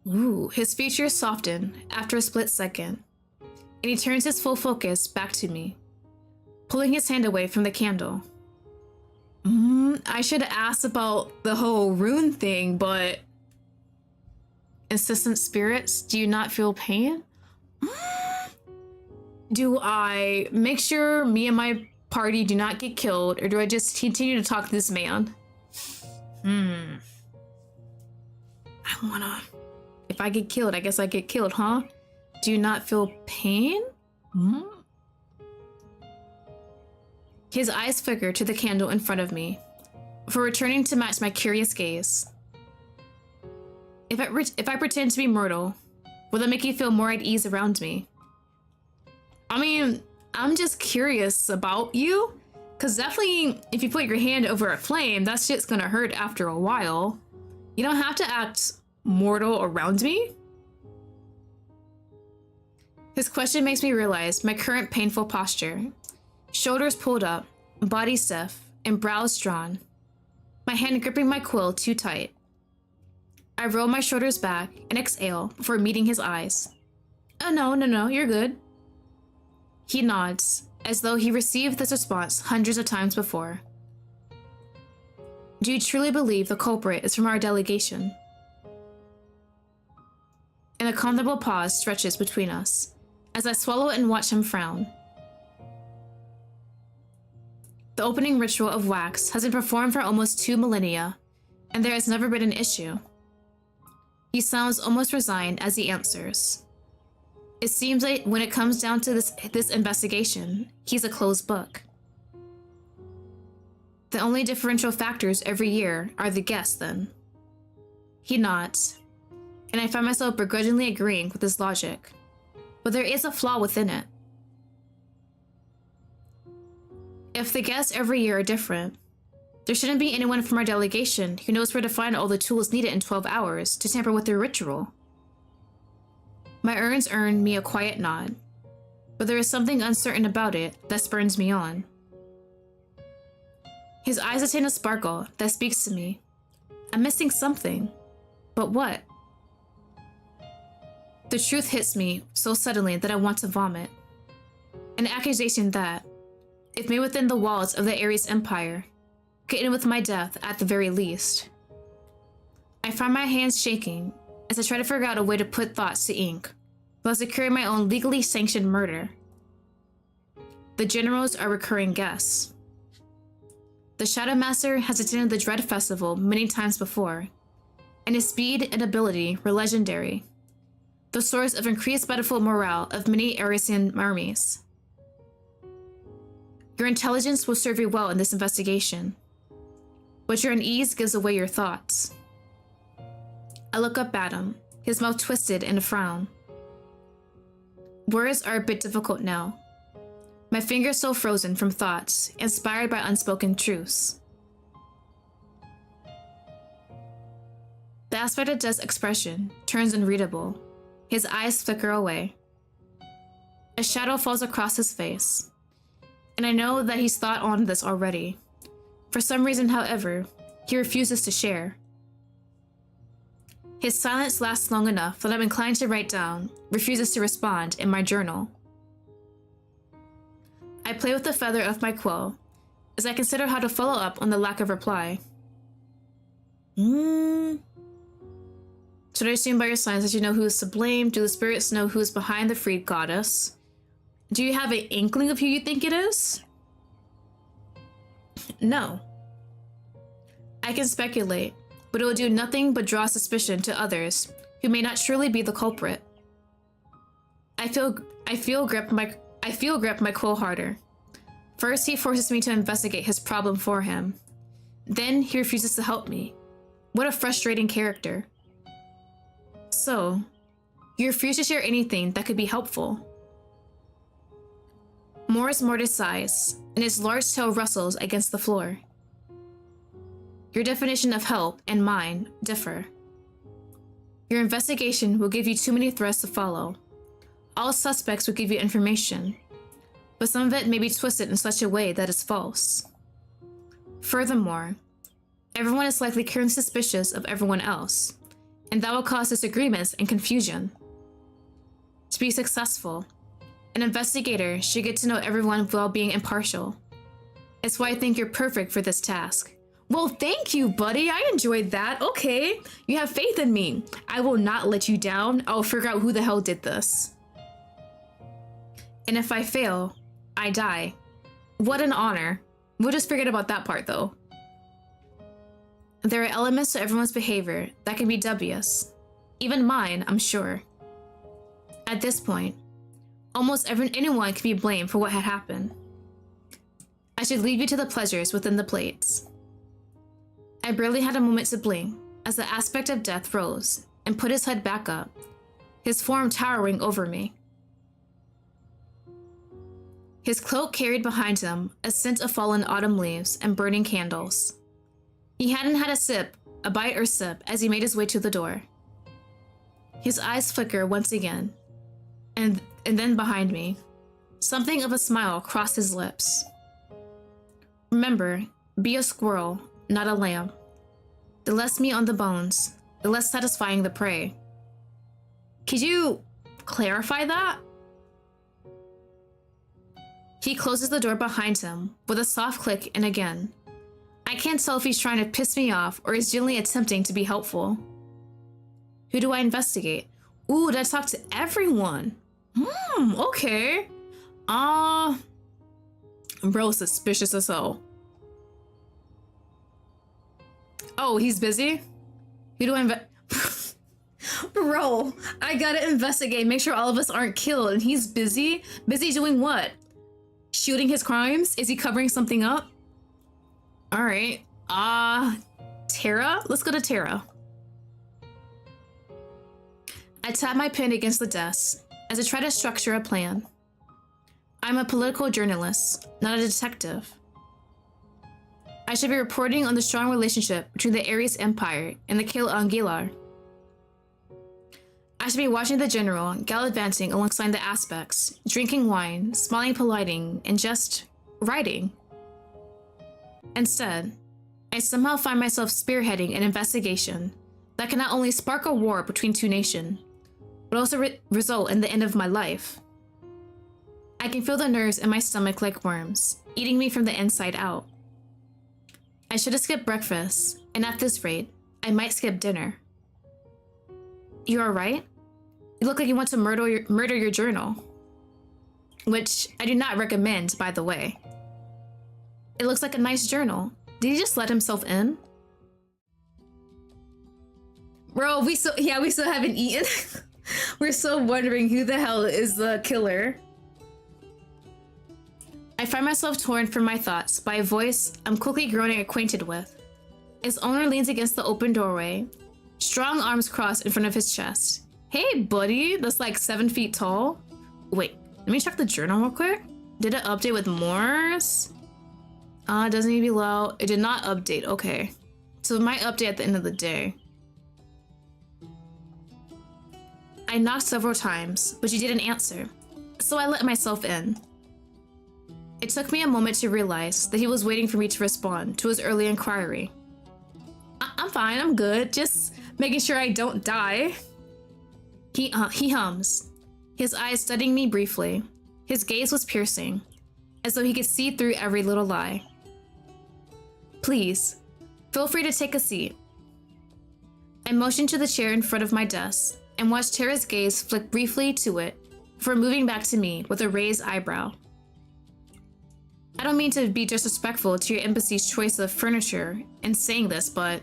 Ooh, his features soften after a split second, and he turns his full focus back to me, pulling his hand away from the candle. I should have asked about the whole rune thing, but insistent spirits, do you not feel pain? Do I make sure me and my party do not get killed, or do I just continue to talk to this man? I wanna... If I get killed, I guess I get killed, huh? Do you not feel pain? His eyes flicker to the candle in front of me, for returning to match my curious gaze. If I pretend to be mortal, will that make you feel more at ease around me? I mean, I'm just curious about you, because definitely if you put your hand over a flame, that shit's gonna hurt after a while. You don't have to act mortal around me. His question makes me realize my current painful posture. Shoulders pulled up, body stiff, and brows drawn. My hand gripping my quill too tight. I roll my shoulders back and exhale before meeting his eyes. Oh, no, you're good. He nods, as though he received this response hundreds of times before. Do you truly believe the culprit is from our delegation? An uncomfortable pause stretches between us, as I swallow and watch him frown. The opening ritual of wax has been performed for almost 2 millennia, and there has never been an issue. He sounds almost resigned as he answers. It seems like when it comes down to this investigation, he's a closed book. The only differential factors every year are the guests, then. He nods, and I find myself begrudgingly agreeing with his logic, but there is a flaw within it. If the guests every year are different, there shouldn't be anyone from our delegation who knows where to find all the tools needed in 12 hours to tamper with their ritual. My urns earn me a quiet nod, but there is something uncertain about it that spurns me on. His eyes attain a sparkle that speaks to me. I'm missing something, but what? The truth hits me so suddenly that I want to vomit. An accusation that, if made within the walls of the Ares Empire, could end with my death at the very least. I find my hands shaking as I try to figure out a way to put thoughts to ink, while securing my own legally sanctioned murder. The generals are recurring guests. The Shadow Master has attended the Dread Festival many times before, and his speed and ability were legendary, the source of increased battlefield morale of many Arisian armies. Your intelligence will serve you well in this investigation, but your unease gives away your thoughts. I look up at him, his mouth twisted in a frown. Words are a bit difficult now, my fingers so frozen from thoughts inspired by unspoken truths. The aspect of Death's expression turns unreadable, his eyes flicker away. A shadow falls across his face, and I know that he's thought on this already. For some reason, however, he refuses to share. His silence lasts long enough that I'm inclined to write down, refuses to respond, in my journal. I play with the feather of my quill, as I consider how to follow up on the lack of reply. Should I assume by your signs that you know who is to blame? Do the spirits know who is behind the freed goddess? Do you have an inkling of who you think it is? No. I can speculate, but it will do nothing but draw suspicion to others who may not truly be the culprit. I feel grip my quill harder. First, he forces me to investigate his problem for him. Then, he refuses to help me. What a frustrating character. So, you refuse to share anything that could be helpful. Morris Mortis sighs, and his large tail rustles against the floor. Your definition of help and mine differ. Your investigation will give you too many threads to follow. All suspects will give you information, but some of it may be twisted in such a way that is false. Furthermore, everyone is likely currently suspicious of everyone else, and that will cause disagreements and confusion. To be successful, an investigator should get to know everyone while being impartial. It's why I think you're perfect for this task, Well, thank you, buddy. I enjoyed that. Okay. You have faith in me. I will not let you down. I'll figure out who the hell did this. And if I fail, I die. What an honor. We'll just forget about that part, though. There are elements to everyone's behavior that can be dubious. Even mine, I'm sure. At this point, almost anyone can be blamed for what had happened. I should leave you to the pleasures within the plates. I barely had a moment to blink as the aspect of death rose and put his head back up, his form towering over me. His cloak carried behind him a scent of fallen autumn leaves and burning candles. He hadn't had a bite or sip as he made his way to the door. His eyes flicker once again, and then behind me, something of a smile crossed his lips. Remember, be a squirrel, not a lamb. The less meat on the bones, the less satisfying the prey. Could you clarify that? He closes the door behind him with a soft click and again. I can't tell if he's trying to piss me off or is genuinely attempting to be helpful. Who do I investigate? Ooh, did I talk to everyone? Okay. Bro, suspicious as hell. Oh, he's busy? Who do I Bro, I gotta investigate, make sure all of us aren't killed, and he's busy? Busy doing what? Shooting his crimes? Is he covering something up? Alright. Tara? Let's go to Tara. I tap my pen against the desk as I try to structure a plan. I'm a political journalist, not a detective. I should be reporting on the strong relationship between the Ares Empire and the Kale Angular. I should be watching the general gallivanting alongside the aspects, drinking wine, smiling, politing, and just writing. Instead, I somehow find myself spearheading an investigation that can not only spark a war between two nations, but also result in the end of my life. I can feel the nerves in my stomach like worms, eating me from the inside out. I should have skipped breakfast, and at this rate, I might skip dinner. You alright? You look like you want to murder your journal. Which I do not recommend, by the way. It looks like a nice journal. Did he just let himself in? Bro, we still haven't eaten. We're still wondering who the hell is the killer. I find myself torn from my thoughts by a voice I'm quickly growing acquainted with. His owner leans against the open doorway, strong arms crossed in front of his chest. Hey, buddy, that's like 7 feet tall. Wait, let me check the journal real quick. Did it update with Morse? It doesn't need to be low. It did not update, okay. So it might update at the end of the day. I knocked several times, but she didn't answer, so I let myself in. It took me a moment to realize that he was waiting for me to respond to his early inquiry. I'm fine, I'm good, just making sure I don't die. He hums, his eyes studying me briefly. His gaze was piercing, as though he could see through every little lie. Please, feel free to take a seat. I motioned to the chair in front of my desk and watched Tara's gaze flick briefly to it before moving back to me with a raised eyebrow. I don't mean to be disrespectful to your embassy's choice of furniture in saying this, but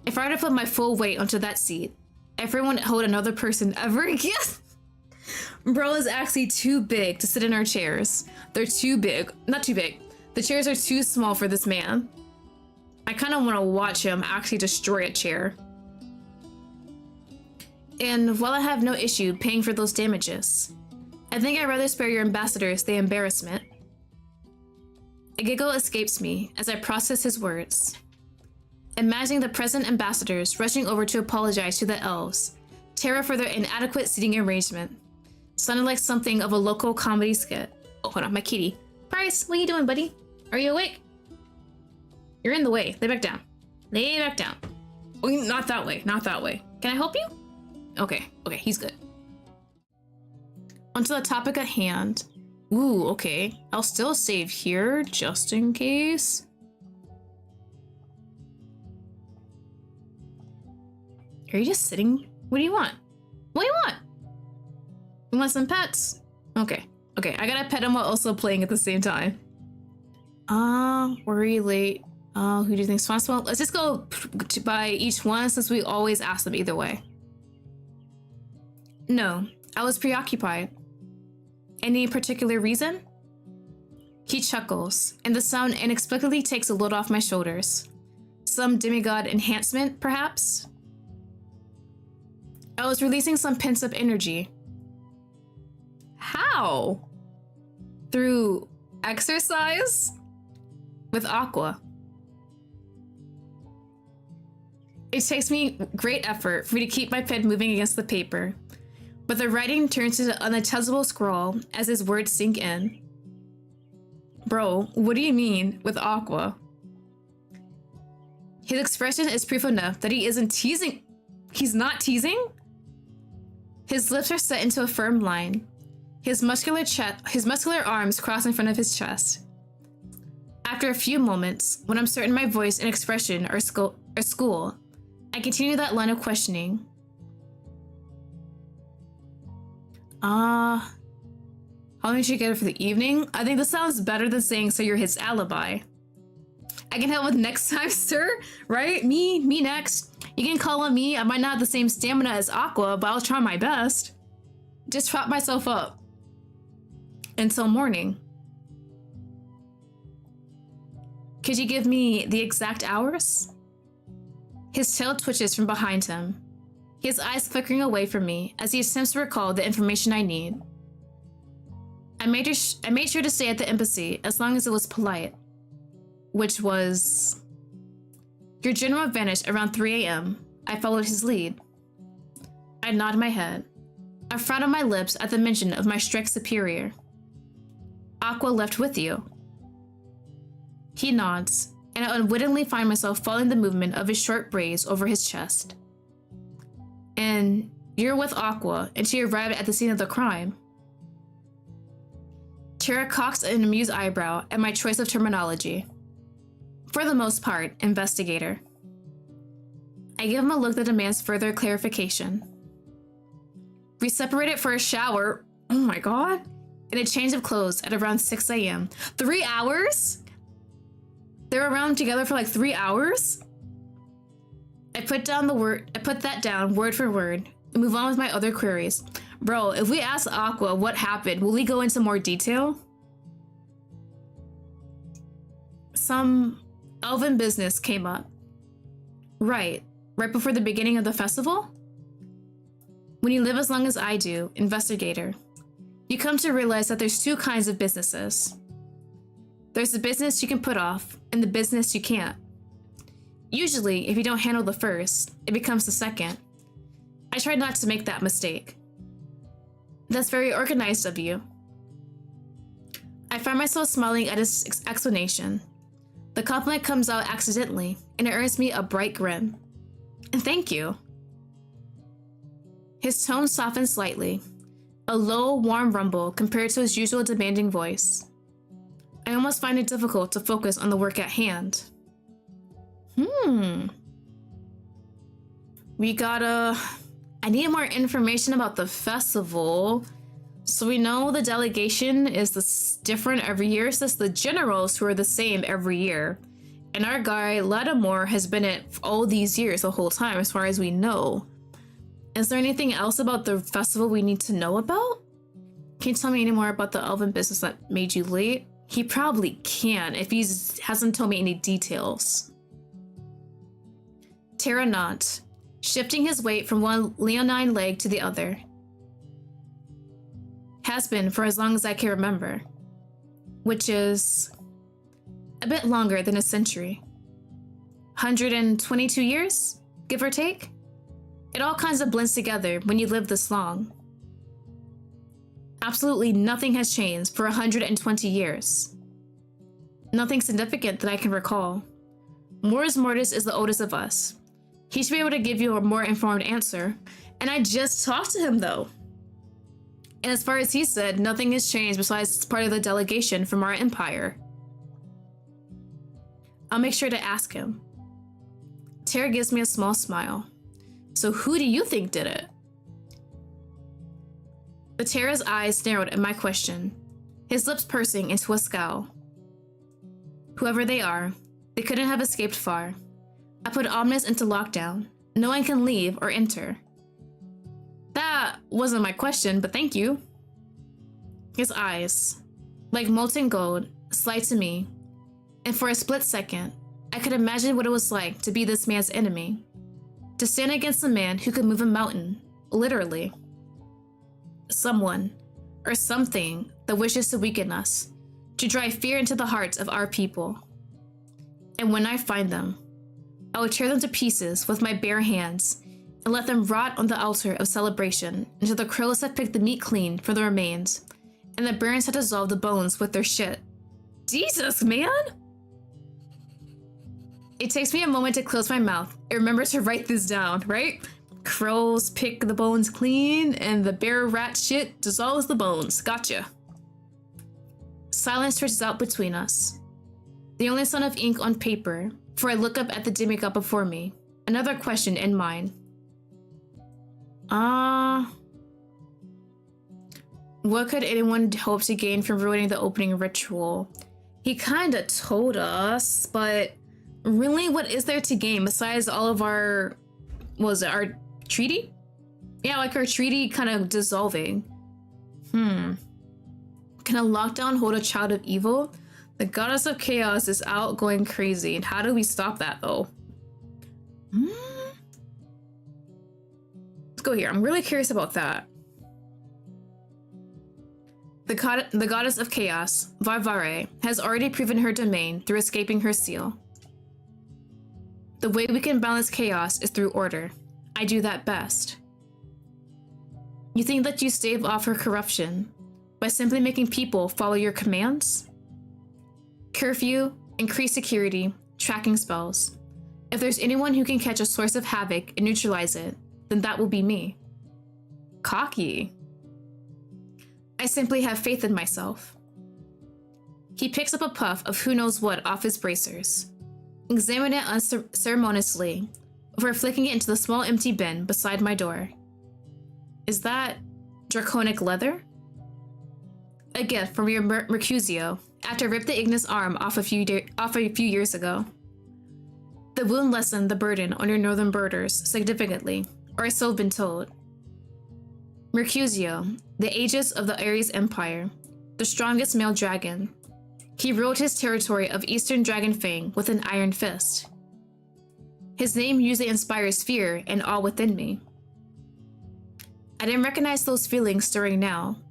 if I were to put my full weight onto that seat, everyone hold another person ever again. Bro is actually too big to sit in our chairs. They're too big. Not too big. The chairs are too small for this man. I kind of want to watch him actually destroy a chair. And while I have no issue paying for those damages, I think I'd rather spare your ambassadors the embarrassment. A giggle escapes me as I process his words. Imagining the present ambassadors rushing over to apologize to the elves, Tara for their inadequate seating arrangement. Sounded like something of a local comedy skit. Oh, hold on, my kitty. Price, what are you doing, buddy? Are you awake? You're in the way. Lay back down. Lay back down. Oh, not that way, not that way. Can I help you? Okay, he's good. Onto the topic at hand. Ooh, okay. I'll still save here, just in case. Are you just sitting? What do you want? What do you want? You want some pets? Okay. Okay, I gotta pet him while also playing at the same time. We're late. Who do you think's responsible? Let's just go by each one since we always ask them either way. No, I was preoccupied. Any particular reason? He chuckles, and the sound inexplicably takes a load off my shoulders. Some demigod enhancement, perhaps? I was releasing some pent-up energy. How? Through exercise? With Aqua. It takes me great effort for me to keep my pen moving against the paper, but the writing turns to an unintelligible scrawl as his words sink in. Bro, what do you mean with Aqua? His expression is proof enough that he isn't teasing. He's not teasing? His lips are set into a firm line. His muscular arms cross in front of his chest. After a few moments, when I'm certain my voice and expression are school, I continue that line of questioning. How long did you get it for the evening? I think this sounds better than saying so you're his alibi. I can help with next time, sir, right? Me next. You can call on me. I might not have the same stamina as Aqua, but I'll try my best. Just prop myself up. Until morning. Could you give me the exact hours? His tail twitches from behind him, his eyes flickering away from me as he attempts to recall the information I need. I made sure to stay at the embassy as long as it was polite, which was... Your general vanished around 3 a.m. I followed his lead. I nod my head, a frown on my lips at the mention of my strict superior. Aqua left with you. He nods, and I unwittingly find myself following the movement of his short braids over his chest. And you're with Aqua until you arrive at the scene of the crime. Tara cocks an amused eyebrow at my choice of terminology. For the most part, investigator. I give him a look that demands further clarification. We separated for a shower, oh my god, and a change of clothes at around 6 a.m. 3 hours? They were around together for like 3 hours? I put that down word for word and move on with my other queries. Bro, if we ask Aqua what happened, will he go into more detail? Some elven business came up. Right before the beginning of the festival? When you live as long as I do, investigator, you come to realize that there's two kinds of businesses. There's the business you can put off, and the business you can't. Usually, if you don't handle the first, it becomes the second. I try not to make that mistake. That's very organized of you. I find myself smiling at his explanation. The compliment comes out accidentally, and it earns me a bright grin. And thank you. His tone softens slightly, a low, warm rumble compared to his usual demanding voice. I almost find it difficult to focus on the work at hand. I need more information about the festival. So we know the delegation is different every year, since the generals who are the same every year. And our guy, Lattimore, has been it all these years, the whole time, as far as we know. Is there anything else about the festival we need to know about? Can you tell me any more about the elven business that made you late? He probably can, if he hasn't told me any details. Tara nods, shifting his weight from one leonine leg to the other. Has been for as long as I can remember, which is a bit longer than a century. 122 years, give or take? It all kinds of blends together when you live this long. Absolutely nothing has changed for 120 years. Nothing significant that I can recall. Mors Mortis is the oldest of us. He should be able to give you a more informed answer. And I just talked to him though. And as far as he said, nothing has changed besides it's part of the delegation from our empire. I'll make sure to ask him. Tara gives me a small smile. So who do you think did it? The Terra's eyes narrowed at my question, his lips pursing into a scowl. Whoever they are, they couldn't have escaped far. I put Omnis into lockdown. No one can leave or enter. That wasn't my question, but thank you. His eyes, like molten gold, slide to me, and for a split second, I could imagine what it was like to be this man's enemy. To stand against a man who could move a mountain, literally. Someone, or something, that wishes to weaken us, to drive fear into the hearts of our people. And when I find them, I will tear them to pieces with my bare hands and let them rot on the altar of celebration until the crows have picked the meat clean from the remains and the burns have dissolved the bones with their shit. Jesus, man! It takes me a moment to close my mouth and remember to write this down, right? Crows pick the bones clean and the bear rat shit dissolves the bones. Gotcha. Silence stretches out between us. The only sign of ink on paper, for I look up at the demigod before me, another question in mind. What could anyone hope to gain from ruining the opening ritual? He kinda told us, but really, what is there to gain besides all of our, our treaty? Yeah, like our treaty kind of dissolving. Can a lockdown hold a child of evil? The goddess of chaos is out going crazy, and how do we stop that though? Let's go here. I'm really curious about that. The goddess of chaos, Varvare, has already proven her domain through escaping her seal. The way we can balance chaos is through order. I do that best. You think that you stave off her corruption by simply making people follow your commands? Curfew, increased security, tracking spells. If there's anyone who can catch a source of havoc and neutralize it, then that will be me. Cocky. I simply have faith in myself. He picks up a puff of who knows what off his bracers, examine it unceremoniously, before flicking it into the small empty bin beside my door. Is that draconic leather? A gift from your Mercutio after I ripped the Ignis arm off a few years ago. The wound lessened the burden on your northern birders significantly, or so I've been told. Mercutio, the aegis of the Ares Empire, the strongest male dragon. He ruled his territory of Eastern Dragonfang with an iron fist. His name usually inspires fear and awe within me. I didn't recognize those feelings stirring now.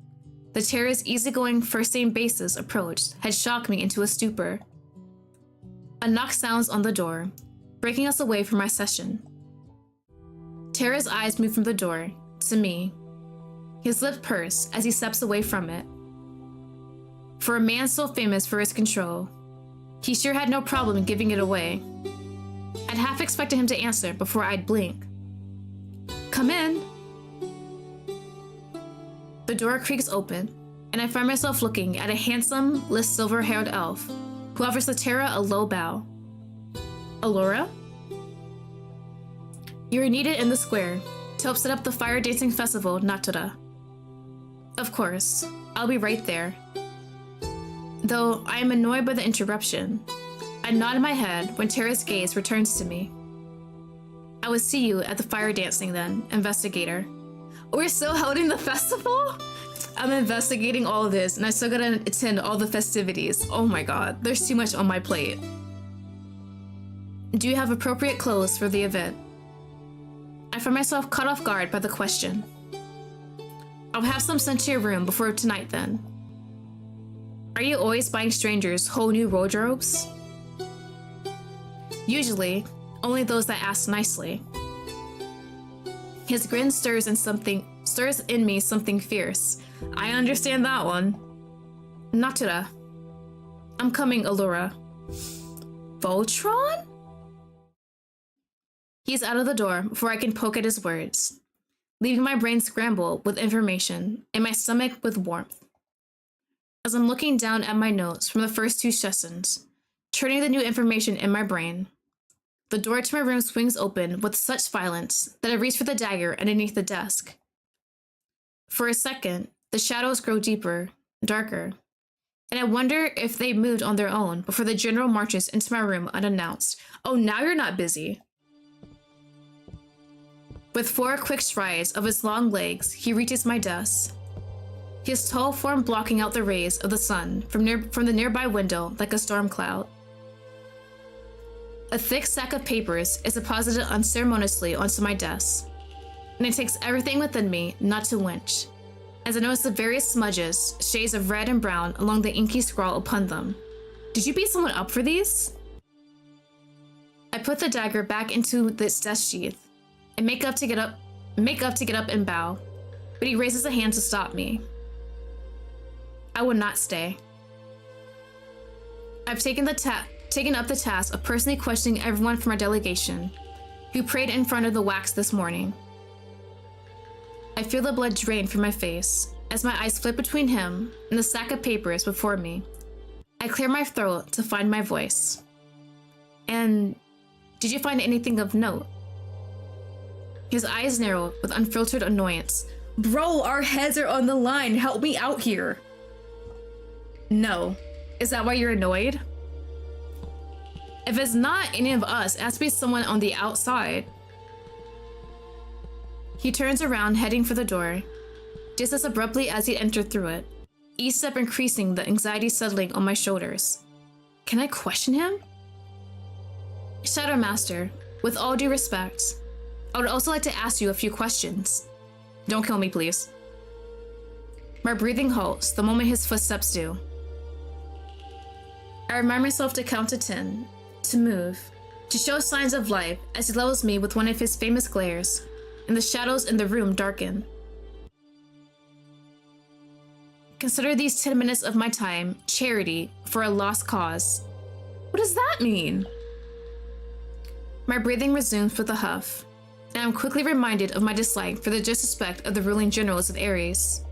The Terra's easygoing first-name basis approach had shocked me into a stupor. A knock sounds on the door, breaking us away from my session. Terra's eyes move from the door to me. His lips purse as he steps away from it. For a man so famous for his control, he sure had no problem giving it away. I'd half expected him to answer before I'd blink. Come in. The door creaks open, and I find myself looking at a handsome, silver-haired elf who offers the Terra a low bow. Allura? You're needed in the square to help set up the fire dancing festival, Natura. Of course, I'll be right there. Though I am annoyed by the interruption, I nod my head when Terra's gaze returns to me. I will see you at the fire dancing then, investigator. We're still holding the festival? I'm investigating all of this and I still gotta attend all the festivities. Oh my god, there's too much on my plate. Do you have appropriate clothes for the event? I find myself caught off guard by the question. I'll have some sent to your room before tonight then. Are you always buying strangers whole new wardrobes? Usually, only those that ask nicely. His grin stirs in me something fierce. I understand that one. Natura. I'm coming, Allura. Voltron? He's out of the door before I can poke at his words, leaving my brain scrambled with information and my stomach with warmth. As I'm looking down at my notes from the first two sessions, turning the new information in my brain, the door to my room swings open with such violence that I reach for the dagger underneath the desk. For a second, the shadows grow deeper, darker, and I wonder if they moved on their own before the general marches into my room unannounced. Oh, now you're not busy. With 4 quick strides of his long legs, he reaches my desk, his tall form blocking out the rays of the sun from the nearby window like a storm cloud. A thick stack of papers is deposited unceremoniously onto my desk, and it takes everything within me not to winch, as I notice the various smudges, shades of red and brown along the inky scrawl upon them. Did you beat someone up for these? I put the dagger back into its desk sheath and make up to get up and bow, but he raises a hand to stop me. I will not stay. I've taken up the task of personally questioning everyone from our delegation who prayed in front of the wax this morning. I feel the blood drain from my face as my eyes flip between him and the stack of papers before me. I clear my throat to find my voice. And did you find anything of note? His eyes narrow with unfiltered annoyance. Bro, our heads are on the line. Help me out here. No. Is that why you're annoyed? If it's not any of us, it has to be someone on the outside. He turns around, heading for the door, just as abruptly as he entered through it, each step increasing the anxiety settling on my shoulders. Can I question him? Shadow Master, with all due respect, I would also like to ask you a few questions. Don't kill me, please. My breathing halts the moment his footsteps do. I remind myself to count to 10, to move, to show signs of life as he levels me with one of his famous glares, and the shadows in the room darken. Consider these 10 minutes of my time charity for a lost cause. What does that mean? My breathing resumes with a huff, and I'm quickly reminded of my dislike for the disrespect of the ruling generals of Ares.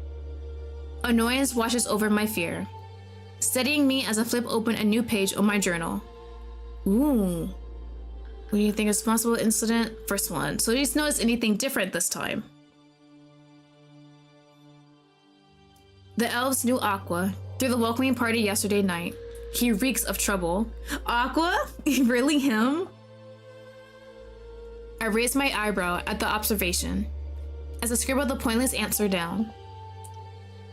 Annoyance washes over my fear, steadying me as I flip open a new page on my journal. Ooh. What do you think is a possible incident? First one. So please notice anything different this time. The elves knew Aqua through the welcoming party yesterday night. He reeks of trouble. Aqua? Really him? I raised my eyebrow at the observation as I scribbled the pointless answer down.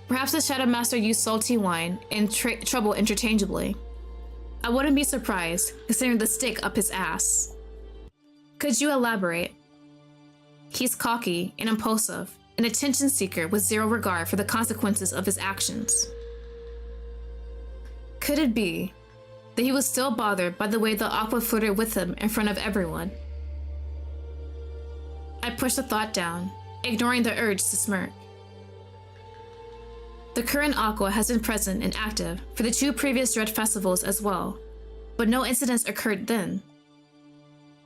Perhaps the Shadow Master used salty wine and trouble interchangeably. I wouldn't be surprised, considering the stick up his ass. Could you elaborate? He's cocky and impulsive, an attention seeker with zero regard for the consequences of his actions. Could it be that he was still bothered by the way the Aqua flirted with him in front of everyone? I pushed the thought down, ignoring the urge to smirk. The current Aqua has been present and active for the 2 previous Dread festivals as well, but no incidents occurred then.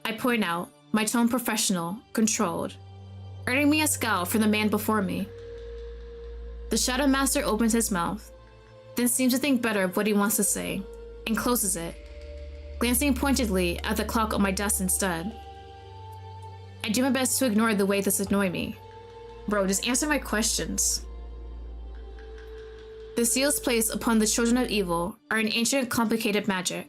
I point out, my tone professional, controlled, earning me a scowl from the man before me. The Shadow Master opens his mouth, then seems to think better of what he wants to say, and closes it, glancing pointedly at the clock on my desk instead. I do my best to ignore the way this annoys me. Bro, just answer my questions. The seals placed upon the children of evil are an ancient, complicated magic.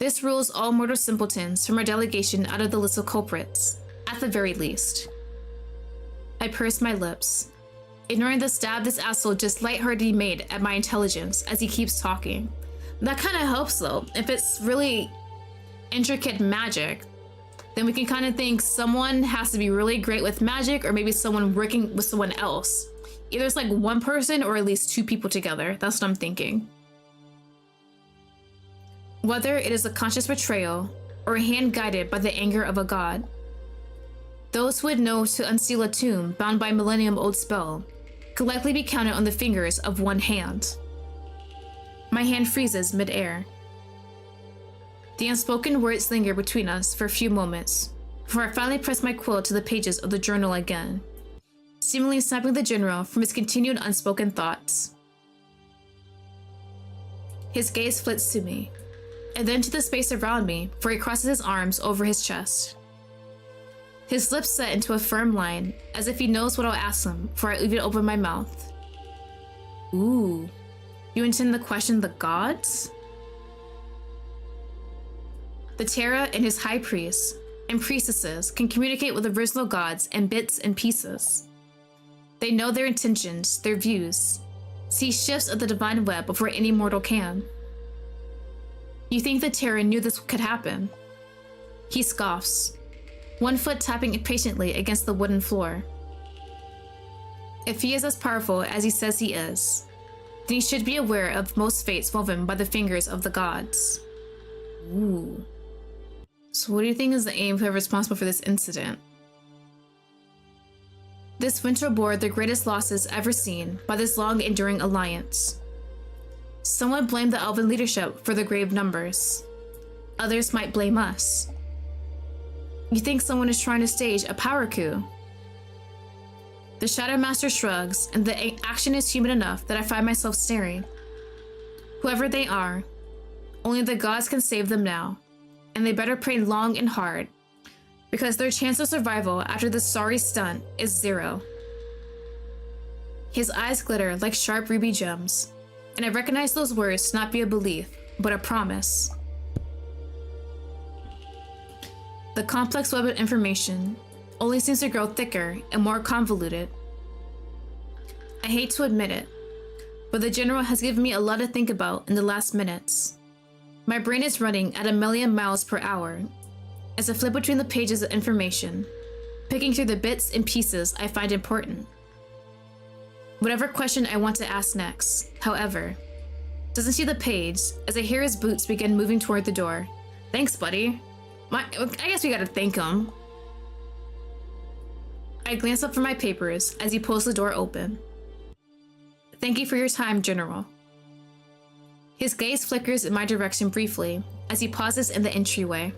This rules all mortal simpletons from our delegation out of the list of culprits, at the very least. I purse my lips, ignoring the stab this asshole just lightheartedly made at my intelligence as he keeps talking. That kind of helps though. If it's really intricate magic, then we can kind of think someone has to be really great with magic, or maybe someone working with someone else. Either it's like one person or at least 2 people together. That's what I'm thinking. Whether it is a conscious betrayal or a hand guided by the anger of a god. Those who would know to unseal a tomb bound by a millennium-old spell could likely be counted on the fingers of one hand. My hand freezes mid-air. The unspoken words linger between us for a few moments before I finally press my quill to the pages of the journal again, seemingly snapping the general from his continued unspoken thoughts. His gaze flits to me, and then to the space around me, for he crosses his arms over his chest. His lips set into a firm line, as if he knows what I'll ask him before I even open my mouth. Ooh, you intend to question the gods? The Terra and his high priests and priestesses can communicate with the original gods in bits and pieces. They know their intentions, their views, see shifts of the divine web before any mortal can. You think the Terra knew this could happen? He scoffs, one foot tapping impatiently against the wooden floor. If he is as powerful as he says he is, then he should be aware of most fates woven by the fingers of the gods. Ooh. So what do you think is the aim of whoever responsible for this incident? This winter bore the greatest losses ever seen by this long-enduring alliance. Some would blame the elven leadership for the grave numbers. Others might blame us. You think someone is trying to stage a power coup? The Shadow Master shrugs, and the action is human enough that I find myself staring. Whoever they are, only the gods can save them now, and they better pray long and hard, because their chance of survival after this sorry stunt is 0. His eyes glitter like sharp ruby gems, and I recognize those words to not be a belief, but a promise. The complex web of information only seems to grow thicker and more convoluted. I hate to admit it, but the General has given me a lot to think about in the last minutes. My brain is running at 1,000,000 miles per hour as I flip between the pages of information, picking through the bits and pieces I find important. Whatever question I want to ask next, however, doesn't see the page as I hear his boots begin moving toward the door. Thanks, buddy. I guess we gotta thank him. I glance up from my papers as he pulls the door open. Thank you for your time, General. His gaze flickers in my direction briefly as he pauses in the entryway.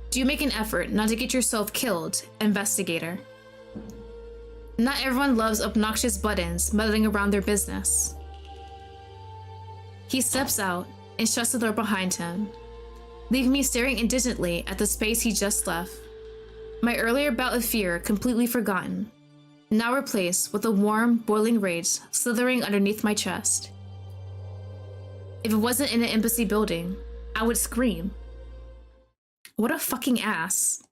Do you make an effort not to get yourself killed, investigator? Not everyone loves obnoxious buttons meddling around their business. He steps out and shuts the door behind him, leaving me staring indignantly at the space he just left. My earlier bout of fear completely forgotten, now replaced with a warm, boiling rage slithering underneath my chest. If it wasn't in an embassy building, I would scream. What a fucking ass.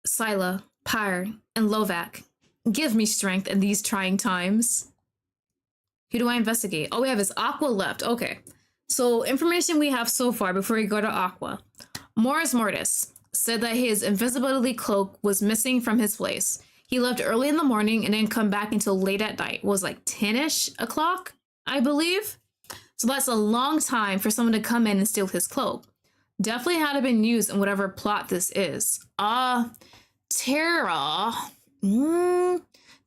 Scylla, Pyre, and Lovac, give me strength in these trying times. Who do I investigate? Oh, we have his Aqua left. Okay. So, information we have so far before we go to Aqua. Morris Mortis said that his invisibility cloak was missing from his place. He left early in the morning and didn't come back until late at night. It was like 10-ish o'clock, I believe. So that's a long time for someone to come in and steal his cloak. Definitely had to been used in whatever plot this is. Terra.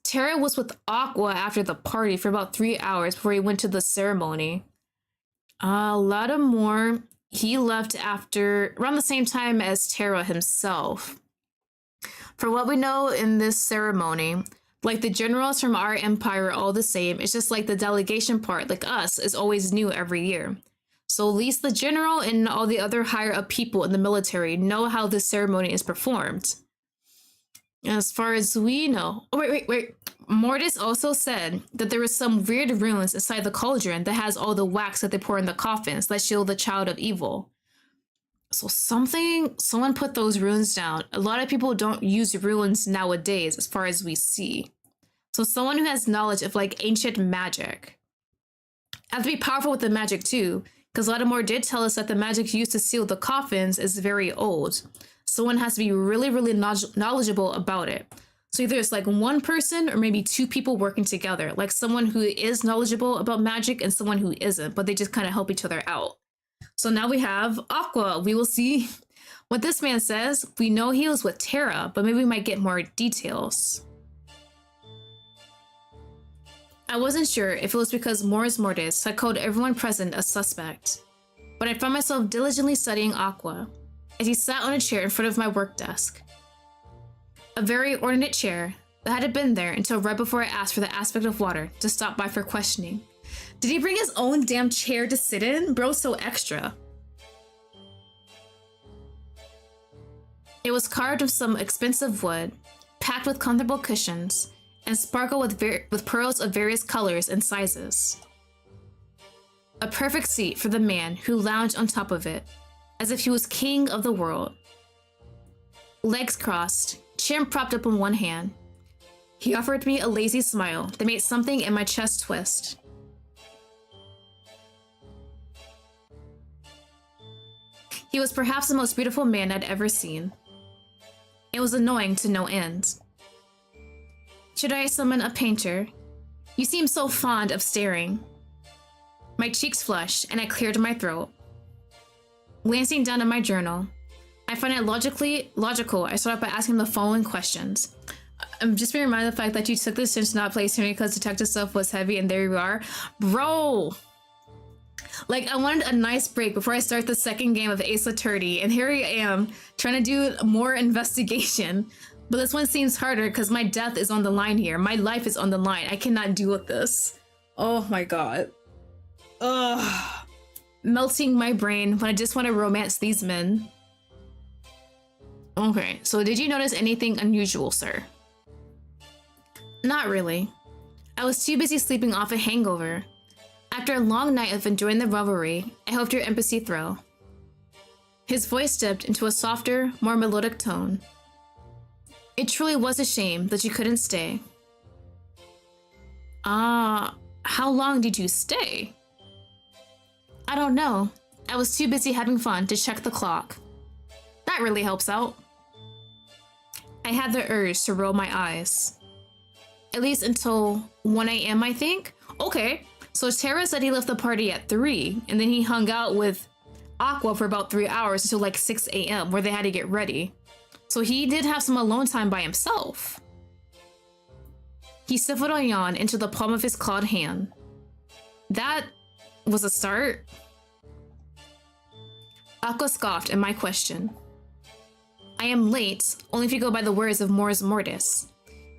Terra was with Aqua after the party for about 3 hours before he went to the ceremony. Lattimore, he left after around the same time as Terra himself. For what we know in this ceremony, like the generals from our empire are all the same. It's just like the delegation part, like us, is always new every year. So at least the general and all the other higher up people in the military know how this ceremony is performed. As far as we know. Oh, wait. Mortis also said that there was some weird runes inside the cauldron that has all the wax that they pour in the coffins that shield the child of evil. So someone put those runes down. A lot of people don't use runes nowadays as far as we see. So someone who has knowledge of like ancient magic. Have to be powerful with the magic too, because Lattimore did tell us that the magic used to seal the coffins is very old. Someone has to be really, really knowledgeable about it. So either it's like one person or maybe 2 people working together, like someone who is knowledgeable about magic and someone who isn't, but they just kind of help each other out. So now we have Aqua. We will see what this man says. We know he was with Terra, but maybe we might get more details. I wasn't sure if it was because Morris Mortis had called everyone present a suspect, but I found myself diligently studying Aqua as he sat on a chair in front of my work desk. A very ornate chair that hadn't been there until right before I asked for the aspect of water to stop by for questioning. Did he bring his own damn chair to sit in? Bro's so extra. It was carved of some expensive wood, packed with comfortable cushions, and sparkled with pearls of various colors and sizes. A perfect seat for the man who lounged on top of it, as if he was king of the world. Legs crossed, chin propped up on one hand, he offered me a lazy smile that made something in my chest twist. He was perhaps the most beautiful man I'd ever seen. It was annoying to no end. Should I summon a painter? You seem so fond of staring. My cheeks flushed and I cleared my throat. Glancing down at my journal, I find it logical I started by asking the following questions. I'm just being reminded of the fact that you took this chance to not play Tyranny because detective stuff was heavy, and there you are. Bro! Like, I wanted a nice break before I start the second game of Ace Attorney, and here I am, trying to do more investigation. But this one seems harder because my death is on the line here. My life is on the line. I cannot deal with this. Oh my god. Ugh. Melting my brain when I just want to romance these men. Okay, so did you notice anything unusual, sir? Not really. I was too busy sleeping off a hangover. After a long night of enjoying the revelry, I hoped your empathy thrill. His voice dipped into a softer, more melodic tone. It truly was a shame that you couldn't stay. How long did you stay? I don't know. I was too busy having fun to check the clock. That really helps out. I had the urge to roll my eyes. At least until 1 a.m., I think? Okay, so Tara said he left the party at 3, and then he hung out with Aqua for about 3 hours until like 6 a.m., where they had to get ready. So he did have some alone time by himself. He sniffled a yawn into the palm of his clawed hand. That was a start. Aqua scoffed at my question. I am late, only if you go by the words of Mors Mortis.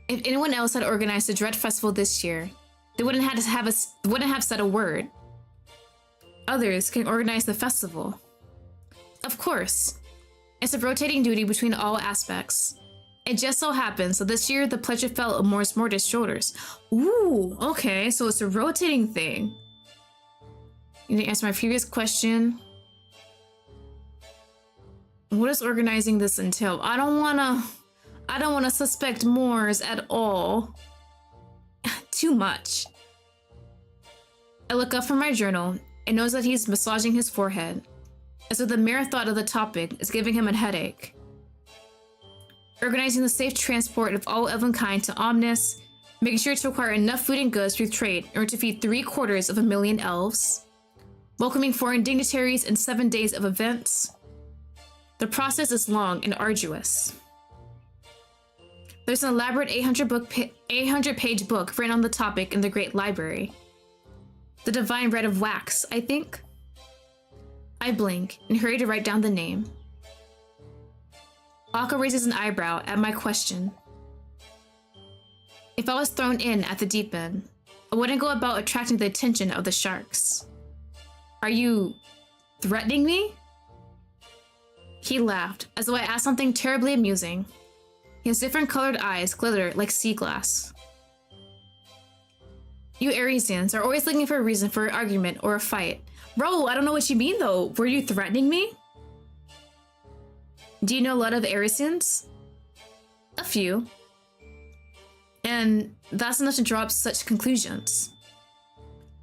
If anyone else had organized the Dread Festival this year, they wouldn't have said a word. Others can organize the festival. Of course. It's a rotating duty between all aspects. It just so happens that this year the pleasure fell on Mors Mortis' shoulders. Ooh, okay, so it's a rotating thing. You didn't answer my previous question. What does organizing this entail? I don't wanna suspect Mors at all. Too much. I look up from my journal and notice that he's massaging his forehead, as if the mere thought of the topic is giving him a headache. Organizing the safe transport of all elvenkind to Omnis, making sure to acquire enough food and goods through trade in order to feed 750,000 elves, welcoming foreign dignitaries in 7 days of events. The process is long and arduous. There's an elaborate 800-page book written on the topic in the Great Library. The Divine Red of Wax, I think? I blink and hurry to write down the name. Aqua raises an eyebrow at my question. If I was thrown in at the deep end, I wouldn't go about attracting the attention of the sharks. Are you threatening me? He laughed, as though I asked something terribly amusing. His different colored eyes glitter like sea glass. You Arisians are always looking for a reason for an argument or a fight. Bro, I don't know what you mean though. Were you threatening me? Do you know a lot of Arisians? A few. And that's enough to draw up such conclusions.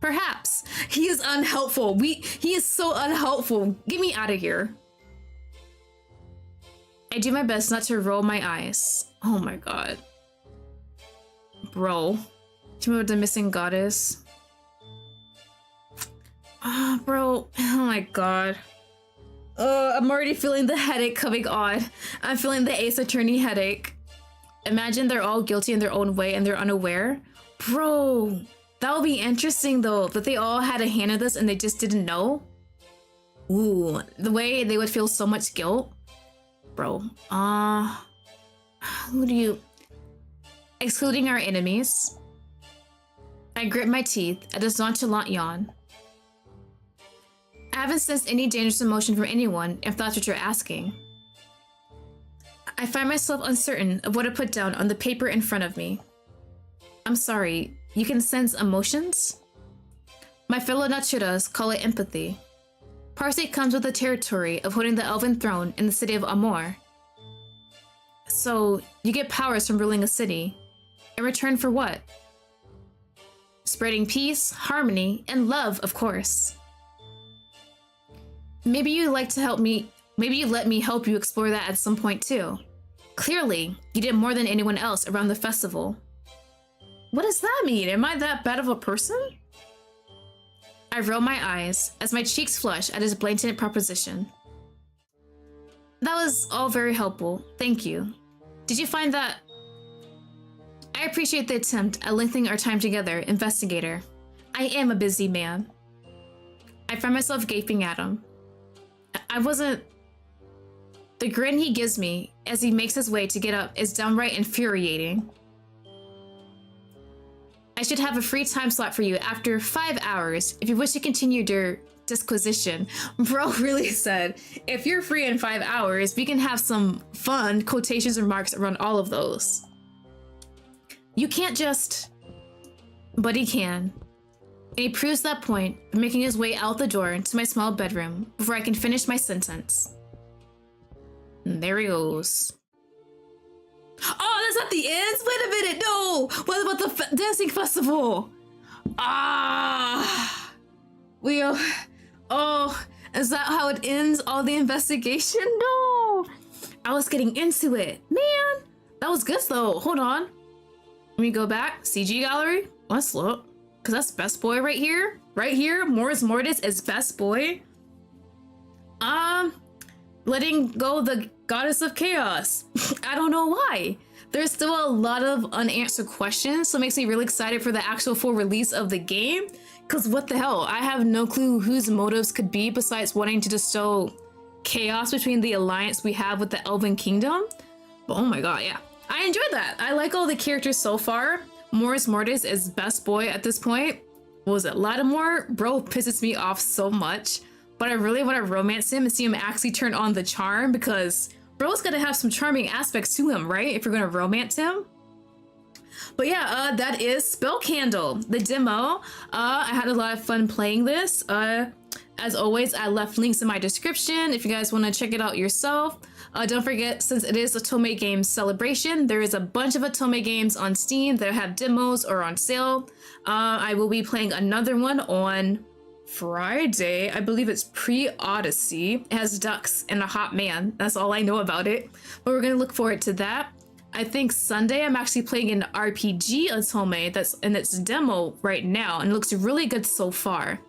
Perhaps. He is unhelpful. He is so unhelpful. Get me out of here. I do my best not to roll my eyes. Oh my god. Bro. Do you remember the missing goddess? Bro. Oh my god. I'm already feeling the headache coming on. I'm feeling the Ace Attorney headache. Imagine they're all guilty in their own way and they're unaware. Bro. That would be interesting though, that they all had a hand in this and they just didn't know. Ooh. The way they would feel so much guilt. Bro, who do you... Excluding our enemies, I grit my teeth at his nonchalant yawn. I haven't sensed any dangerous emotion from anyone, if that's what you're asking. I find myself uncertain of what to put down on the paper in front of me. I'm sorry, you can sense emotions? My fellow Naturas call it empathy. Parse comes with the territory of holding the elven throne in the city of Amor. So, you get powers from ruling a city. In return for what? Spreading peace, harmony, and love, of course. Maybe you'd like to help me. Maybe you let me help you explore that at some point too. Clearly, you did more than anyone else around the festival. What does that mean? Am I that bad of a person? I roll my eyes as my cheeks flush at his blatant proposition. That was all very helpful, thank you. Did you find that? I appreciate the attempt at lengthening our time together, investigator. I am a busy man. I find myself gaping at him. I wasn't... The grin he gives me as he makes his way to get up is downright infuriating. I should have a free time slot for you after 5 hours if you wish to continue your disquisition. Bro really said, if you're free in 5 hours, we can have some fun quotations and marks around all of those. You can't just... But he can. And he proves that point by making his way out the door to my small bedroom before I can finish my sentence. And there he goes. Oh, that's not the end? Wait a minute, no! What about the dancing festival? Ah! Oh, is that how it ends? All the investigation? No! I was getting into it. Man, that was good though. Hold on. Let me go back. CG gallery. Let's look. Because that's best boy right here. Right here, Mors Mortis is best boy. Letting go the goddess of chaos. I don't know why. There's still a lot of unanswered questions, so it makes me really excited for the actual full release of the game. Because what the hell? I have no clue whose motives could be besides wanting to bestow chaos between the alliance we have with the Elven Kingdom. But oh my god, yeah. I enjoyed that. I like all the characters so far. Mors Mortis is best boy at this point. What was it? Lattimore? Bro pisses me off so much. But I really want to romance him and see him actually turn on the charm because bro's gonna have some charming aspects to him, right? If you're gonna romance him. But yeah, that is Spell Candle, the demo. I had a lot of fun playing this. As always, I left links in my description if you guys want to check it out yourself. Don't forget, since it is a Otome Games celebration, there is a bunch of Otome games on Steam that have demos or on sale. I will be playing another one on Friday. I believe it's pre-Odyssey. It has ducks and a hot man. That's all I know about it. But we're gonna look forward to that. I think Sunday I'm actually playing an RPG Otome that's in its demo right now and it looks really good so far.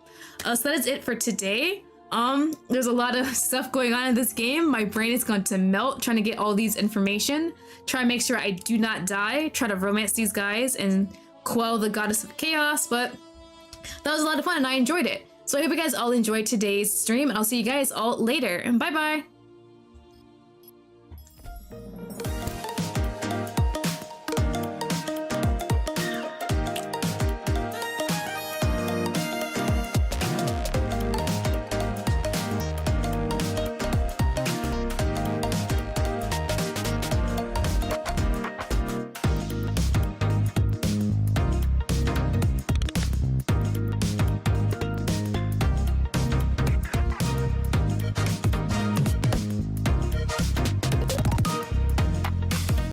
So that is it for today. There's a lot of stuff going on in this game. My brain is going to melt trying to get all these information. Try and make sure I do not die. Try to romance these guys and quell the goddess of chaos. But that was a lot of fun and I enjoyed it. So I hope you guys all enjoyed today's stream and I'll see you guys all later. And bye bye.